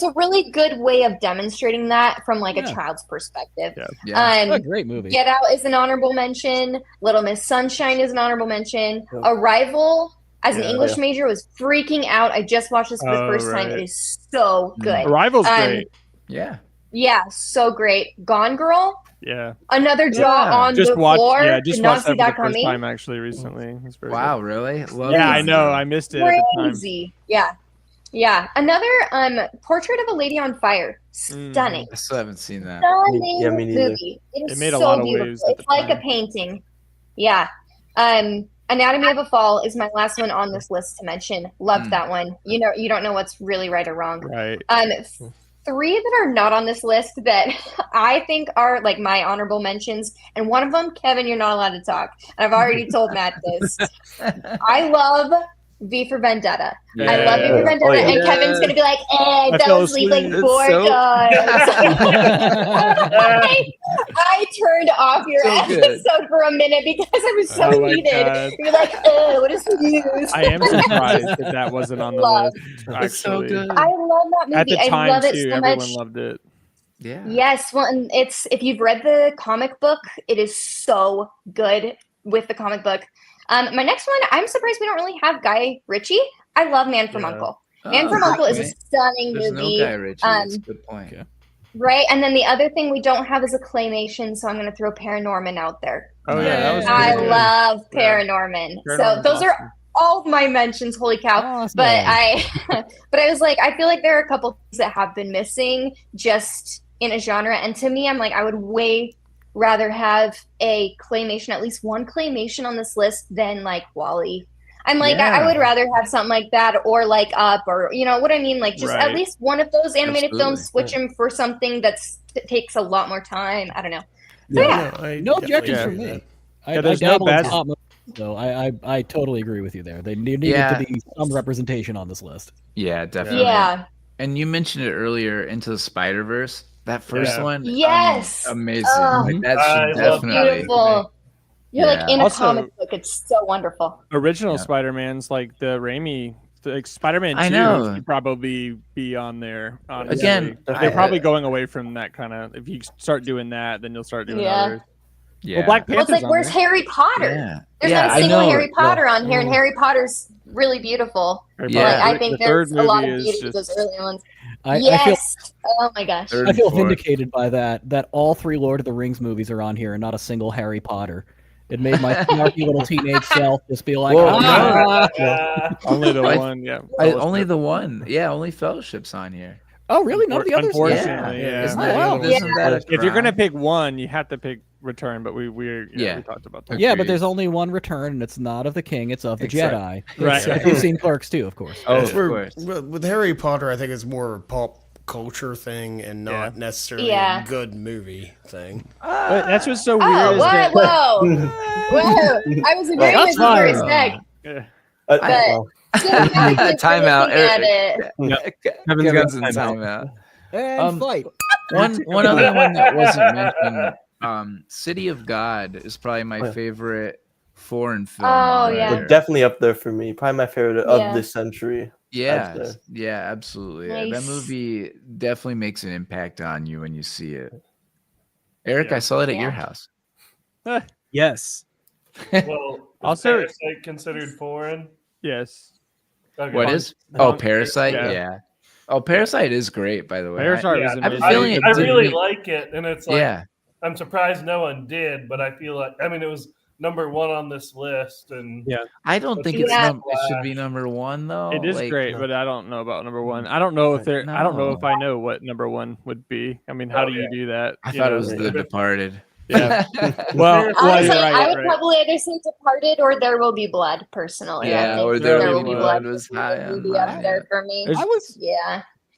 a really good way of demonstrating that from like a child's perspective. A great movie. Get Out is an honorable mention. Little Miss Sunshine is an honorable mention. Arrival, as an English major, was freaking out. I just watched this for the first time. It is so good. Arrival's great. Yeah, so great. Gone Girl. Yeah. Another jaw on the floor. Yeah, just Did not watched see that that for the first coming. time actually recently. It's very Wow, good. really? Love Yeah, that. I know. I missed it at the time. Crazy. Yeah. Another Portrait of a Lady on Fire. Stunning. I still haven't seen that. Stunning Yeah, me neither. movie. It is made a so lot of beautiful. waves at It's the like time. a painting. Yeah. Anatomy of a Fall is my last one on this list to mention. Loved that one. You don't know what's really right or wrong. Right. 3 that are not on this list that I think are like my honorable mentions, and one of them, Kevin, you're not allowed to talk. And I've already told Matt this. I love V for Vendetta. I love V for Vendetta, and Kevin's gonna be like, I fell asleep like 4 times. I turned off your episode for a minute because I was so heated. God. You're like, what is news? I am surprised that wasn't on the list. Actually. It's so good. I love that movie. At the time, I love it too, so everyone much. loved it. Yeah. Yes, well, and it's if you've read the comic book, it is so good with the comic book. My next one, I'm surprised we don't really have Guy Ritchie. I love Man from Uncle. Man from Uncle is a stunning There's movie. no Guy Ritchie. That's a good point. Right, and then the other thing we don't have is a claymation, so I'm going to throw Paranorman out there. Oh yeah, that was I pretty good. love Paranorman. So Paranorman's those are all of my mentions. Holy cow! Awesome. But I was like, I feel like there are a couple things that have been missing just in a genre, and to me, I'm like, I would way rather have a claymation, at least one claymation on this list than like WALL-E. I'm like, I would rather have something like that or like Up, or you know what I mean, like just at least one of those animated films. Switch them for something that takes a lot more time. I don't know. So, No objections from me. I there's no dabble in bad- top movies, so I totally agree with you there. There needed to be some representation on this list. Yeah, definitely. Yeah. And you mentioned it earlier, Into the Spider-Verse. That first one, Yes. amazing. Oh, Like, that I should love definitely. beautiful. You're like in a Also- comic book. It's so wonderful. Original Spider-Man's like the Raimi, like Spider-Man 2 I know. should probably be on there. Honestly. Again, they're probably going away from that kind of. If you start doing that, then you'll start doing others. Yeah. Well, Black Well, it's Panther's like, where's on there. Harry Potter? Yeah. There's Yeah, not I a single know. Harry Potter on here, and Harry Potter's really beautiful. Harry Yeah. Potter. Like, I think The there's third a lot of movie beauty is to just- those early ones. I Yes. Oh my gosh. Third I feel and fourth. vindicated by that all 3 Lord of the Rings movies are on here and not a single Harry Potter. It made my snarky little teenage self just be like, Whoa, Only the I- one, yeah. only the one. Yeah, only Fellowship's on here. oh, really? None of the others? Unfortunately, Yeah. yeah. Isn't Oh, that, wow. isn't that a If you're gonna crime? pick one, you have to pick Return. But we talked about that. Yeah, but Agreed. there's only one return, and it's not of the king; it's of the Jedi. Right. You've seen Clerks too, of course. Oh, of For- course. with Harry Potter, I think it's more a pop culture thing and not necessarily Yeah. a good movie thing. But that's what's so weird. Oh, is what? that, Whoa. I was agreeing That's with you for a fine. sec. Yeah. But Timeout, Eric. Kevin's got some timeout. timeout. And fight. One other one that wasn't mentioned, City of God is probably my favorite foreign film. Oh, on yeah. there. Definitely up there for me. Probably my favorite Yeah. of this century. Yeah, I'd say. yeah, absolutely. That Nice. movie definitely makes an impact on you when you see it. Eric, Yeah. I saw it at your Yeah. house. Yes. Well, Also- also, Parasite considered foreign. Yes. Okay. What is? Punk- Oh, Parasite. yeah. Yeah. Oh, Parasite is great, by the way. Parasite Yeah, was I have a amazing. feeling I it really didn't- like it, and it's like Yeah. I'm surprised no one did, but I feel like it was number one on this list, and Yeah. I don't think it should be number one though. It is Like, great, but I don't know about number one. I don't know if there. I don't know if No. I know what number one would be. I mean, how do you do that? I You thought it know? was The Departed. Yeah. Well, Honestly, you're right, I you're would right. probably either say Departed or There Will Be Blood. Personally, I Yeah, think or There There Will Will Be Be Blood Blood was would high on be up mine, there yeah. for me.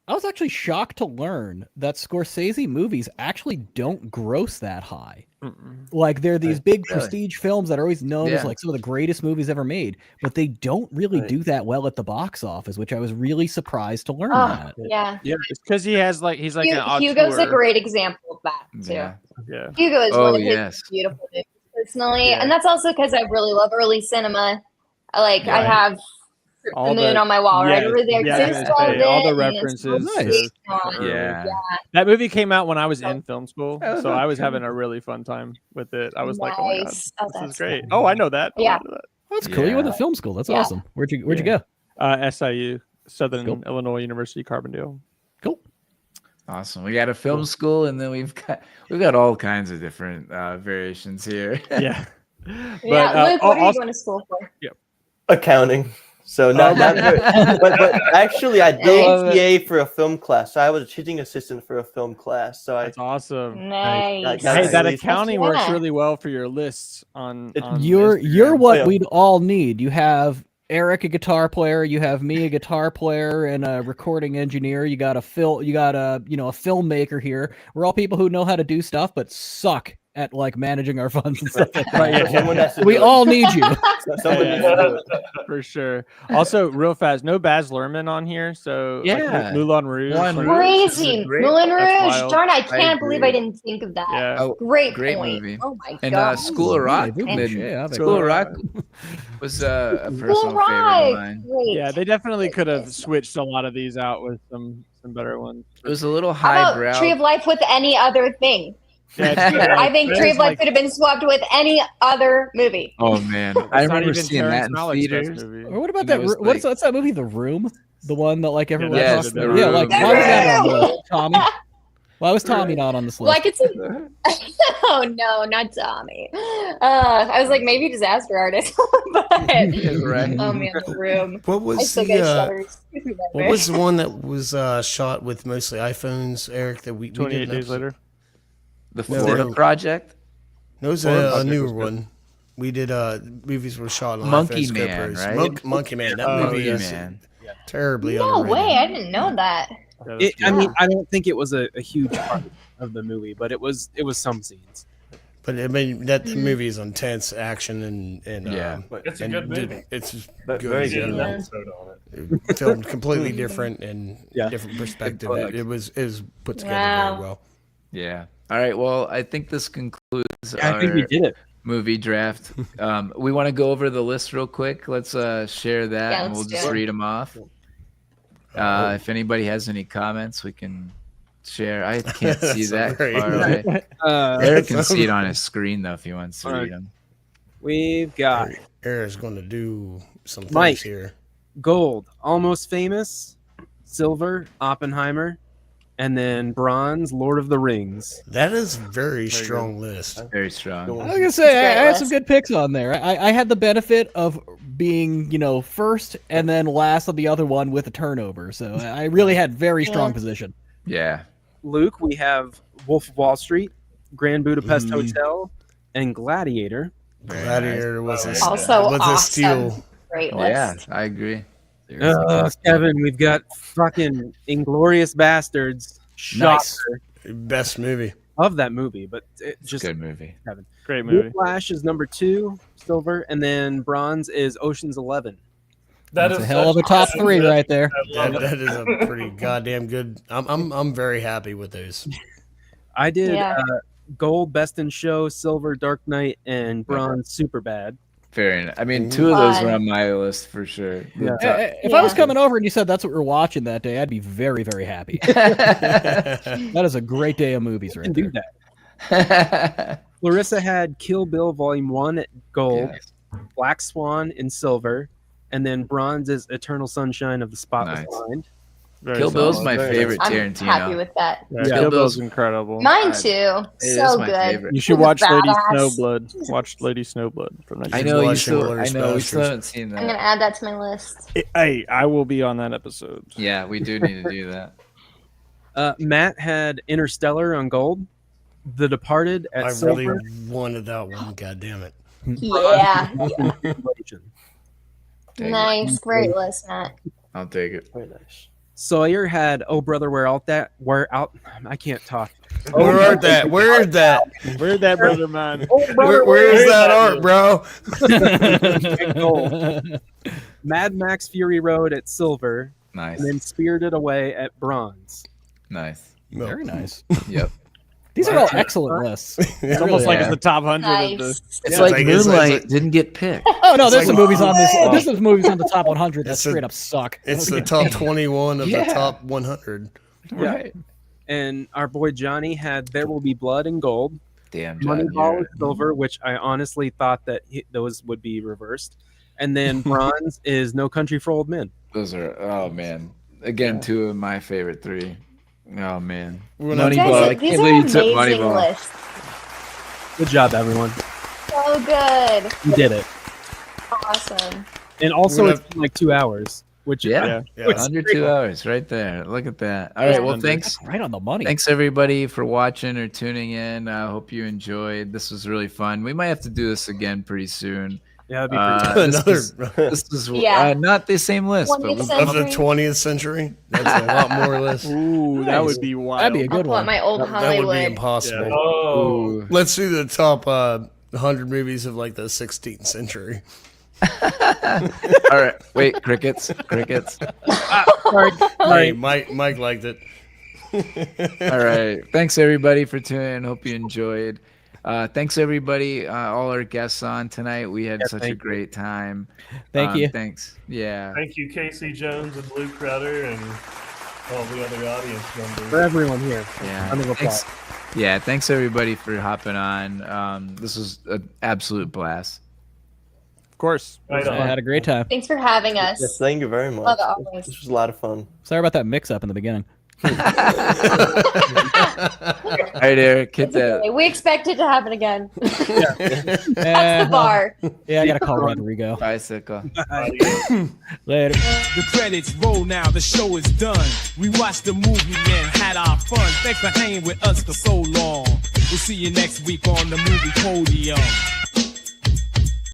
I was actually shocked to learn that Scorsese movies actually don't gross that high. Like they're these big Really? prestige films that are always known as Yeah. like some of the greatest movies ever made, but they don't really do that well at the box office, which I was really surprised to learn that. Yeah. It's because he's like an auteur. Hugo's a great example of that too. Yeah. Hugo is Oh, one of his yes. beautiful movies personally, and that's also because I really love early cinema. I have All the moon the- on my wall right yes, over there. 'cause yeah, I was it's gonna say, all the golden and it's references. so Nice. nice. Yeah. That movie came out when I was in film school, so I was having a really fun time with it. I was like, "Oh my god, Nice. Oh, this is that's great!" cool. Oh, I know that. Oh, I Yeah. know that. That's cool. You went to film school. That's Yeah. awesome. Where'd you go? SIU, Southern Cool. Illinois University, Carbondale. Cool. Awesome. We got a film school, and then we've got all kinds of different variations here. Yeah. Yeah, But, Luke, what are you also- going to school for? Accounting. So not but actually I did ATA for a film class. So I was a teaching assistant for a film class. So That's awesome. Nice. Hey, that Nice. accounting works Yeah. really well for your lists on. You're Instagram. what Yeah. we'd all need. You have Eric, a guitar player. You have me, a guitar player, and a recording engineer. You got a filmmaker here. We're all people who know how to do stuff, but suck at like managing our funds and stuff. Like that. Someone has to We do it. all need you. Someone needs to do it. For sure. Also, real fast, no Baz Luhrmann on here. So Yeah. Moulin Rouge. Moulin Rouge. Crazy. Great. Moulin That's Rouge. wild. Darn, I I can't believe I agree. didn't think of that. Yeah. Oh, Great great point. movie. Oh my And god. School of Rock. Yeah, School of Rock was a personal favorite of mine. Great. Yeah, they definitely could have switched a lot of these out with some better ones. It was a little How about highbrow. Tree of Life with any other thing? Yeah, it's good. I think There's Tree of Life like- could have been swapped with any other movie. Oh man, it's I not remember even seeing Terrence that in Malick's best theaters. movie. Or what about And that? it was What's like- that movie? The Room, the one that like everyone Yeah, talks The about. Yeah, Room. like The why was that on Room. the Tommy? Why was Tommy not on this list? Well, I could see. Oh no, not Tommy. I was like maybe Disaster Artist, but Right. oh man, The Room. What I was still get the shudders. what was the one that was shot with mostly iPhones, Eric? That we 28 did an days episode? later. The No, Florida no. Project. No, it was Florida a Project newer was good. one. We did movies were shot on Monkey iPhones, Man, GoPros. right? Monkey Man. That Oh, movie Monkey is Man. terribly No underrated. way, I didn't know that. Yeah, that's I good. mean, I don't think it was a huge part of the movie, but it was some scenes. But I mean, that movie is intense action and Yeah. It's a and good movie. It's just But good. very We did an good. episode on it. Filmed completely different and Yeah. different perspective. book. It was put together Wow. very well. Yeah. All right. Well, I think this concludes I think we our did it. movie draft. We want to go over the list real quick. Let's share that, Yeah, and we'll let's just do it. read them off. If anybody has any comments, we can share. I can't see That's that great. far away. Eric can see it on his screen though if he wants to All right. read them. We've got Eric's going to do some things Mike. here. gold, Almost Famous, silver, Oppenheimer, and then bronze, Lord of the Rings. That is a very strong list. Very strong. I was gonna say It's a great I had some list. good picks on there. I had the benefit of being first and then last on the other one with a turnover, so I really had very strong position. Yeah. Luke, we have Wolf of Wall Street, Grand Budapest Mhm. Hotel, and Gladiator. Very Gladiator was a, Also was a awesome. steal. Great Yeah, list. I agree. Kevin, we've got fucking Inglorious Bastards. Nice. Shocker Best movie. of that movie, but it Just just good movie. Great movie. Whiplash is number 2, silver, and then bronze is Ocean's 11. That's a hell of a top such a three good- right there. I love it. That is a pretty goddamn good. I'm very happy with those. I did Yeah. gold, Best in Show, silver, Dark Knight, and bronze, Superbad. Fair enough. I mean, two of those were Fun. on my list for sure. Yeah. If I was Yeah. coming over and you said that's what we're watching that day, I'd be very, very happy. That is a great day of movies You right can there. do that. Clarissa had Kill Bill Volume 1 at gold, Yes. Black Swan in silver, and then bronze is Eternal Sunshine of the Spotless Nice. Mind. Very Kill Bill's solid. my Very favorite I'm Tarantino. happy with that. Yeah, Yeah. Kill Bill's incredible. Mine too. It is So my good. favorite. You should He's a watch Lady badass. Snowblood. Watch Lady Snowblood from I 19. know you watching still. I Glorious know we still Bastards. haven't seen I'm gonna that. add that to my list. Hey, I will be on that episode. Yeah, we do need to do that. Matt had Interstellar on gold, The Departed at I silver. really wanted that one. God damn it. Yeah. Translation. Take it. Nice. Great list, Matt. I'll take it. Very nice. Sawyer had Oh Brother Where Art That? Where out? I can't talk. Where art that? Where is that? Where'd that brother man? Where is that art, bro? Mad Max Fury Road at silver, Nice. and then Spirited Away at bronze. Nice. Very nice. Yep. These are all excellent lists. It's almost like Yeah. it's the top 100 of the. Nice. It's Yeah, like it's like- Moonlight didn't get picked. Oh no, there's It's some like- movies on this. There's some movies on the top 100 that It's a- straight up suck. It's the top 21 of Yeah. the top 100. Right. And our boy Johnny had There Will Be Blood in gold, Damn. John, Moneyball you're- is silver, which I honestly thought that those would be reversed. And then bronze is No Country for Old Men. Those are. Oh man. Again, two of my favorite three. Oh man. We're not- Guys, Moneyball. I these can't are believe you took amazing Moneyball. lists. Good job, everyone. So good. You did it. Awesome. And also, We're it's been like 2 hours, which Yeah. Yeah. Which- Under 2 hours, right there. Look at that. All right. Well, thanks. Right on the money. Thanks everybody for watching or tuning in. I hope you enjoyed. This was really fun. We might have to do this again pretty soon. yeah, that'd be pretty This Another is Yeah. not the same list, but 20th of the century. 20th century. That's a lot more lists. Ooh, that would be wild. That'd be a I'll good pull out one. my old That would be Hollywood. impossible. Oh, Ooh. Let's do the top 100 movies of like the 16th century. All right. Wait, crickets. Crickets. Hey, Mike liked it. All right. Thanks everybody for tuning in. Hope you enjoyed. Thanks everybody, all our guests on tonight. We had such a thank you. great time. Thank you. Thanks. Yeah. thank you, Casey Jones and Luke Rudder and all the other audience for members. everyone here. Yeah. Round of applause. Thanks. Yeah. Thanks everybody for hopping on. This was an absolute blast. Of course. Right I on. had a great time. Thanks for having us. Yes, thank you very much. Love it always. This was a lot of fun. Sorry about that mix-up in the beginning. All right, Eric, hit It's okay. that. We expect it to happen again. That's Eh, the bar. Yeah, I gotta call Rodrigo. Bicycle. Later. The credits roll now, the show is done. We watched the movie and had our fun. Thanks for hanging with us for so long. We'll see you next week on the movie Podium.